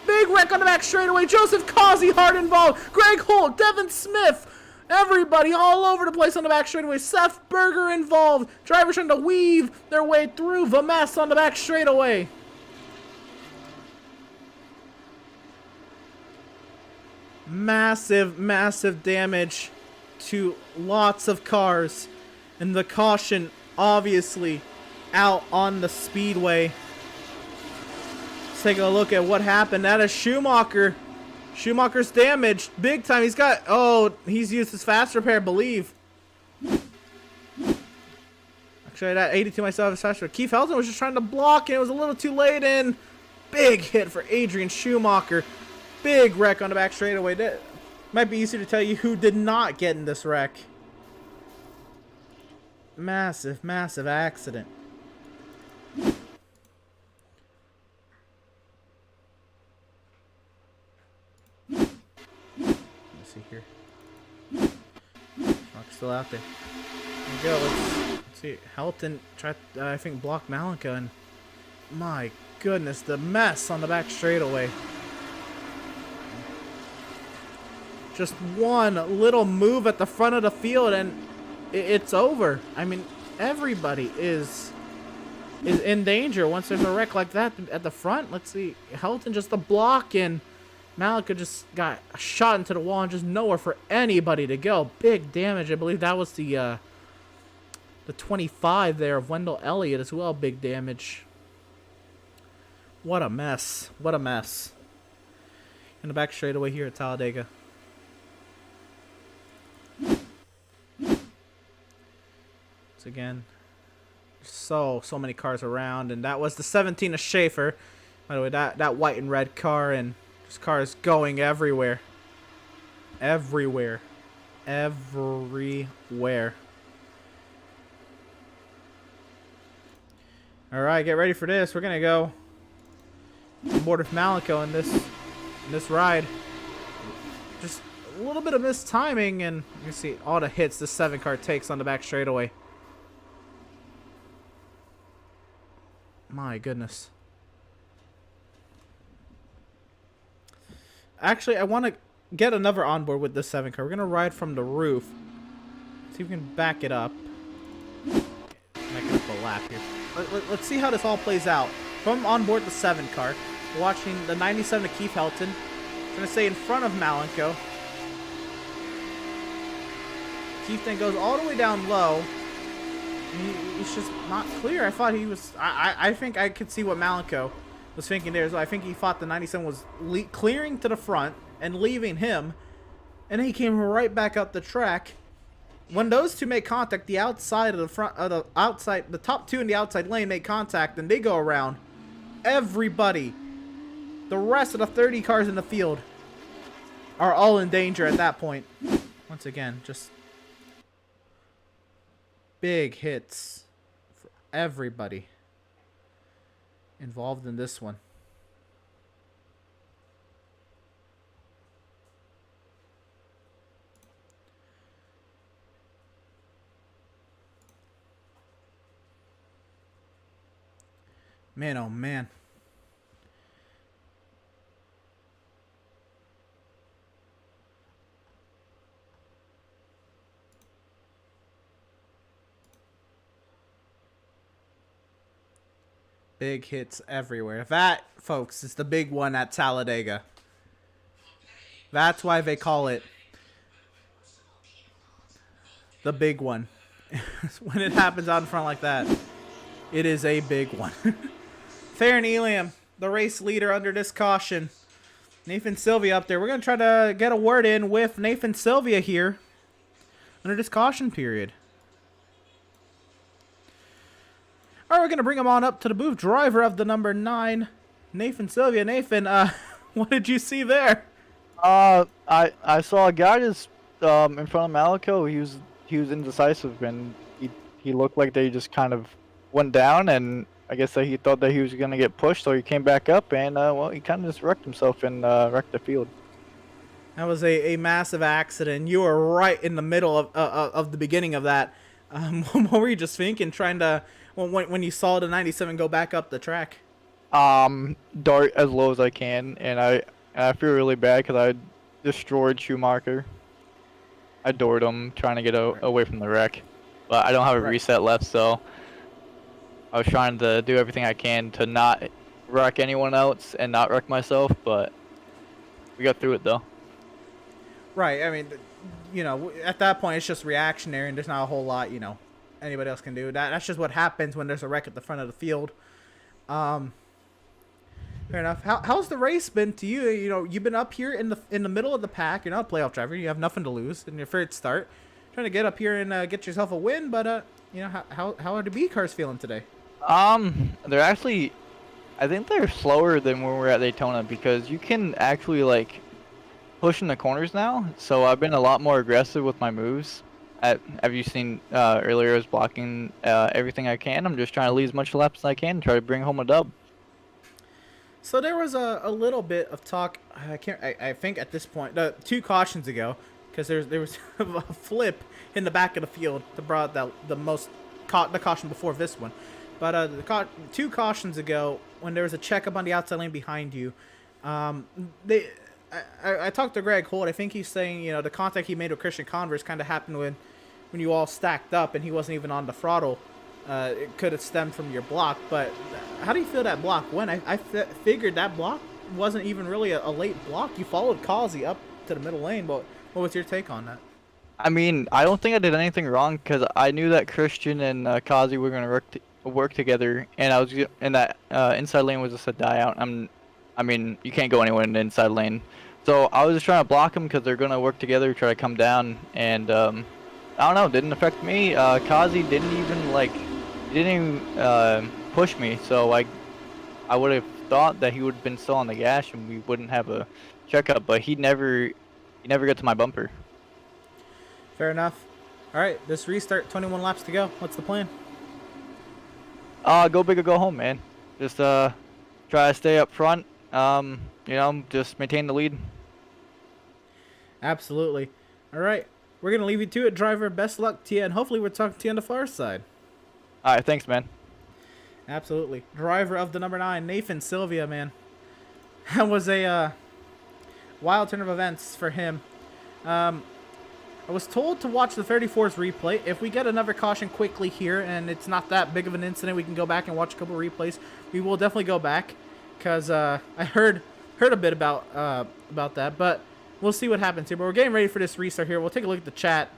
Big wreck on the back straightaway. Joseph Causey hard involved. Greg Holt, Devin Smith, everybody all over the place on the back straightaway. Seth Berger involved. Drivers trying to weave their way through the mess on the back straightaway. Massive, massive damage to lots of cars. And the caution, obviously, out on the speedway. Let's take a look at what happened. That is Schumacher. Schumacher's damaged big time. He's got, he's used his fast repair, I believe. Actually, that 82 myself is fast repair. Keith Helton was just trying to block, and it was a little too late in. Big hit for Adrian Schumacher. Big wreck on the back straightaway. That might be easier to tell you who did not get in this wreck. Massive, massive accident. Here. Rock's still out there. There we go. Let's see. Helton tried, I think, block Malenko, and my goodness, the mess on the back straightaway. Just one little move at the front of the field, and it's over. I mean, everybody is in danger once there's a wreck like that at the front. Let's see. Helton just a block, and Malenko just got shot into the wall and just nowhere for anybody to go. Big damage. I believe that was the The 25 there of Wendell Elliott as well, big damage. What a mess. What a mess. In the back straightaway here at Talladega. So again, so many cars around, and that was the 17 of Schaefer. By the way, that white and red car, and this car is going everywhere. Everywhere. Everywhere. Alright, get ready for this. We're gonna go on board with Malico in this ride. Just a little bit of mistiming, and you can see all the hits this 7 car takes on the back straightaway. My goodness. Actually, I want to get another onboard with this 7 car. We're going to ride from the roof. See if we can back it up. Back it up a lap here. Let's see how this all plays out. From onboard the 7 car, we're watching the 97 of Keith Helton. I'm going to say in front of Malenko. Keith then goes all the way down low. He's just not clear. I thought he was... I think I could see what Malenko was thinking there. So I think he thought the 97 was clearing to the front and leaving him. And then he came right back up the track. When those two make contact, the outside of the front... the top two in the outside lane make contact, and they go around. Everybody, the rest of the 30 cars in the field, are all in danger at that point. Once again, just... big hits for everybody involved in this one. Man, oh man. Big hits everywhere. That, folks, is the big one at Talladega. That's why they call it the big one. When it happens out in front like that, it is a big one. Theron Elam, the race leader under this caution. Nathan Sylvia up there. We're going to try to get a word in with Nathan Sylvia here under this caution period. All right, we're going to bring him on up to the booth. Driver of the number 9, Nathan Sylvia. Nathan, what did you see there? I saw a guy just in front of Malico. He was indecisive, and he looked like they just kind of went down, and I guess that he thought that he was going to get pushed, so he came back up, and well, he kind of just wrecked himself and wrecked the field. That was a massive accident. You were right in the middle of the beginning of that. What were you just thinking, trying to... When you saw the 97 go back up the track? Dart as low as I can, and I feel really bad because I destroyed Schumacher. I doored him trying to get away from the wreck, but I don't have a reset left, so I was trying to do everything I can to not wreck anyone else and not wreck myself, but we got through it though. Right. I mean, you know, at that point it's just reactionary, and there's not a whole lot, you know, anybody else can do. That's just what happens when there's a wreck at the front of the field. Fair enough. How's the race been to you? You know, you've been up here in the middle of the pack. You're not a playoff driver. You have nothing to lose in your first start. Trying to get up here and get yourself a win, but you know, how are the B cars feeling today? They're actually, I think they're slower than when we were at Daytona because you can actually like push in the corners now. So I've been a lot more aggressive with my moves. Have you seen earlier? I was blocking everything I can. I'm just trying to leave as much laps as I can and try to bring home a dub. So there was a little bit of talk. I think at this point, 2 cautions ago, because there was a flip in the back of the field that brought the caution before this one. But 2 cautions ago, when there was a checkup on the outside lane behind you, I talked to Greg Holt. I think he's saying, you know, the contact he made with Christian Converse kind of happened when you all stacked up and he wasn't even on the throttle. It could have stemmed from your block, but how do you feel that block went? I figured that block wasn't even really a late block. You followed Causey up to the middle lane, but what was your take on that? I mean, I don't think I did anything wrong because I knew that Christian and Kazi were gonna work together, and and that inside lane was just a die out. I mean, you can't go anywhere in the inside lane, so I was just trying to block them because they're gonna work together, try to come down, and I don't know, didn't affect me. Kazi didn't even push me, so I would have thought that he would have been still on the gas and we wouldn't have a checkup, but he never got to my bumper. Fair enough. All right, this restart, 21 laps to go. What's the plan? Go big or go home, man. Just try to stay up front. Just maintain the lead. Absolutely. All right, we're gonna leave you to it, driver. Best luck to you, and hopefully we're talking to you on the far side. All right, thanks, man. Absolutely. Driver of the number 9, Nathan Sylvia, man. That was a wild turn of events for him. I was told to watch the 34's replay. If we get another caution quickly here and it's not that big of an incident, we can go back and watch a couple replays. We will definitely go back because I heard a bit about that, but we'll see what happens here. But we're getting ready for this restart here. We'll take a look at the chat.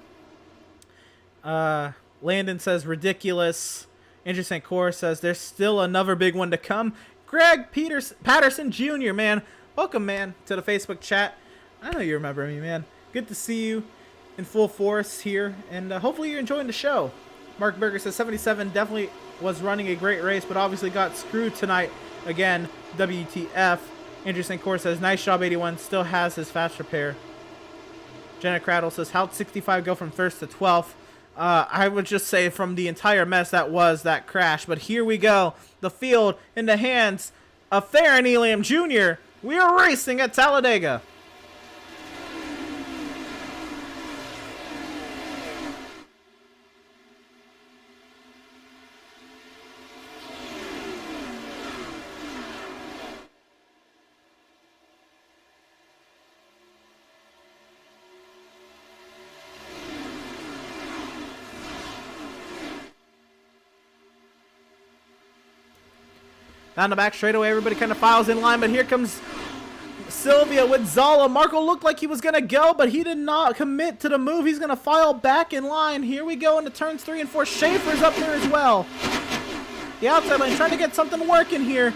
Landon says ridiculous. Interesting Core says there's still another big one to come. Greg Patterson Jr., man. Welcome, man, to the Facebook chat. I know you remember me, man. Good to see you in full force here, and hopefully you're enjoying the show. Mark Berger says 77 definitely was running a great race, but obviously got screwed tonight. Again, WTF. Interesting Core says nice job, 81. Still has his fast repair. Jenna Cradle says how'd 65 go from 1st to 12th? I would just say from the entire mess that was that crash. But here we go. The field in the hands of Theron Elam Jr. We are racing at Talladega. Down the back straightaway, everybody kind of files in line, but here comes Sylvia with Zala. Marco looked like he was going to go, but he did not commit to the move. He's going to file back in line. Here we go into turns 3 and 4. Schaefer's up there as well. The outside lane trying to get something working here,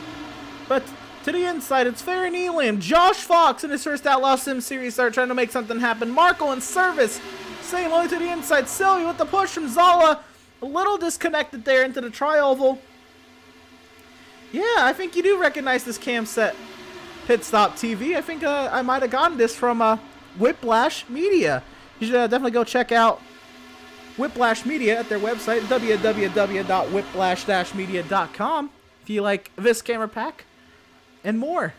but to the inside, it's Farron Elam. Josh Fox in his first Outlaw Sim Series start trying to make something happen. Marco in service, staying low to the inside. Sylvia with the push from Zala. A little disconnected there into the tri-oval. Yeah, I think you do recognize this cam set Pit Stop TV. I think I might have gotten this from Whiplash Media. You should definitely go check out Whiplash Media at their website, www.whiplash-media.com, if you like this camera pack and more.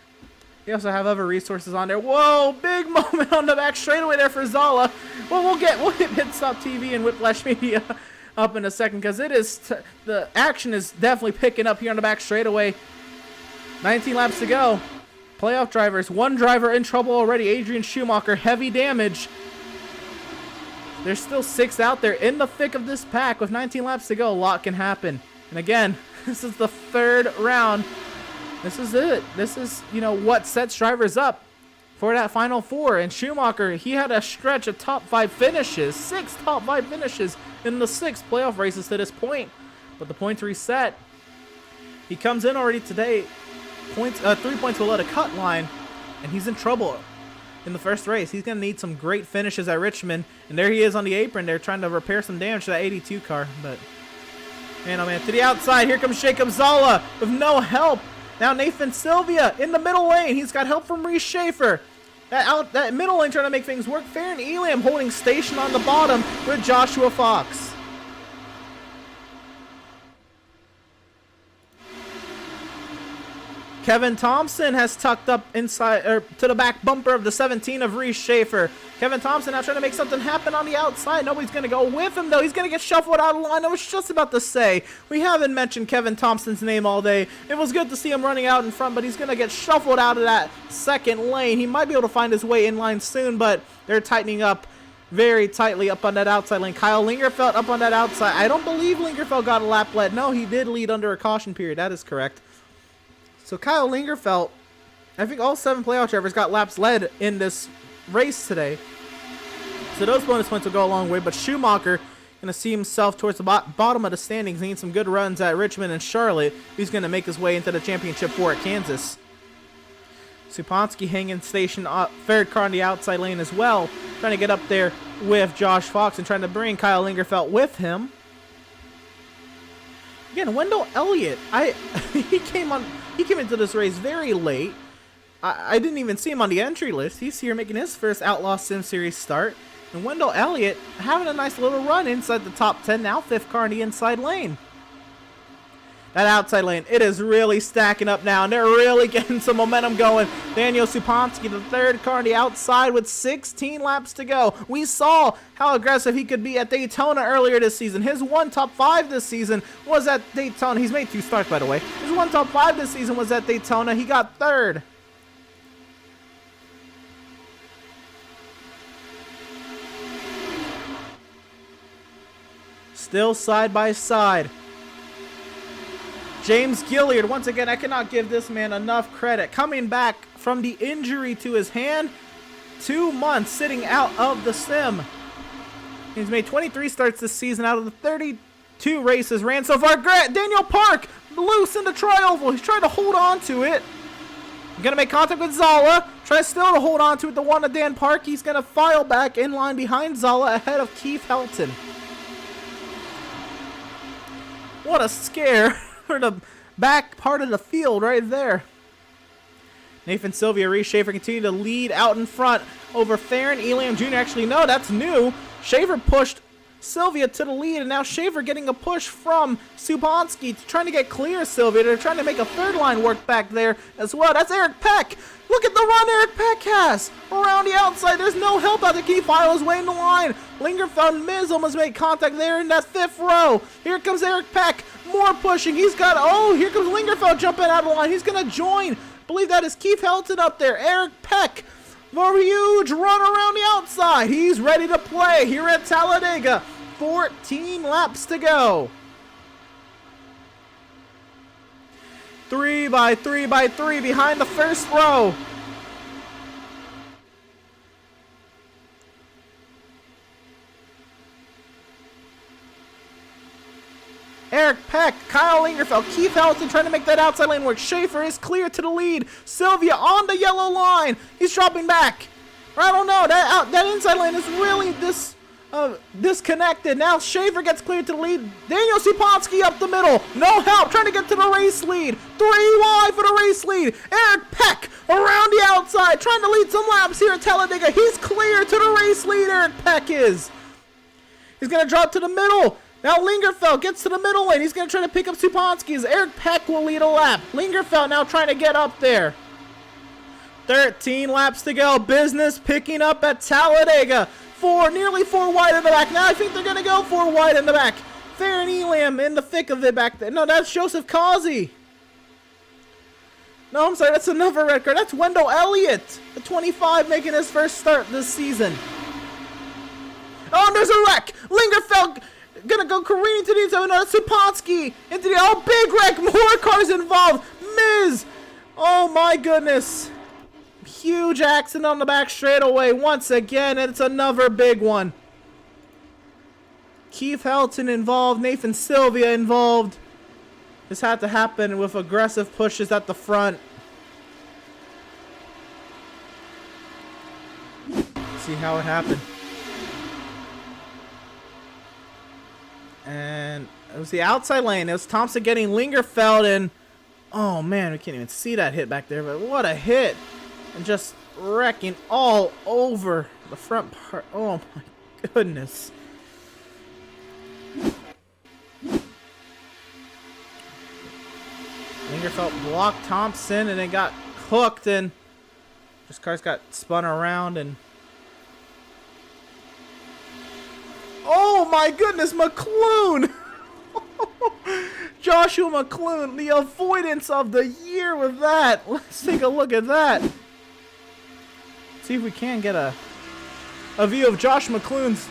They also have other resources on there. Whoa, big moment on the back straightaway there for Zala. Well, we'll get Pit Stop TV and Whiplash Media up in a second, because it is the action is definitely picking up here on the back straightaway. 19 laps to go. Playoff drivers, one driver in trouble already. Adrian Schumacher, heavy damage. There's still 6 out there in the thick of this pack. With 19 laps to go, a lot can happen. And again, this is the 3rd round. This is it. This is, what sets drivers up for that final 4. And Schumacher, he had a stretch of top 5 finishes. 6 top 5 finishes in the 6 playoff races to this point. But the points reset. He comes in already today. 3 points below the cut line. And he's in trouble in the first race. He's going to need some great finishes at Richmond. And there he is on the apron there trying to repair some damage to that 82 car. But, man, oh man, to the outside. Here comes Jacob Zala with no help. Now Nathan Sylvia in the middle lane. He's got help from Reese Schaefer. That middle lane trying to make things work. Farron Elam holding station on the bottom with Joshua Fox. Kevin Thompson has tucked up inside, or to the back bumper of the 17 of Reese Schaefer. Kevin Thompson now trying to make something happen on the outside. Nobody's going to go with him, though. He's going to get shuffled out of line. I was just about to say, we haven't mentioned Kevin Thompson's name all day. It was good to see him running out in front, but he's going to get shuffled out of that second lane. He might be able to find his way in line soon, but they're tightening up very tightly up on that outside lane. Kyle Lingerfeld up on that outside. I don't believe Lingerfeld got a lap lead. No, he did lead under a caution period. That is correct. So Kyle Lingerfeld, I think all 7 playoff drivers got laps led in this race today. So those bonus points will go a long way, but Schumacher going to see himself towards the bottom of the standings, needing some good runs at Richmond and Charlotte. He's going to make his way into the championship 4 at Kansas. Supansky hanging station third car on the outside lane as well, trying to get up there with Josh Fox and trying to bring Kyle Lingerfeld with him. Again, Wendell Elliott, he came into this race very late. I didn't even see him on the entry list. He's here making his first Outlaw Sim Series start. And Wendell Elliott having a nice little run inside the top 10, now 5th car in the inside lane. That outside lane, it is really stacking up now, and they're really getting some momentum going. Daniel Supansky, the 3rd car on the outside with 16 laps to go. We saw how aggressive he could be at Daytona earlier this season. His one top 5 this season was at Daytona. He's made 2 starts, by the way. His one top 5 this season was at Daytona. He got 3rd. Still side by side. James Gilliard, once again, I cannot give this man enough credit. Coming back from the injury to his hand, 2 months sitting out of the sim. He's made 23 starts this season out of the 32 races ran so far. Daniel Park, loose in the tri-oval. He's trying to hold on to it. Gonna make contact with Zala. Tries still to hold on to it. The one to Dan Park. He's gonna file back in line behind Zala ahead of Keith Helton. What a scare. For the back part of the field right there. Nathan Sylvia, Reese Schaefer continue to lead out in front over Farron Elam Jr. Actually, no, that's new. Schaefer pushed Sylvia to the lead, and now Schaefer getting a push from Supansky, trying to get clear Sylvia. They're trying to make a 3rd line work back there as well. That's Eric Peck. Look at the run Eric Peck has around the outside. There's no help out. The key file is way in the line. Lingerfeld and Miz almost made contact there in that 5th row. Here comes Eric Peck. More pushing. He's got, here comes Lingerfeld jumping out of the line. He's going to join. I believe that is Keith Helton up there. Eric Peck. A huge run around the outside. He's ready to play here at Talladega. 14 laps to go. 3 by 3 by 3 behind the 1st row. Eric Peck, Kyle Lingerfeld, Keith Helton trying to make that outside lane work. Schaefer is clear to the lead. Sylvia on the yellow line. He's dropping back. I don't know. That inside lane is really disconnected. Now Schaefer gets cleared to the lead. Daniel Supansky up the middle. No help. Trying to get to the race lead. 3 wide for the race lead. Eric Peck around the outside. Trying to lead some laps here at Talladega. He's clear to the race lead. Eric Peck is. He's going to drop to the middle. Now Lingerfeld gets to the middle lane. He's going to try to pick up Supansky as Eric Peck will lead a lap. Lingerfeld now trying to get up there. 13 laps to go. Business picking up at Talladega. Nearly 4 wide in the back. Now I think they're going to go 4 wide in the back. Farron Elam in the thick of it back there. No, that's Joseph Causey. No, I'm sorry. That's another red card. That's Wendell Elliott, the 25, making his first start this season. Oh, and there's a wreck. Lingerfeld gonna go careening to the inside. No, Supansky into the big wreck. More cars involved. Miz. Oh my goodness. Huge accident on the back straightaway once again, and it's another big one. Keith Helton involved. Nathan Sylvia involved. This had to happen with aggressive pushes at the front. See how it happened. And it was the outside lane. It was Thompson getting Lingerfeld, and oh man, we can't even see that hit back there, but what a hit. And just wrecking all over the front part. Oh my goodness. Lingerfeld blocked Thompson and then got hooked, and just cars got spun around, and oh my goodness, McClune! Joshua McClune, the avoidance of the year with that. Let's take a look at that. See if we can get a view of Josh McClune's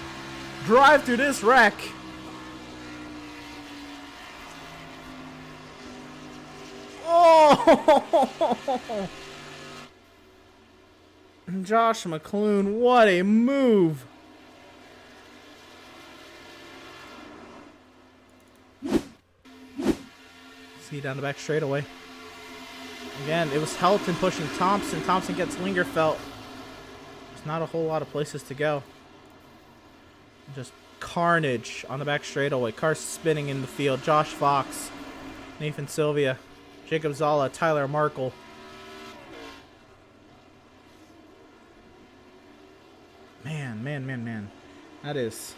drive through this wreck. Oh! Josh McClune, what a move. see down the back straightaway. Again, it was Helton pushing Thompson. Thompson gets Lingerfelt. There's not a whole lot of places to go. Just carnage on the back straightaway. Cars spinning in the field. Josh Fox, Nathan Sylvia, Jacob Zala, Tyler Markle. Man. That is...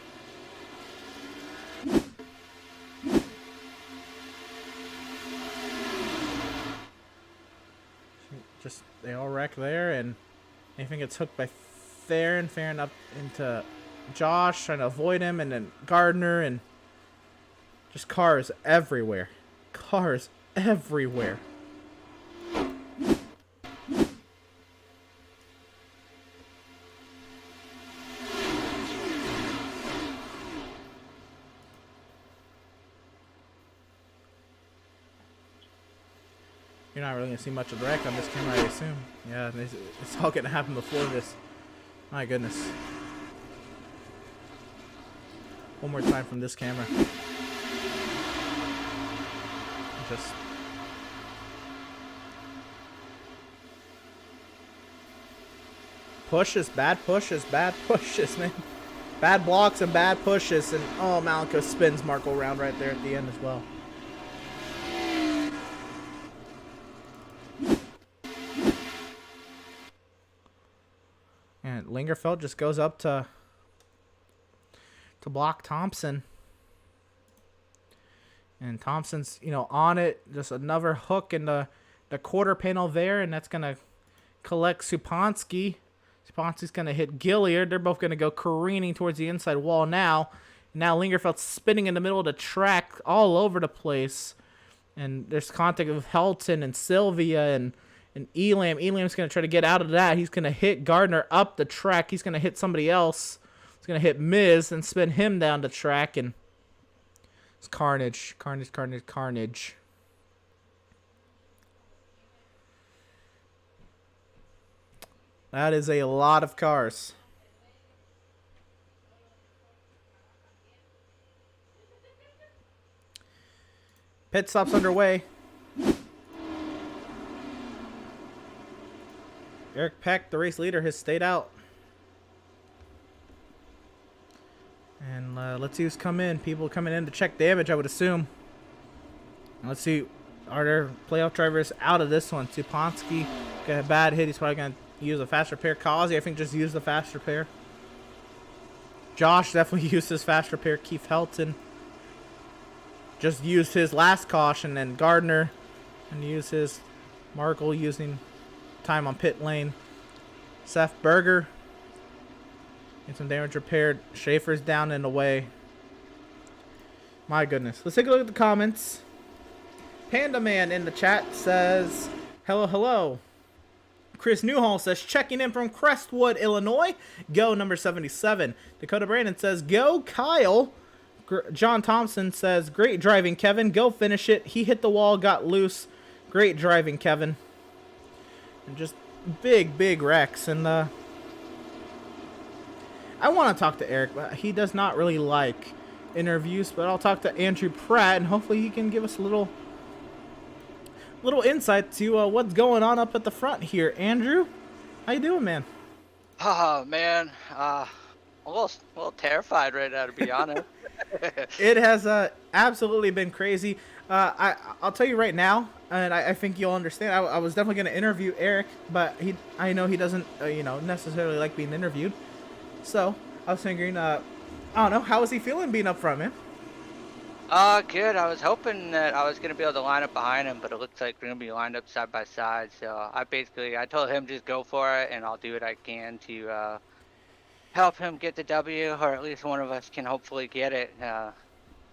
Just, they all wreck there, and Nathan gets hooked by Theron. Theron up into Josh, trying to avoid him, and then Gardner, and just cars everywhere. Cars everywhere. You're not really going to see much of the wreck on this camera, I assume. Yeah, it's all going to happen before this. My goodness. One more time from this camera. Just... pushes, bad pushes, man. Bad blocks and bad pushes. And, oh, Malco spins Marco around right there at the end as well. And Lingerfeld just goes up to block Thompson. And Thompson's, on it. Just another hook in the quarter panel there, and that's going to collect Supansky. Supansky's going to hit Gilliard. They're both going to go careening towards the inside wall now. Now Lingerfeld's spinning in the middle of the track all over the place. And there's contact with Helton and Sylvia and Elam. Elam's going to try to get out of that. He's going to hit Gardner up the track. He's going to hit somebody else. He's going to hit Miz and spin him down the track. And it's carnage. Carnage. That is a lot of cars. Pit stop's underway. Eric Peck, the race leader, has stayed out. And let's see who's come in. People coming in to check damage, I would assume. And let's see, are there playoff drivers out of this one? Supansky got a bad hit. He's probably going to use a fast repair. Kazi, I think, just used the fast repair. Josh definitely used his fast repair. Keith Helton just used his last caution. And Gardner and used his Markle using time on pit lane. Seth Berger get some damage repaired. Schaefer's down and away. My goodness. Let's take a look at the comments. Panda Man in the chat says, hello. Chris Newhall says, checking in from Crestwood, Illinois. Go number 77. Dakota Brandon says, go Kyle. John Thompson says, great driving, Kevin. Go finish it. He hit the wall, got loose. Great driving, Kevin. And just big wrecks. And I want to talk to Eric, but he does not really like interviews. But I'll talk to Andrew Pratt, and hopefully he can give us a little insight to what's going on up at the front here. Andrew, how you doing, man? Oh man, a little terrified right now, to be honest. It has absolutely been crazy. I'll tell you right now, and I think you'll understand. I was definitely going to interview Eric, but I know he doesn't, necessarily like being interviewed. So I was figuring, I don't know, how is he feeling being up front, man? Good. I was hoping that I was going to be able to line up behind him, but it looks like we're going to be lined up side by side. So I told him just go for it, and I'll do what I can to help him get the W, or at least one of us can hopefully get it.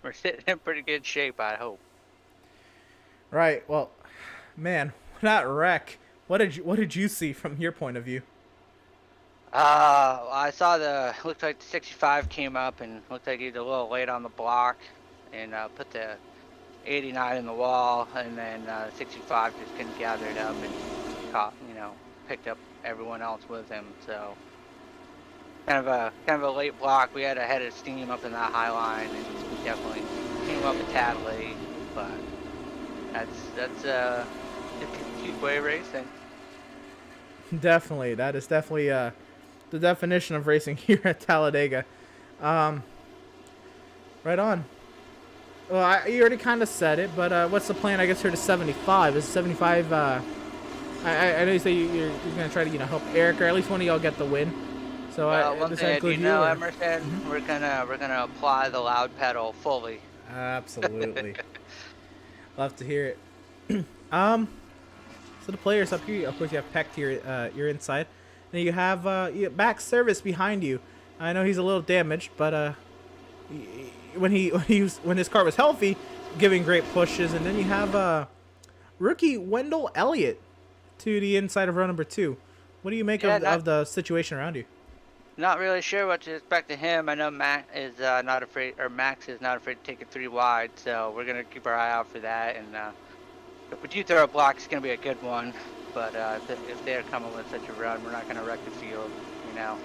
We're sitting in pretty good shape, I hope. Right. Well, man, that wreck. What did you see from your point of view? I saw looked like the 65 came up and looked like he was a little late on the block, and put the 89 in the wall, and then 65 just couldn't gather it up and caught, picked up everyone else with him. So kind of a late block. We had a head of steam up in that high line, and we definitely came up a tad late, but That's two-way racing. Definitely, that is definitely the definition of racing here at Talladega. Right on. Well, you already kind of said it, but what's the plan? I guess here to 75. Is 75? I know you say you're gonna try to help Eric, or at least one of y'all get the win. So One thing I do know, Emerson, we're gonna apply the loud pedal fully. Absolutely. Love to hear it. So the players up here, of course, you have Peck here. You're inside. And you have back service behind you. I know he's a little damaged, but when his car was healthy, giving great pushes. And then you have rookie Wendell Elliott to the inside of row number 2. What do you make of the situation around you? Not really sure what to expect of him. I know Max is not afraid to take it 3 wide, so we're gonna keep our eye out for that. And if we do throw a block, it's gonna be a good one. But if they're coming with such a run, we're not gonna wreck the field,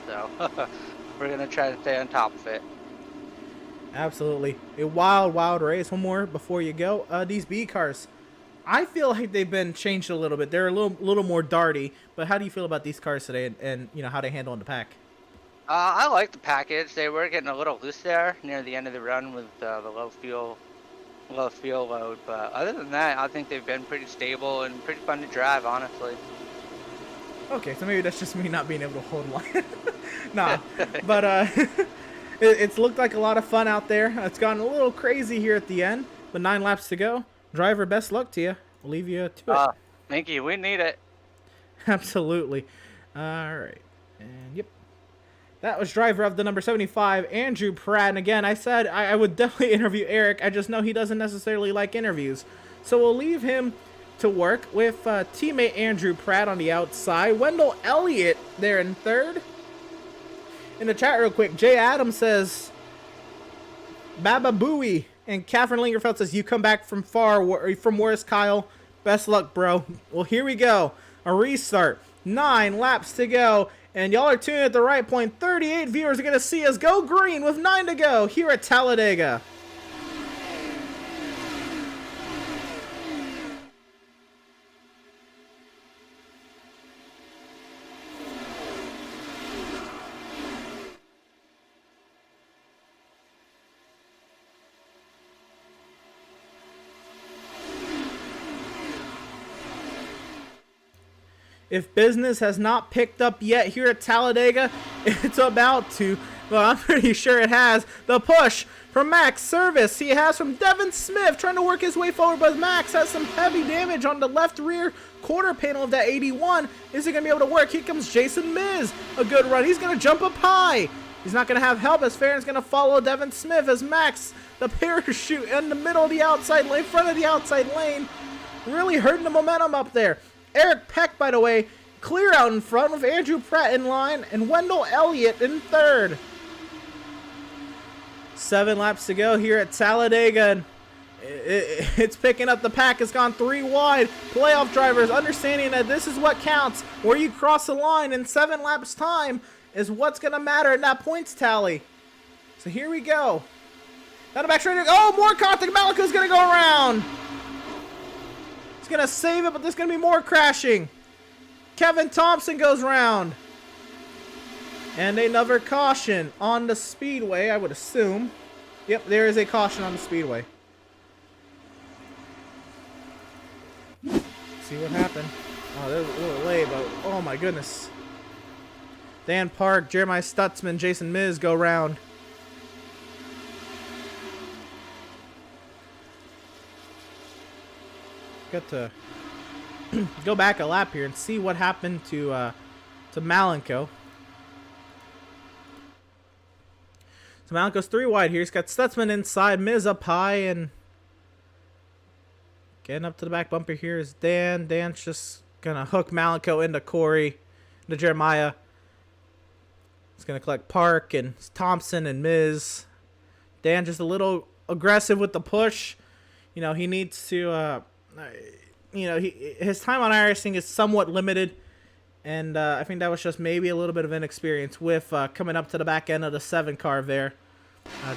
So we're gonna try to stay on top of it. Absolutely, a wild race. One more before you go. These B cars, I feel like they've been changed a little bit. They're a little more darty. But how do you feel about these cars today, and how they handle in the pack? I like the package. They were getting a little loose there near the end of the run with the low fuel load. But other than that, I think they've been pretty stable and pretty fun to drive, honestly. Okay, so maybe that's just me not being able to hold line. Nah, but it's looked like a lot of fun out there. It's gotten a little crazy here at the end, but 9 laps to go. Driver, best luck to you. We'll leave you to it. Thank you. We need it. Absolutely. All right. And yep. That was driver of the number 75, Andrew Pratt. And again, I said I would definitely interview Eric. I just know he doesn't necessarily like interviews. So we'll leave him to work with teammate Andrew Pratt on the outside. Wendell Elliott there in 3rd. In the chat real quick, Jay Adams says, Baba Booey. And Catherine Lingerfeld says, you come back from worse, Kyle. Best luck, bro. Well, here we go. A restart. 9 laps to go. And y'all are tuned at the right point. 38 viewers are going to see us go green with 9 to go here at Talladega. If business has not picked up yet here at Talladega, it's about to. Well, I'm pretty sure it has. The push from Max Service. He has from Devin Smith trying to work his way forward, but Max has some heavy damage on the left rear quarter panel of that 81. Is he going to be able to work? Here comes Jason Miz. A good run. He's going to jump up high. He's not going to have help as Farron's going to follow Devin Smith as Max, the parachute in the middle of the outside lane, front of the outside lane. Really hurting the momentum up there. Eric Peck, by the way, clear out in front with Andrew Pratt in line and Wendell Elliott in 3rd. 7 laps to go here at Talladega. It's picking up the pack. It's gone 3 wide. Playoff drivers understanding that this is what counts. Where you cross the line in 7 laps time is what's going to matter in that points tally. So here we go. Down the back straight. Oh, more contact. Malika's going to go around. He's going to save it, but there's going to be more crashing. Kevin Thompson goes round. And another caution on the speedway, I would assume. Yep, there is a caution on the speedway. See what happened. Oh, that was a little late, but oh my goodness. Dan Park, Jeremiah Stutzman, Jason Miz go round. Got to go back a lap here and see what happened to Malenko. So Malenko's 3 wide here. He's got Stutzman inside, Miz up high, and getting up to the back bumper here is Dan. Dan's just gonna hook Malenko into Corey, into Jeremiah. He's gonna collect Park and Thompson and Miz. Dan just a little aggressive with the push. You know, he needs to his time on iRacing is somewhat limited, and I think that was just maybe a little bit of inexperience with coming up to the back end of the 7 car there.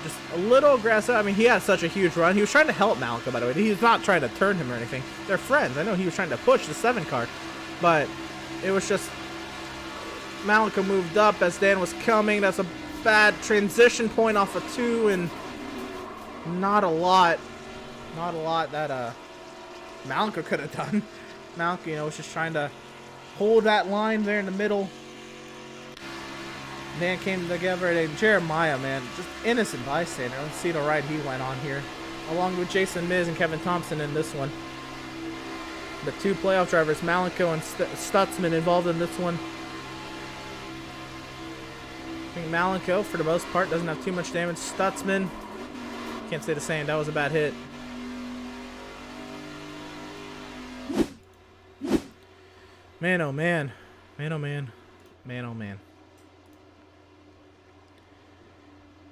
Just a little aggressive. I mean, he had such a huge run. He was trying to help Malcolm, by the way. He was not trying to turn him or anything. They're friends. I know he was trying to push the 7 car, but it was just Malcolm moved up as Dan was coming. That's a bad transition point off of 2, and not a lot that Malcolm could have done. Malcolm, was just trying to hold that line there in the middle. Dan came together, and Jeremiah, man, just innocent bystander. Let's see the ride he went on here, along with Jason Miz and Kevin Thompson in this one. The 2 playoff drivers, Malenko and Stutzman, involved in this one. I think Malenko, for the most part, doesn't have too much damage. Stutzman, can't say the same. That was a bad hit. Man, oh man. Man, oh man. Man, oh man.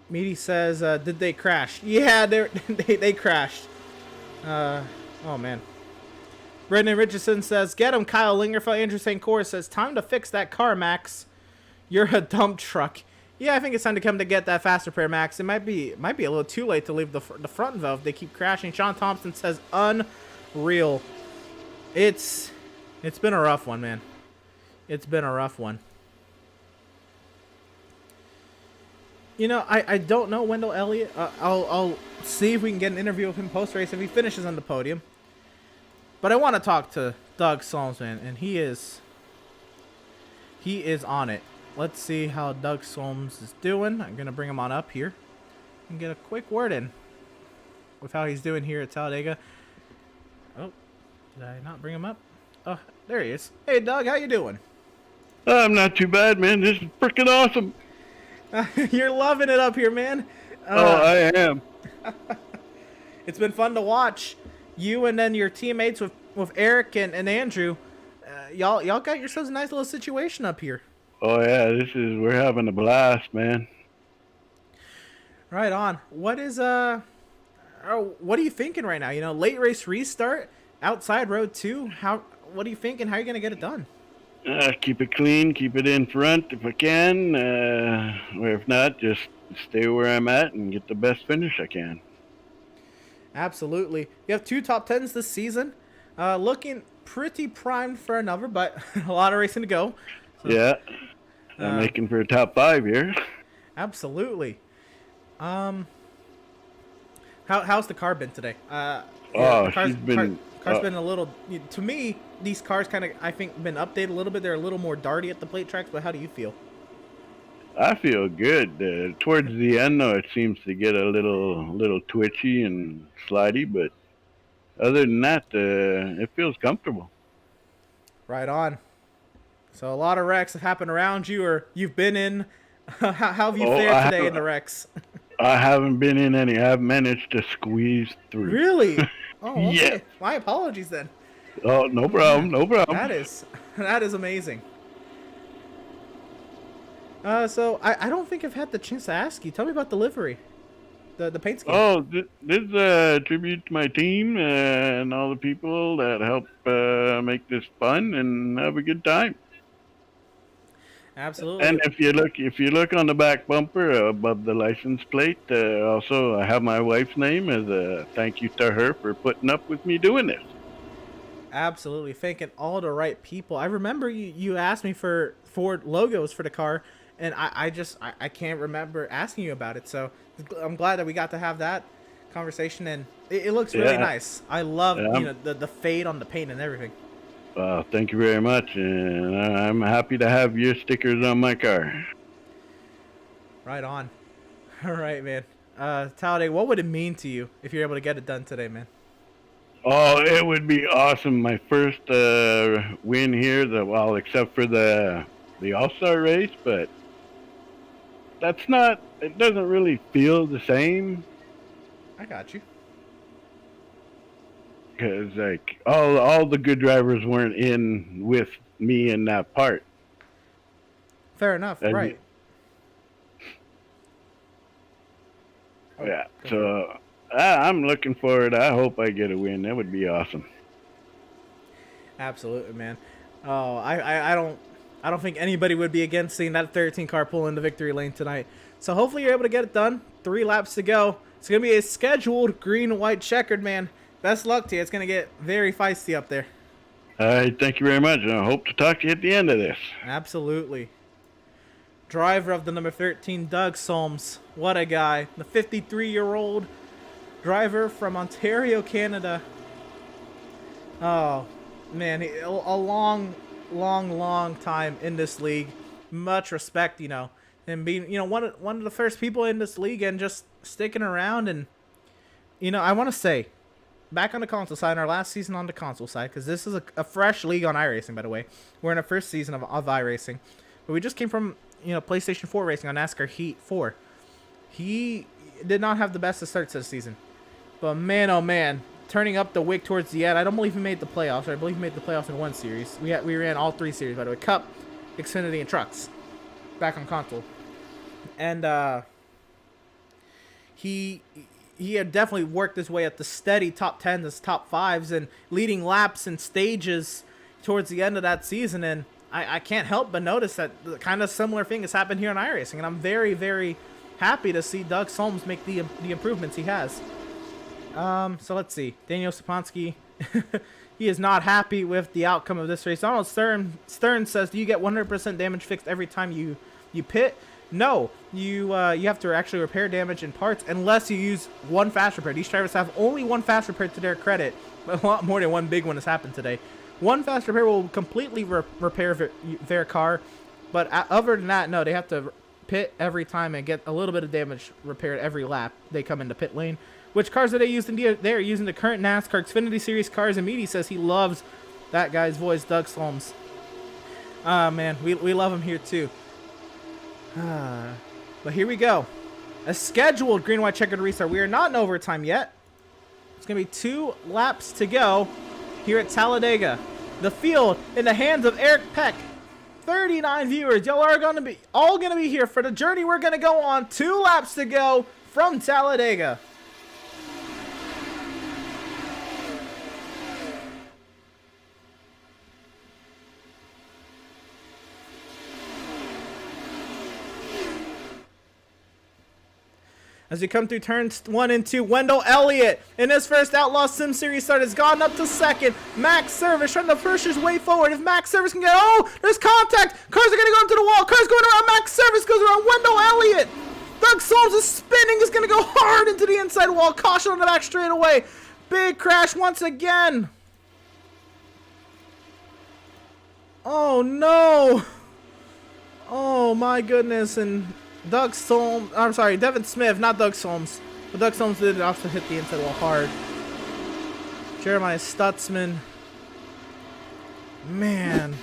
Meaty says, did they crash? Yeah, they crashed. Oh man. Brendan Richardson says, get him, Kyle Lingerfeld. Andrew St. Cor says, time to fix that car, Max. You're a dump truck. Yeah, I think it's time to come to get that fast repair, Max. It might be a little too late to leave the front valve. They keep crashing. Sean Thompson says, unreal. It's been a rough one, man. It's been a rough one. I don't know Wendell Elliott. I'll see if we can get an interview with him post-race if he finishes on the podium. But I want to talk to Doug Solms, man, and he is on it. Let's see how Doug Solms is doing. I'm going to bring him on up here and get a quick word in with how he's doing here at Talladega. Oh, did I not bring him up? Oh, there he is. Hey, Doug, how you doing? I'm not too bad, man. This is freaking awesome. You're loving it up here, man. I am. It's been fun to watch you and then your teammates with Eric and Andrew. Y'all got yourselves a nice little situation up here. Oh yeah, we're having a blast, man. Right on. What are you thinking right now? Late race restart, outside road 2. What are you thinking? How are you gonna get it done? Keep it clean, keep it in front if I can. Or if not, just stay where I'm at and get the best finish I can. Absolutely. You have 2 top 10s this season. Looking pretty primed for another, but a lot of racing to go. So, yeah. I'm making for a top 5 here. Absolutely. How's the car been today? She's been... Car's been a little... To me, these cars kind of, I think, been updated a little bit. They're a little more darty at the plate tracks, but how do you feel? I feel good. Towards the end, though, it seems to get a little twitchy and slidey, but other than that, it feels comfortable. Right on. So a lot of wrecks have happened around you, or you've been in. How have you fared today in the wrecks? I haven't been in any. I've managed to squeeze through. Really? Oh, okay. Yeah. My apologies then. Oh, no problem. No problem. That is amazing. So I don't think I've had the chance to ask you. Tell me about the livery, the paint scheme. Oh, this is a tribute to my team and all the people that help make this fun and have a good time. Absolutely. And if you look on the back bumper above the license plate, also I have my wife's name as a thank you to her for putting up with me doing this. Absolutely, thanking all the right people. I remember you asked me for Ford logos for the car, and I can't remember asking you about it. So I'm glad that we got to have that conversation, and it looks really nice. I love the fade on the paint and everything. Thank you very much, and I'm happy to have your stickers on my car. Right on. All right, man. Talladega, what would it mean to you if you're able to get it done today, man? Oh, it would be awesome. My first win here, except for the All-Star race, but it doesn't really feel the same. I got you. Because all the good drivers weren't in with me in that part. Fair enough, right. Yeah, so I'm looking forward. I hope I get a win. That would be awesome. Absolutely, man. Oh, I don't think anybody would be against seeing that 13 car pull in the victory lane tonight. So hopefully you're able to get it done. 3 laps to go. It's going to be a scheduled green and white checkered, man. Best luck to you. It's going to get very feisty up there. All right, thank you very much. I hope to talk to you at the end of this. Absolutely. Driver of the number 13, Doug Solms. What a guy. The 53-year-old driver from Ontario, Canada. Oh, man. A long, long, long time in this league. Much respect, you know. And being, you know, one of the first people in this league and just sticking around. And, you know, I want to say, back on the console side, our last season on the console side, because this is a fresh league on iRacing, by the way. We're in our first season of iRacing. But we just came from, you know, PlayStation 4 racing on NASCAR Heat 4. He did not have the best of starts this season. But man, oh man, turning up the wick towards the end. I don't believe he made the playoffs. Or I believe he made the playoffs in one series. We ran all 3 series, by the way. Cup, Xfinity, and Trucks. Back on console. And he had definitely worked his way at the steady top 10s, top 5s, and leading laps and stages towards the end of that season. And I can't help but notice that the kind of similar thing has happened here on iRacing. And I'm very, very happy to see Doug Solms make the improvements he has. So let's see. Daniel Saponsky, he is not happy with the outcome of this race. Donald Stern says, do you get 100% damage fixed every time you pit? No, you have to actually repair damage in parts unless you use one fast repair. These drivers have only one fast repair to their credit, but a lot more than one big one has happened today. One fast repair will completely repair their car, but other than that, no, they have to pit every time and get a little bit of damage repaired every lap they come into pit lane. Which cars are they using? They're using the current NASCAR Xfinity Series cars, and Meaty says he loves that guy's voice, Doug Solms. Man, we love him here too. But here we go. A scheduled green-white checkered restart. We are not in overtime yet. It's going to be 2 laps to go here at Talladega. The field in the hands of Eric Peck. 39 viewers. Y'all are all going to be here for the journey we're going to go on. 2 laps to go from Talladega. As we come through turns 1 and 2, Wendell Elliott in his first Outlaws Sim Series start has gone up to second. Max Service trying to push his way forward. If Max Service can get, oh, there's contact. Cars are going to go into the wall. Cars going around. Max Service goes around Wendell Elliott. Doug Solms is spinning. He's going to go hard into the inside wall. Caution on the back straightaway. Big crash once again. Oh, no. Oh, my goodness. And Doug Solms, I'm sorry, Devin Smith, not Doug Solms. But Doug Solms did also hit the inside wall hard. Jeremiah Stutzman. Man.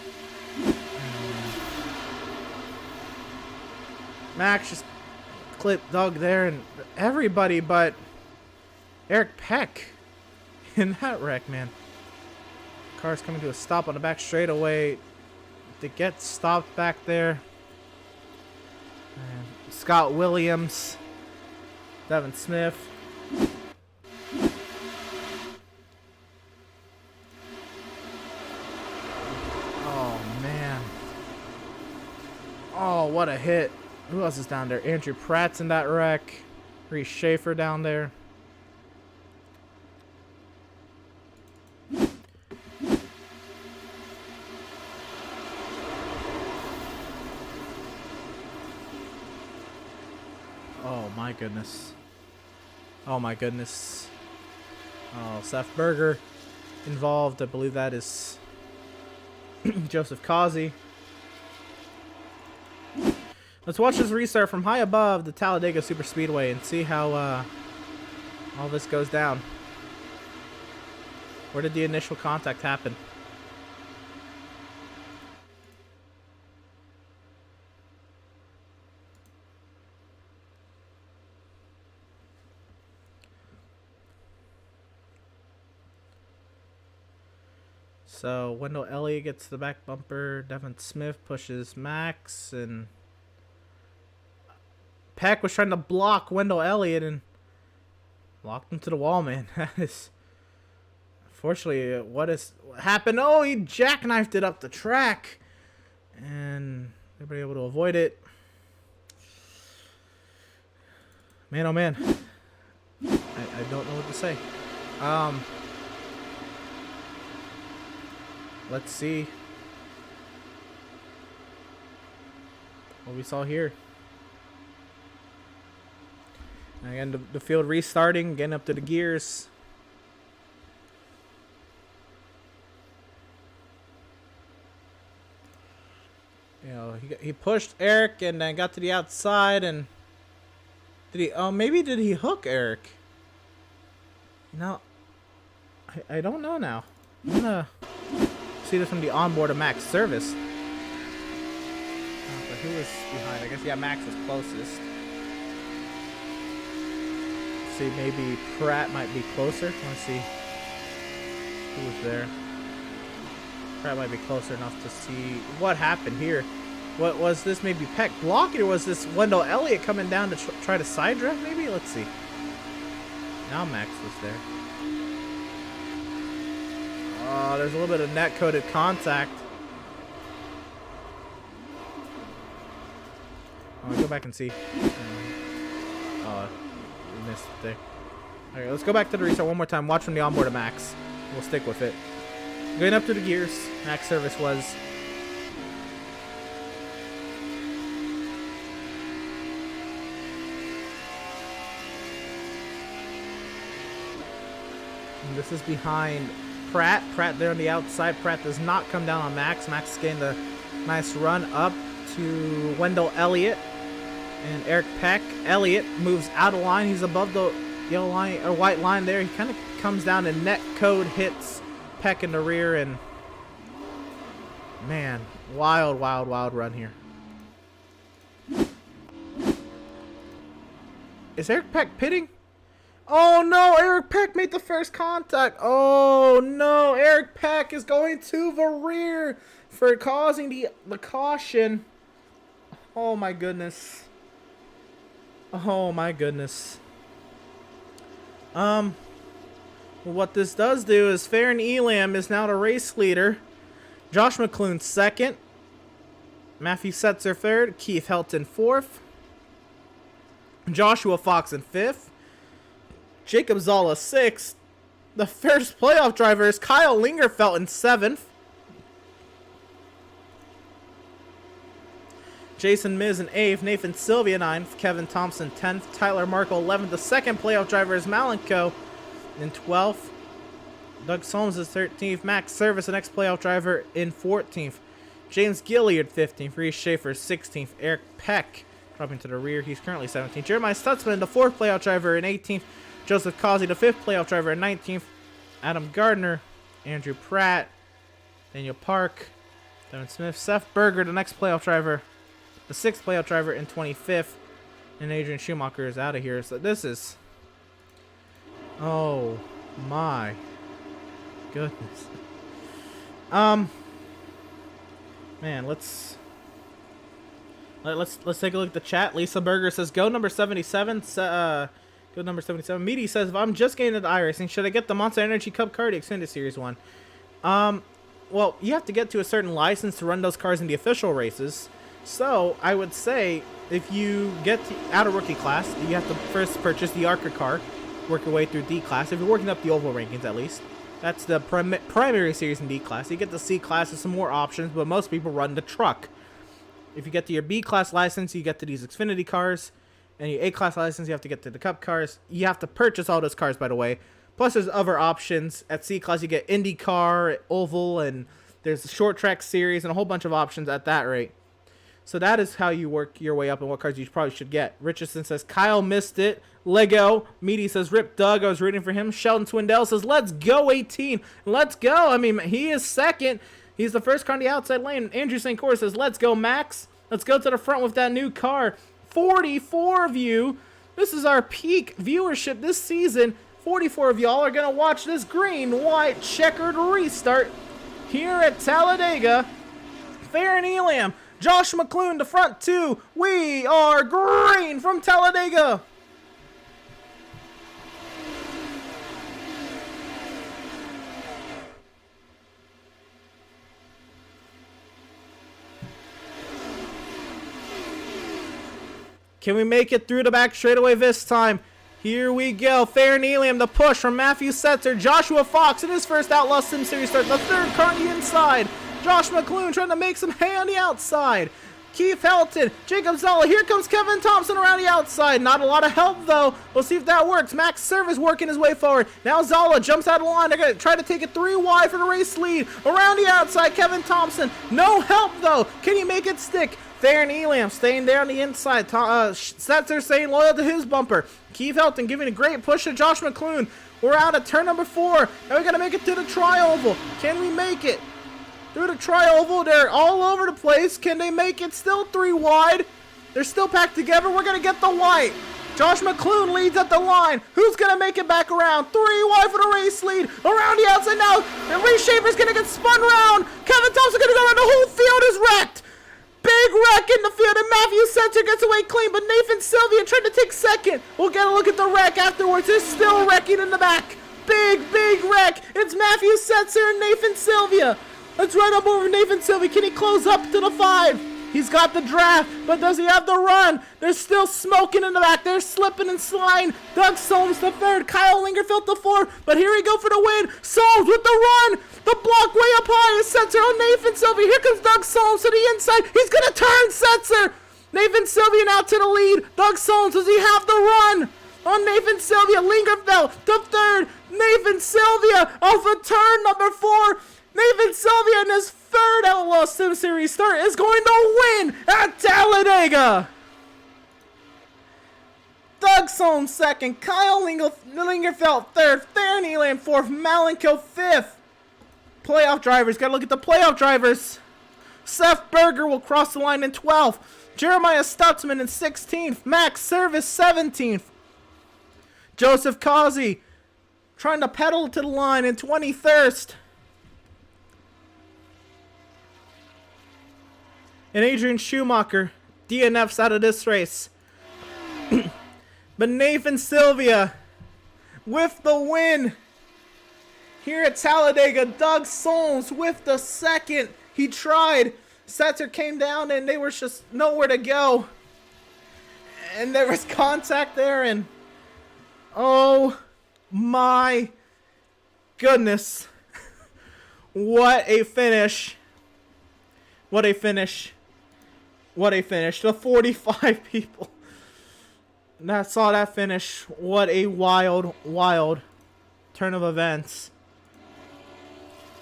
Max just clipped Doug there and everybody but Eric Peck in that wreck, man. Car's coming to a stop on the back straightaway to get stopped back there. And Scott Williams, Devin Smith. Oh, man. Oh, what a hit. Who else is down there? Andrew Pratt's in that wreck. Reese Schaefer down there. Oh my goodness. Oh my goodness. Oh, Seth Berger involved. I believe that is Joseph Causey. Let's watch this restart from high above the Talladega Superspeedway and see how all this goes down. Where did the initial contact happen? So Wendell Elliott gets the back bumper. Devin Smith pushes Max, and Peck was trying to block Wendell Elliott and locked him to the wall, man. That is unfortunately what happened. Oh, he jackknifed it up the track, and everybody able to avoid it. Man, oh man. I don't know what to say. Let's see what we saw here. Again, the field restarting, getting up to the gears. You know, he pushed Eric and then got to the outside, and did he? Oh, maybe did he hook Eric? No, I don't know now. I'm gonna see this from the onboard of Max service. Oh, but who was behind? I guess yeah, Max was closest. See, maybe Pratt might be closer. Let's see who was there. Pratt might be closer enough to see what happened here. What was this? Maybe Peck blocking, or was this Wendell Elliott coming down to try to side draft? Maybe. Let's see. Now Max was there. Oh, there's a little bit of net-coded contact. Oh, go back and see. Oh, we missed it there. Alright, let's go back to the restart one more time. Watch from the onboard of Max. We'll stick with it. Going up to the gears. Max service was. And this is behind Pratt. Pratt there on the outside. Pratt does not come down on Max. Max is getting the nice run up to Wendell Elliott and Eric Peck. Elliott moves out of line. He's above the yellow line or white line there. He kind of comes down and net code hits Peck in the rear, and man, wild run here. Is Eric Peck pitting? Oh no, Eric Peck made the first contact. Oh no, Eric Peck is going to the rear for causing the caution. Oh my goodness. Oh my goodness. What this does do is Farron Elam is now the race leader. Josh McClune second. Matthew Setzer third. Keith Helton fourth. Joshua Fox in fifth. Jacob Zala sixth. The first playoff driver is Kyle Lingerfelt in seventh. Jason Miz in 8th, Nathan Sylvia 9th, Kevin Thompson 10th, Tyler Markle 11th. The second playoff driver is Malenko in 12th. Doug Solms is 13th. Max Service, the next playoff driver, in 14th. James Gilliard 15th. Reese Schaefer 16th. Eric Peck dropping to the rear. He's currently 17th. Jeremiah Stutzman, the fourth playoff driver, in 18th. Joseph Causey, the fifth playoff driver, in 19th. Adam Gardner, Andrew Pratt, Daniel Park, Devin Smith, Seth Berger, the next playoff driver, the sixth playoff driver, in 25th. And Adrian Schumacher is out of here. So this is... oh my goodness. Man, let's take a look at the chat. Lisa Berger says, go number 77. Go number 77. Meaty says, if I'm just getting into iRacing, should I get the Monster Energy Cup car, the Extended Series one? Well, you have to get to a certain license to run those cars in the official races. So, I would say, if you get out of rookie class, you have to first purchase the ARCA car, work your way through D class. If you're working up the oval rankings, at least. That's the primary series in D class. You get the C class with some more options, but most people run the truck. If you get to your B class license, you get to these Xfinity cars. And your A class license, you have to get to the Cup cars. You have to purchase all those cars, by the way. Plus, there's other options. At C class, you get IndyCar, Oval, and there's a short track series and a whole bunch of options at that rate. So that is how you work your way up and what cars you probably should get. Richardson says, Kyle missed it. Lego. Meaty says, Rip Doug, I was rooting for him. Sheldon Swindell says, let's go 18. Let's go. I mean, he is second. He's the first car on the outside lane. Andrew St. Cor says, let's go, Max. Let's go to the front with that new car. 44 of you. This is our peak viewership this season. 44 of y'all are going to watch this green, white, checkered restart here at Talladega. Farron Elam. Josh McClune, the front two. We are green from Talladega. Can we make it through the back straightaway this time? Here we go. Fair and Eliam, the push from Matthew Setzer. Joshua Fox in his first Outlaw Sim Series start. The third car on the inside. Josh McClune trying to make some hay on the outside. Keith Helton, Jacob Zella. Here comes Kevin Thompson around the outside. Not a lot of help, though. We'll see if that works. Max Service working his way forward. Now Zala jumps out of the line. They're going to try to take it 3 wide for the race lead. Around the outside, Kevin Thompson. No help, though. Can he make it stick? Fair and Elam staying there on the inside. Setzer staying loyal to his bumper. Keith Helton giving a great push to Josh McClune. We're out at turn number 4. Now we got to make it to the tri-oval. Can we make it? Through the tri-oval, they're all over the place. Can they make it? Still 3 wide. They're still packed together. We're going to get the white. Josh McClune leads at the line. Who's going to make it back around? 3 wide for the race lead. Around the outside now. And Reese Schaefer's going to get spun around. Kevin Thompson going to go around. The whole field is wrecked. Big wreck in the field, and Matthew Setzer gets away clean, but Nathan Sylvia tried to take second. We'll get a look at the wreck afterwards. There's still wrecking in the back. Big wreck. It's Matthew Setzer and Nathan Sylvia. Let's run up over Nathan Sylvia. Can he close up to the 5? He's got the draft, but does he have the run? There's still smoking in the back. They're slipping and sliding. Doug Solms the 3rd. Kyle Lingerfeld the 4th. But here we go for the win. Solms with the run. The block way up high is Setzer on Nathan Sylvia. Here comes Doug Solms to the inside. He's going to turn Setzer. Nathan Sylvia now to the lead. Doug Solms, does he have the run? On Nathan Sylvia. Lingerfeld the 3rd. Nathan Sylvia off of turn number 4. Nathan Sylvia in his 3rd Outlaw Sim Series start is going to win at Talladega. Doug Solms 2nd, Kyle Lingerfeld 3rd, Theron Elam 4th, Malenko 5th. Playoff drivers, gotta look at the playoff drivers. Seth Berger will cross the line in 12th. Jeremiah Stutzman in 16th. Max Service 17th. Joseph Causey trying to pedal to the line in 23rd. And Adrian Schumacher DNFs out of this race. But Nathan Sylvia with the win here at Talladega. Doug Solms with the 2nd. He tried. Setzer came down and they were just nowhere to go. And there was contact there, and oh my goodness. What a finish. What a finish. What a finish. The 45 people that saw that finish. What a wild turn of events.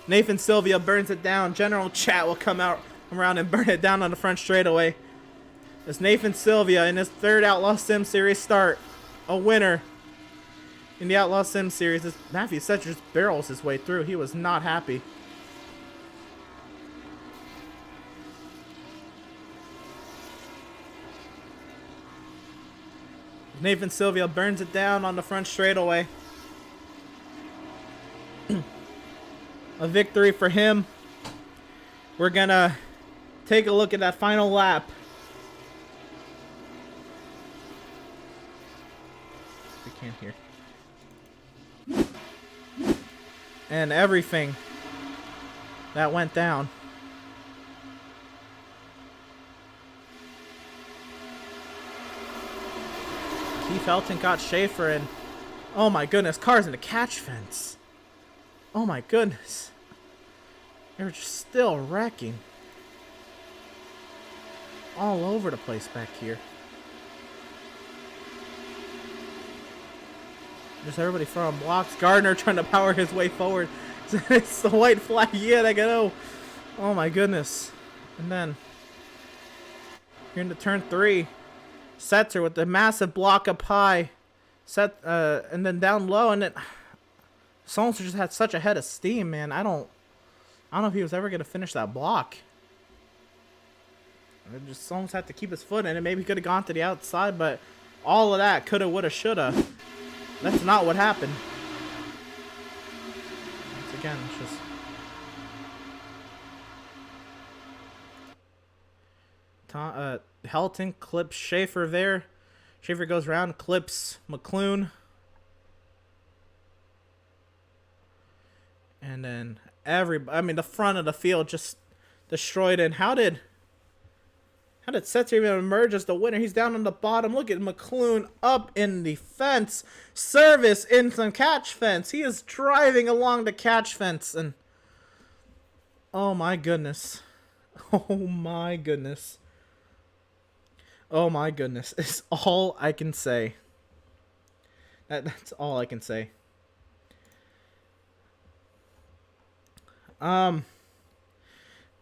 Nathan Sylvia burns it down. General Chat will come out around and burn it down on the front straightaway. As Nathan Sylvia in his 3rd Outlaw Sim Series start, a winner in the Outlaw Sim Series. As Matthew Setzer just barrels his way through. He was not happy. Nathan Sylvia burns it down on the front straightaway. A victory for him. We're gonna take a look at that final lap. We can't hear. And everything that went down. Keith Elton got Schaefer, and oh my goodness, cars in the catch fence. Oh my goodness. They're just still wrecking. All over the place back here. Just everybody throwing blocks. Gardner trying to power his way forward. It's the white flag. Yeah, they go. Oh my goodness. And then here into turn 3. Setzer with the massive block up high. And then down low, and then Solms just had such a head of steam, man. I don't know if he was ever gonna finish that block. Just Solms had to keep his foot in it. Maybe he could have gone to the outside, but all of that coulda, woulda, shoulda. That's not what happened. Once again, it's just Helton clips Schaefer there. Schaefer goes around, clips McClune. And then the front of the field just destroyed. And how did How did Setzer even emerge as the winner? He's down on the bottom. Look at McClune up in the fence. Service in some catch fence. He is driving along the catch fence. And oh my goodness. Oh my goodness. Oh my goodness. It's all I can say. That's all I can say.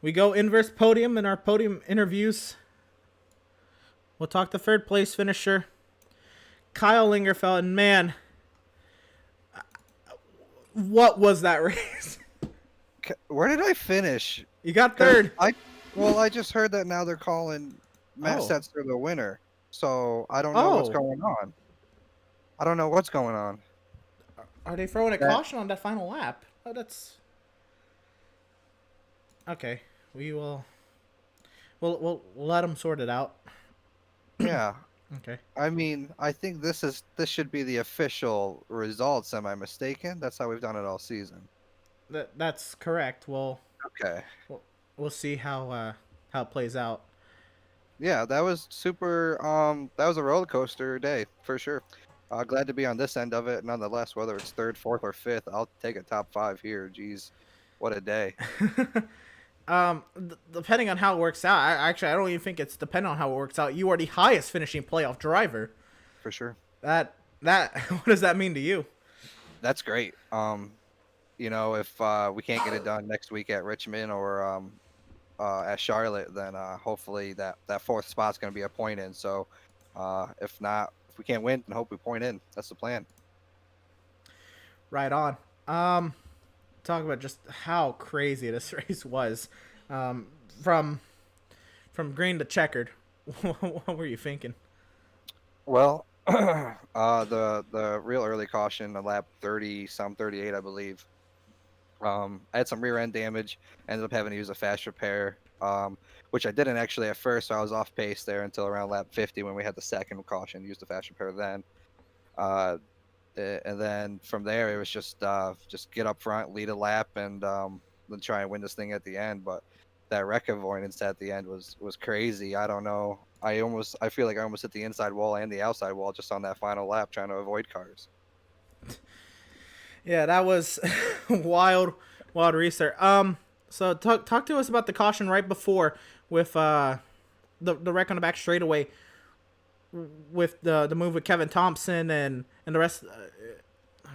We go inverse podium in our podium interviews. We'll talk the third place finisher, Kyle Lingerfeld, and man, what was that race? Where did I finish? You got third. I just heard that now they're calling Matt Setzer the winner, so I don't know what's going on. I don't know what's going on. Are they throwing a caution on that final lap? Oh, that's okay. We'll let them sort it out. Yeah. Okay. I mean, I think this should be the official results. Am I mistaken? That's how we've done it all season. That's correct. Okay. We'll see how it plays out. Yeah, that was super. That was a roller coaster day for sure. Glad to be on this end of it. Nonetheless, whether it's third, fourth, or fifth, I'll take a top 5 here. Jeez, what a day. Depending on how it works out, I don't even think it's dependent on how it works out. You are the highest finishing playoff driver. For sure. That what does that mean to you? That's great. If we can't get it done next week at Richmond or at Charlotte, then hopefully that fourth spot's going to be a point in. So if not, if we can't win, then hope we point in. That's the plan. Right on. Talk about just how crazy this race was, from green to checkered. What were you thinking? Well, the real early caution, the lap 38, I believe. I had some rear end damage. Ended up having to use a fast repair, which I didn't actually at first. So I was off pace there until around lap 50 when we had the second caution. Used the fast repair then. And then from there, it was just get up front, lead a lap, and then try and win this thing at the end. But that wreck avoidance at the end was crazy. I don't know. I feel like I almost hit the inside wall and the outside wall just on that final lap trying to avoid cars. Yeah, that was wild restart. So talk to us about the caution right before with the wreck on the back straightaway with the move with Kevin Thompson and the rest.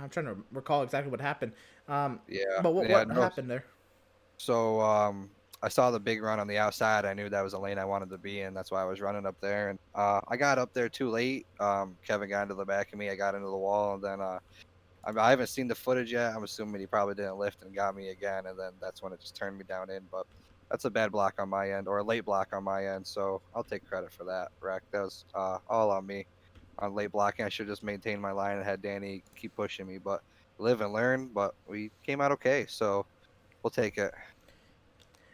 I'm trying to recall exactly what happened. But what happened there? So I saw the big run on the outside. I knew that was a lane I wanted to be in. That's why I was running up there. And I got up there too late. Kevin got into the back of me. I got into the wall. And then I haven't seen the footage yet. I'm assuming he probably didn't lift and got me again. And then that's when it just turned me down in. But that's a bad block on my end, or a late block on my end. So I'll take credit for that, wreck. That was all on me. On late blocking, I should just maintain my line and had Danny keep pushing me. But live and learn. But we came out okay. So we'll take it.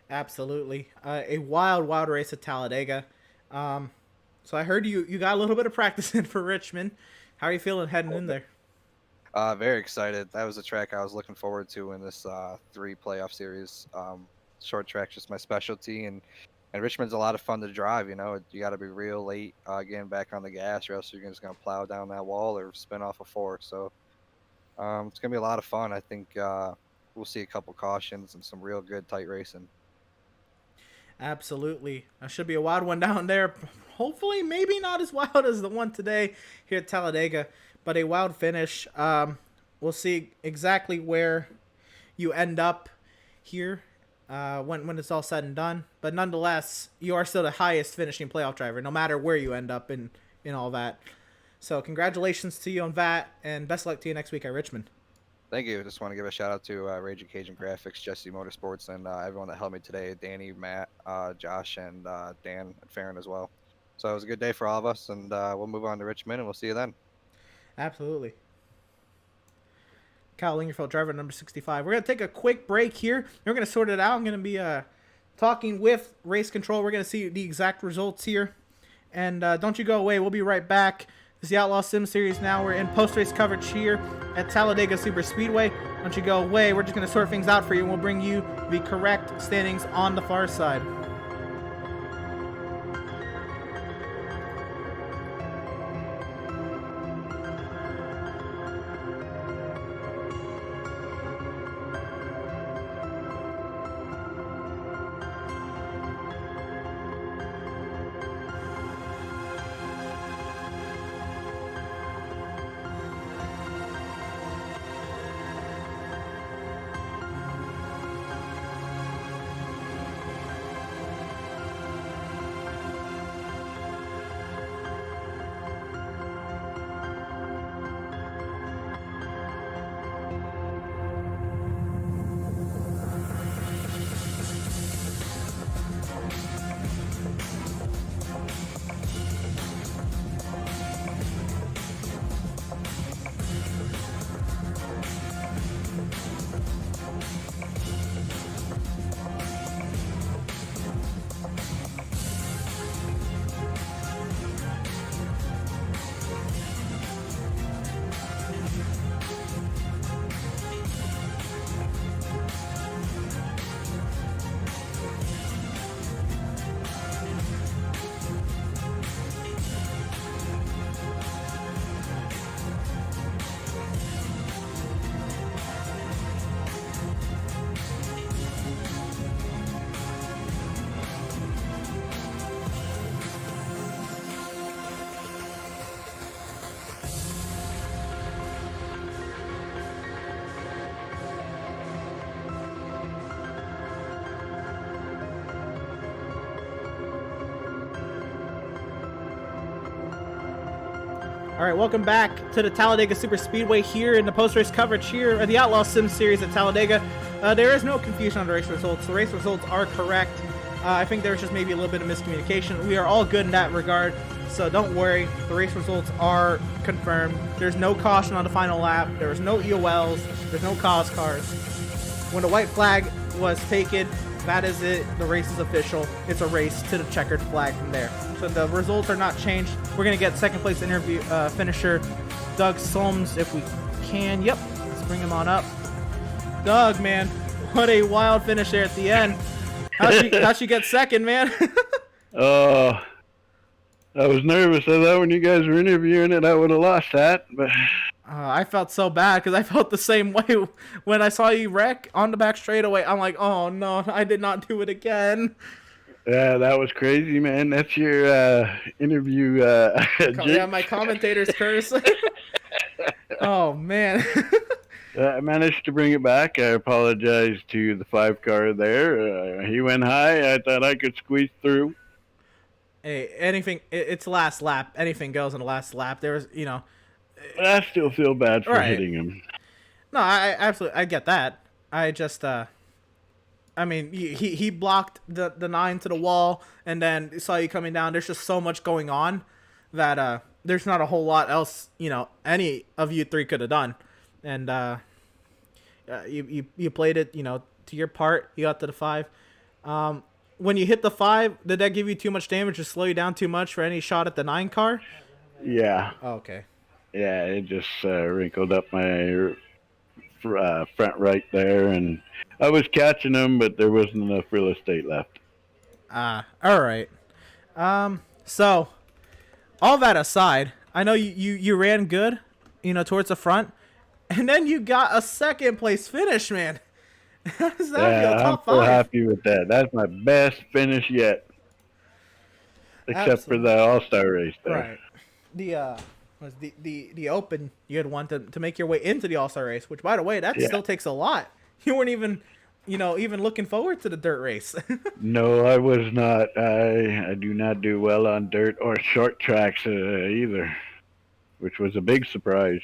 Absolutely. A wild race at Talladega. So I heard you got a little bit of practice in for Richmond. How are you feeling heading in there? Very excited. That was a track I was looking forward to in this 3 playoff series. Short track's just my specialty, and Richmond's a lot of fun to drive. You got to be real late getting back on the gas, or else you're just going to plow down that wall or spin off a fork. So it's going to be a lot of fun. I think we'll see a couple cautions and some real good tight racing. Absolutely. That should be a wild one down there. Hopefully, maybe not as wild as the one today here at Talladega, but a wild finish. We'll see exactly where you end up here when it's all said and done. But nonetheless, you are still the highest finishing playoff driver, no matter where you end up in all that. So congratulations to you on that, and best of luck to you next week at Richmond. Thank you. Just want to give a shout out to Raging Cajun Graphics, Jesse Motorsports, and everyone that helped me today. Danny, Matt, Josh, and Dan and Farron as well. So it was a good day for all of us, and we'll move on to Richmond, and we'll see you then. Absolutely. Kyle Lingerfeld, driver number 65. We're going to take a quick break here. We're going to sort it out. I'm going to be talking with Race Control. We're going to see the exact results here. And don't you go away. We'll be right back. This is the Outlaw Sim Series now. We're in post-race coverage here at Talladega Super Speedway. Don't you go away. We're just going to sort things out for you, and we'll bring you the correct standings on the far side. All right, welcome back to the Talladega Super Speedway here in the post-race coverage here at the Outlaw Sim Series at Talladega. There is no confusion on the race results. The race results are correct. I think there was just maybe a little bit of miscommunication. We are all good in that regard, so don't worry. The race results are confirmed. There's no caution on the final lap. There was no EOLs. There's no cause cars. When the white flag was taken, that is it. The race is official. It's a race to the checkered flag from there. So the results are not changed. We're going to get second place finisher Doug Solms if we can. Yep, let's bring him on up. Doug, man, what a wild finish there at the end. How'd she get second, man? I was nervous of that when you guys were interviewing it. I would have lost that, but I felt so bad because I felt the same way when I saw you wreck on the back straightaway. I'm like, oh no, I did not do it again. yeah, that was crazy, man. That's your interview. Yeah, my commentator's curse. Oh man. I managed to bring it back. I apologize to the 5 car there. He went high. I thought I could squeeze through. Hey, it's last lap. Anything goes on the last lap. There was, But I still feel bad for Right. hitting him. No, I absolutely, I get that. I just, he blocked the 9 to the wall and then saw you coming down. There's just so much going on that there's not a whole lot else, any of you 3 could have done. And you played it, to your part. You got to the 5. When you hit the 5, did that give you too much damage to slow you down too much for any shot at the 9 car? Yeah. Oh, okay. Yeah, it just wrinkled up my front right there, and I was catching him, but there wasn't enough real estate left. All right. So, all that aside, I know you ran good, towards the front, and then you got a second place finish, man. How does that feel? Top I'm so 5. happy with that. That's my best finish yet, except for the All-Star race there. Right. The Open you had won to make your way into the All-Star race, which, by the way, that still takes a lot. You weren't even looking forward to the dirt race. No, I was not. I do not do well on dirt or short tracks either, which was a big surprise.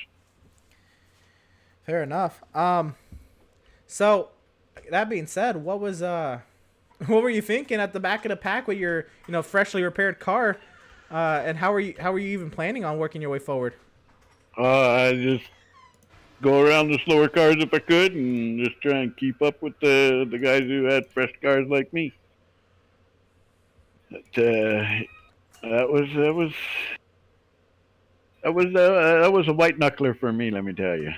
Fair enough. So that being said, what were you thinking at the back of the pack with your freshly repaired car, and how were you even planning on working your way forward? I just go around the slower cars if I could, and just try and keep up with the guys who had fresh cars like me. But, that was a white knuckler for me, let me tell you.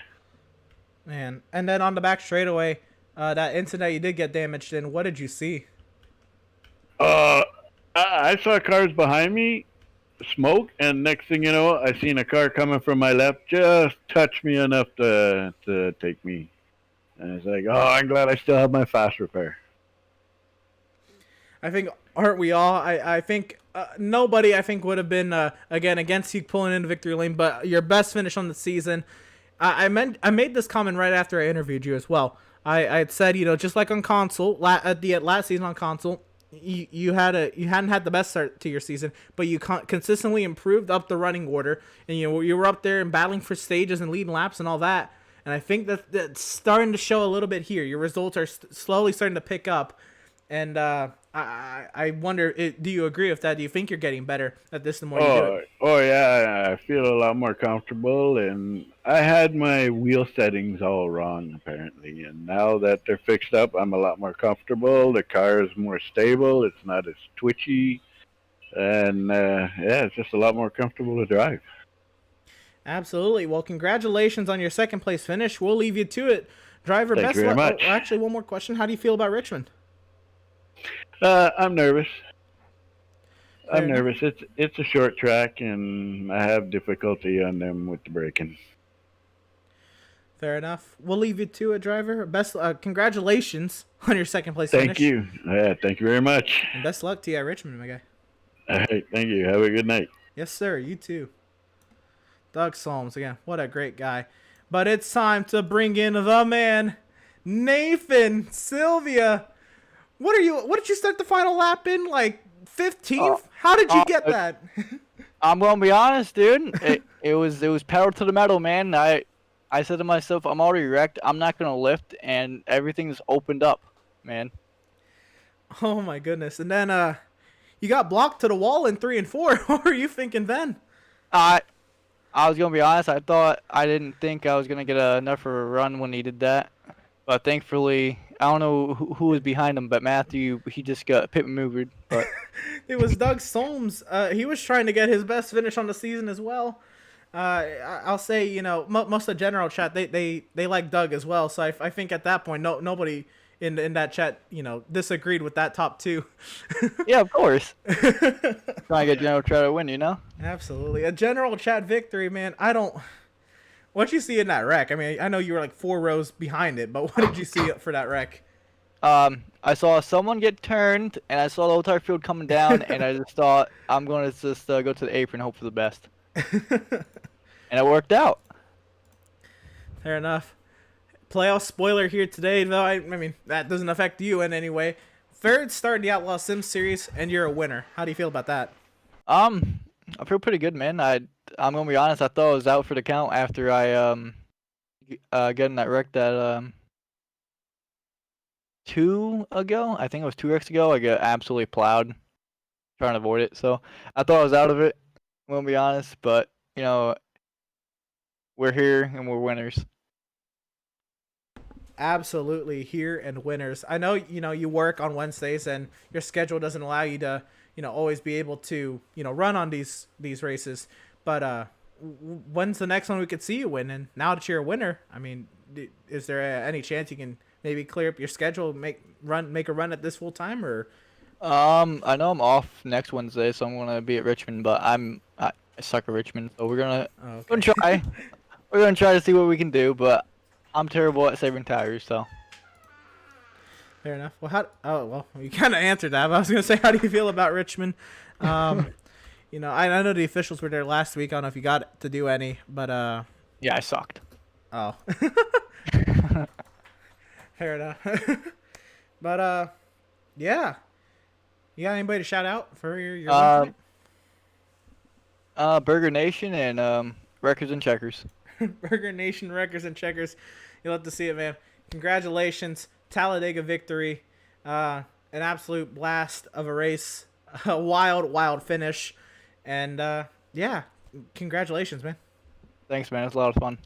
Man, and then on the back straightaway, that incident you did get damaged in, what did you see? I saw cars behind me, smoke, and next thing you know, I seen a car coming from my left, just touch me enough to take me. And it's like, oh, I'm glad I still have my fast repair. I think, aren't we all? I think nobody, would have been, again, against you pulling into victory lane, but your best finish on the season. I made this comment right after I interviewed you as well. I had said, just like on console, at the last season on console, you hadn't had the best start to your season, but you consistently improved up the running order, and you were up there and battling for stages and leading laps and all that. And I think that's starting to show a little bit here. Your results are slowly starting to pick up, and I wonder, do you agree with that? Do you think you're getting better at this the more you do it? Oh yeah, I feel a lot more comfortable, and I had my wheel settings all wrong apparently, and now that they're fixed up, I'm a lot more comfortable. The car is more stable. It's not as twitchy, and it's just a lot more comfortable to drive. Absolutely. Well, congratulations on your second place finish. We'll leave you to it, driver. Thank you very much. Actually, one more question. How do you feel about Richmond? I'm nervous. Fair enough. Nervous. It's a short track, and I have difficulty on them with the braking. Fair enough. We'll leave you to it, driver. Congratulations on your second place finish. Thank you. Thank you very much. And best luck to you at Richmond, my guy. All right. Thank you. Have a good night. Yes, sir. You too. Doug Solms, again. What a great guy. But it's time to bring in the man, Nathan Sylvia. What did you start the final lap in? Like 15th? How did you get that? I'm gonna be honest, dude. It was pedal to the metal, man. I said to myself, I'm already wrecked. I'm not gonna lift, and everything's opened up, man. Oh my goodness! And then you got blocked to the wall in 3 and 4. What were you thinking then? I was gonna be honest. I didn't think I was gonna get enough of a run when he did that, but thankfully, I don't know who was behind him, but Matthew, he just got pit maneuvered. But It was Doug Solms. He was trying to get his best finish on the season as well. I'll say, you know, most of the general chat, they like Doug as well. So I think at that point, nobody in that chat, you know, disagreed with that top 2. yeah, of course. Trying to get general chat to win, you know. Absolutely, a general chat victory, man. What you see in that wreck? I mean, I know you were like 4 rows behind it, but what did you see for that wreck? I saw someone get turned, and I saw the whole entire field coming down, and I just thought, I'm going to just go to the apron and hope for the best. And it worked out. Fair enough. Playoff spoiler here today, though. I mean, that doesn't affect you in any way. 3rd start in the Outlaw Sim series, and you're a winner. How do you feel about that? I feel pretty good, man. I'm gonna be honest. I thought I was out for the count after I got in that wreck that 2 ago. I think it was 2 wrecks ago. I got absolutely plowed, trying to avoid it. So I thought I was out of it. I'm gonna be honest, but you know, we're here and we're winners. Absolutely here and winners. I know, you know, you work on Wednesdays and your schedule doesn't allow you to, you know, always be able to, you know, run on these races. But when's the next one we could see you win? And now that you're a winner, I mean, is there any chance you can maybe clear up your schedule, make a run at this full time? Or I know I'm off next Wednesday, so I'm gonna be at Richmond, but I suck at Richmond, so we're gonna try. We're gonna try to see what we can do, but I'm terrible at saving tires, so. Fair enough. Well, you kind of answered that. But I was gonna say, how do you feel about Richmond? You know, I know the officials were there last week. I don't know if you got to do any, but yeah, I sucked. Oh. Fair enough. But yeah. You got anybody to shout out for your win tonight? Burger Nation and Records and Checkers. Burger Nation, Records and Checkers. You'll have to see it, man. Congratulations. Talladega victory. An absolute blast of a race. A wild finish. And yeah, congratulations, man. Thanks, man. It's a lot of fun.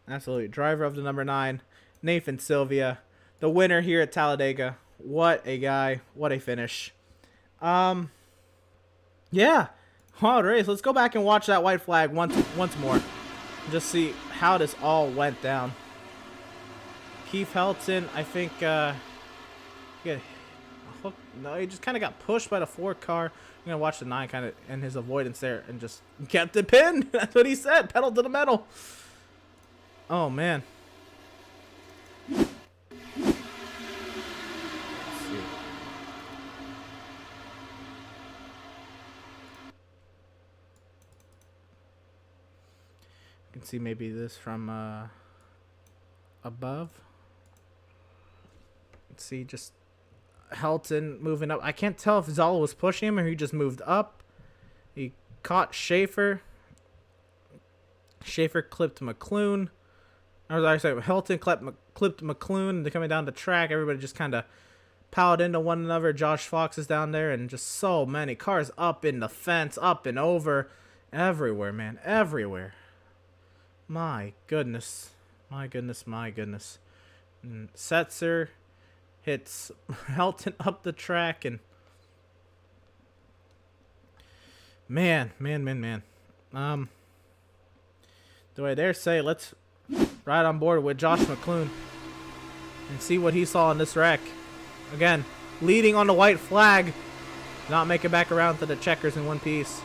Absolutely. Driver of the number 9, Nathan Sylvia, the winner here at Talladega. What a guy. What a finish. Yeah. Wild race. Let's go back and watch that white flag once more. Just see how this all went down. Keith Helton, I think, no, he just kind of got pushed by the 4 car. I'm going to watch the 9 kind of and his avoidance there and just kept it pinned. That's what he said. Pedal to the metal. Oh, man. Let's see. You can see maybe this from above. Let's see, just Helton moving up. I can't tell if Zala was pushing him or he just moved up. He caught Schaefer. Schaefer clipped McClune. I was sorry, Helton clipped McClune. They're coming down the track. Everybody just kind of piled into one another. Josh Fox is down there, and just so many cars up in the fence, up and over, everywhere, man, everywhere. My goodness, my goodness, my goodness. And Setzer hits Helton up the track, and man. Do I dare say, let's ride on board with Josh McClune and see what he saw in this wreck. Again, leading on the white flag, not make it back around to the checkers in one piece.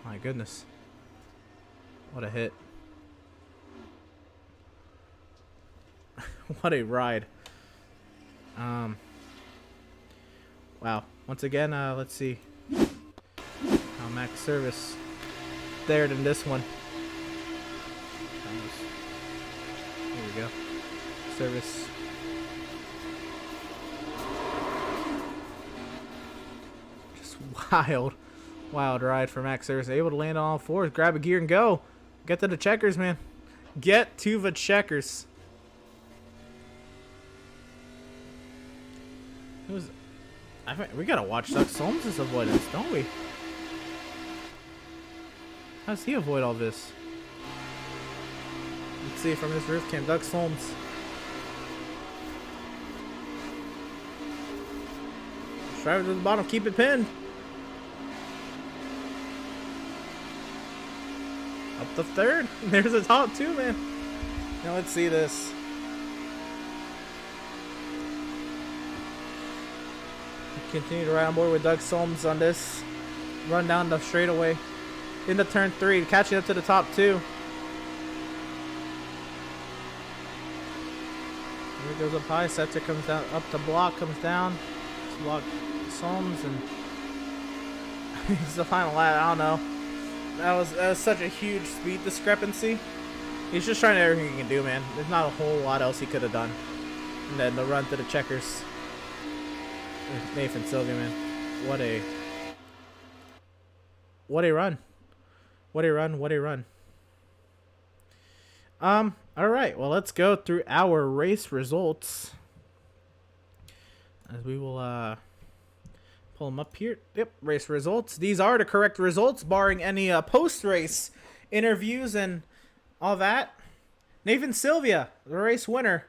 My goodness. What a hit. What a ride. Wow. Once again, let's see. Max Service there than this one. Here we go. Service. wild ride for Max Service. Able to land on all fours, grab a gear and go. Get to the checkers, man. Get to the checkers. We gotta watch Doug Solms' avoidance, don't we? How does he avoid all this? Let's see from this roof cam. Doug Solms. Drive it to the bottom, keep it pinned. Up the third. There's the top two, man. Now let's see this. Continue to ride on board with Doug Solms on this. Run down the straightaway. Into turn 3, catching up to the top two. Here goes up high. Setzer comes down. Up to block, comes down. Block Solms, and it's the final lap. I don't know. That was such a huge speed discrepancy. He's just trying everything he can do, man. There's not a whole lot else he could have done. And then the run to the checkers. Nathan Sylvia, man. What a run. What a run. What a run. Alright, well, let's go through our race results. As we will pull them up here. Yep, race results. These are the correct results, barring any post-race interviews and all that. Nathan Sylvia, the race winner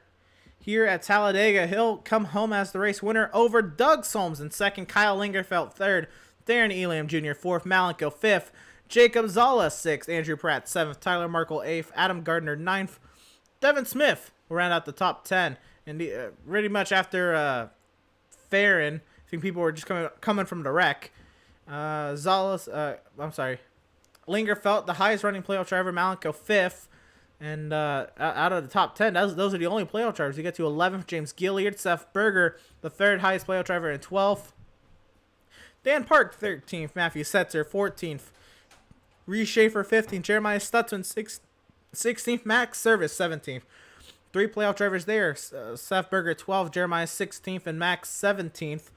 here at Talladega. He'll come home as the race winner over Doug Solms in second. Kyle Lingerfeld third. Darren Elam Jr. fourth. Malenko fifth. Jacob Zala sixth. Andrew Pratt seventh. Tyler Merkel eighth. Adam Gardner ninth. Devin Smith will round out the top 10. And pretty much after Farron, I think people were just coming from the wreck. Lingerfeld, the highest running playoff driver. Malenko fifth. And out of the top 10, those are the only playoff drivers. You get to 11th, James Gilliard. Seth Berger, the third highest playoff driver, in 12th. Dan Park, 13th. Matthew Setzer, 14th. Reese Schaefer, 15th. Jeremiah Stutzman, 16th. Max Service, 17th. Three playoff drivers there. Seth Berger, 12th. Jeremiah, 16th. And Max, 17th.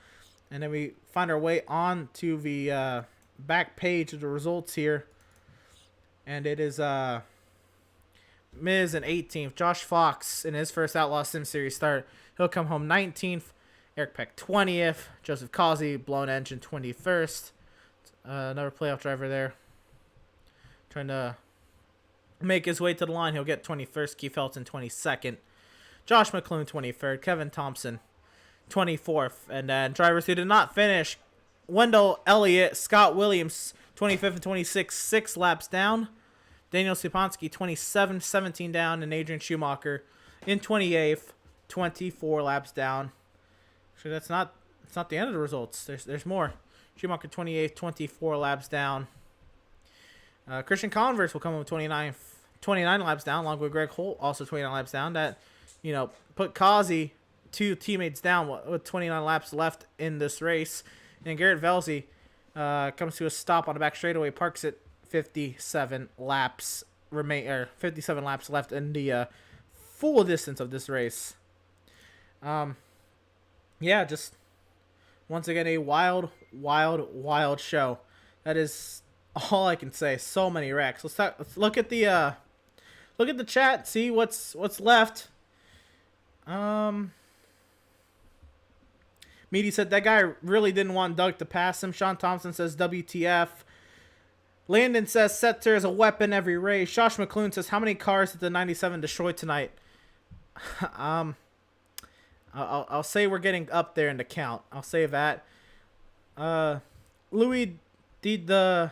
And then we find our way on to the back page of the results here. And it is... Miz in 18th. Josh Fox in his first Outlaw Sim Series start. He'll come home 19th. Eric Peck 20th. Joseph Causey, Blown Engine 21st. Another playoff driver there. Trying to make his way to the line. He'll get 21st. Keith Helton 22nd. Josh McClune 23rd. Kevin Thompson 24th. And then drivers who did not finish. Wendell Elliott, Scott Williams 25th and 26th. 6 laps down. Daniel Sipansky, 27, 17 down, and Adrian Schumacher in 28th, 24 laps down. So it's not the end of the results. There's more. Schumacher 28th, 24 laps down. Christian Converse will come in with 29 laps down, along with Greg Holt, also 29 laps down. That, put Causey 2 teammates down with 29 laps left in this race. And Garrett Velsey comes to a stop on the back straightaway, parks it. 57 laps left in the full distance of this race. Just once again a wild show. That is all I can say. So many wrecks. Let's look at the chat. See what's left. Meaty said that guy really didn't want Doug to pass him. Sean Thompson says WTF. Landon says Setzer is a weapon every race. Josh McClune says, how many cars did the 97 destroy tonight? I'll say we're getting up there in the count. I'll say that. Louis the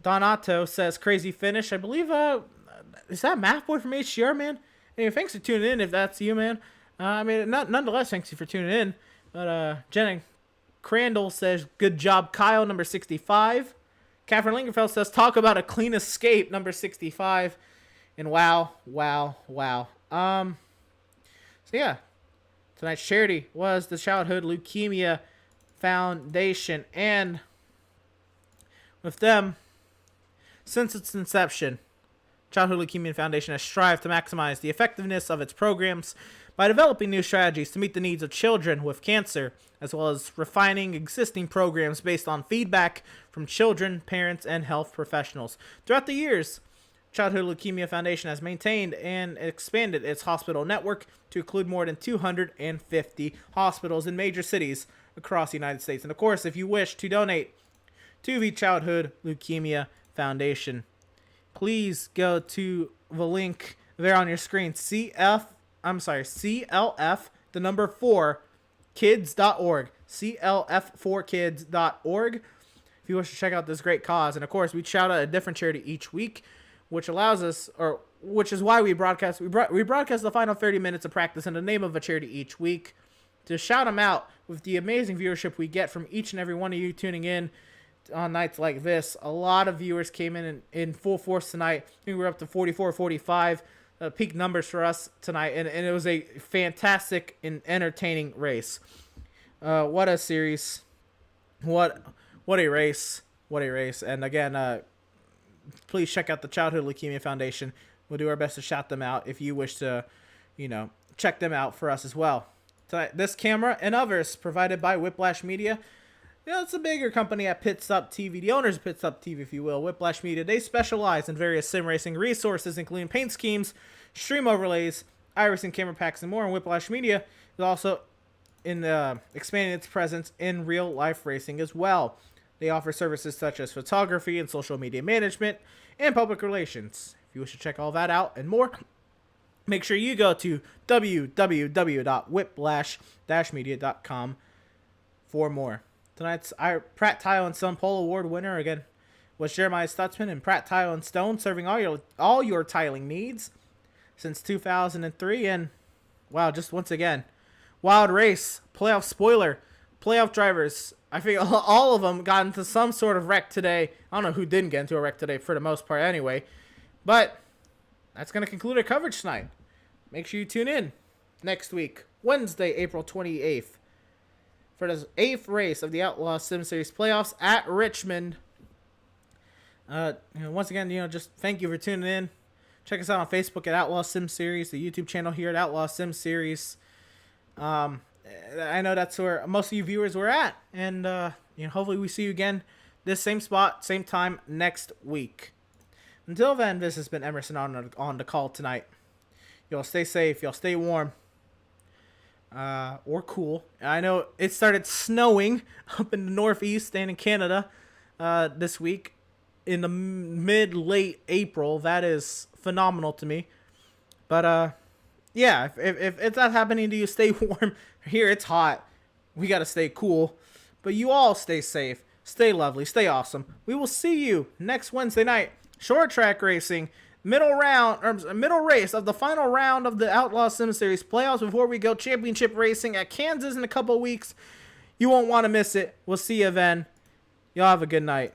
Donato says crazy finish. I believe is that Math Boy from HCR, man? Hey, thanks for tuning in if that's you, man. Nonetheless, thanks for tuning in. But Jenny Crandall says good job, Kyle, number 65. Catherine Lingerfeld says, talk about a clean escape, number 65. And wow. So yeah, tonight's charity was the Childhood Leukemia Foundation. And with them, since its inception, Childhood Leukemia Foundation has strived to maximize the effectiveness of its programs by developing new strategies to meet the needs of children with cancer, as well as refining existing programs based on feedback from children, parents, and health professionals. Throughout the years, Childhood Leukemia Foundation has maintained and expanded its hospital network to include more than 250 hospitals in major cities across the United States. And of course, if you wish to donate to the Childhood Leukemia Foundation, please go to the link there on your screen, CLF, the number 4, kids.org, CLF4kids.org, if you wish to check out this great cause. And of course, we shout out a different charity each week, which allows us, or which is why we broadcast the final 30 minutes of practice in the name of a charity each week, to shout them out with the amazing viewership we get from each and every one of you tuning in on nights like this. A lot of viewers came in full force tonight. I think we were up to 44, 45 peak numbers for us tonight, and it was a fantastic and entertaining race. What a series. What a race. What a race. And again, please check out the Childhood Leukemia Foundation. We'll do our best to shout them out if you wish to, check them out for us as well. Tonight, this camera and others provided by Whiplash Media. It's a bigger company at Pit Stop TV. The owners of Pit Stop TV, if you will, Whiplash Media. They specialize in various sim racing resources, including paint schemes, stream overlays, iRacing camera packs, and more. And Whiplash Media is also expanding its presence in real-life racing as well. They offer services such as photography and social media management and public relations. If you wish to check all that out and more, make sure you go to www.whiplash-media.com for more. Tonight's Pratt Tile and Stone Pole Award winner again was Jeremiah Stutzman, and Pratt Tile and Stone, serving all your tiling needs since 2003. And wow, just once again, wild race, playoff spoiler, playoff drivers. I think all of them got into some sort of wreck today. I don't know who didn't get into a wreck today for the most part anyway. But that's going to conclude our coverage tonight. Make sure you tune in next week, Wednesday, April 28th, for the 8th race of the Outlaws Sim Series playoffs at Richmond. Once again, just thank you for tuning in. Check us out on Facebook at Outlaws Sim Series, the YouTube channel here at Outlaws Sim Series. I know that's where most of you viewers were at, and hopefully we see you again this same spot, same time next week. Until then, this has been Emerson on the call tonight. Y'all stay safe, y'all stay warm, or cool. I know it started snowing up in the Northeast and in Canada this week in the mid-late April. That is phenomenal to me. But yeah, if that's happening to you, stay warm. Here it's hot. We got to stay cool. But you all stay safe, stay lovely, stay awesome. We will see you next Wednesday night. Short track racing, middle race of the final round of the Outlaw Sim Series playoffs before we go championship racing at Kansas in a couple weeks. You won't want to miss it. We'll see you then. Y'all have a good night.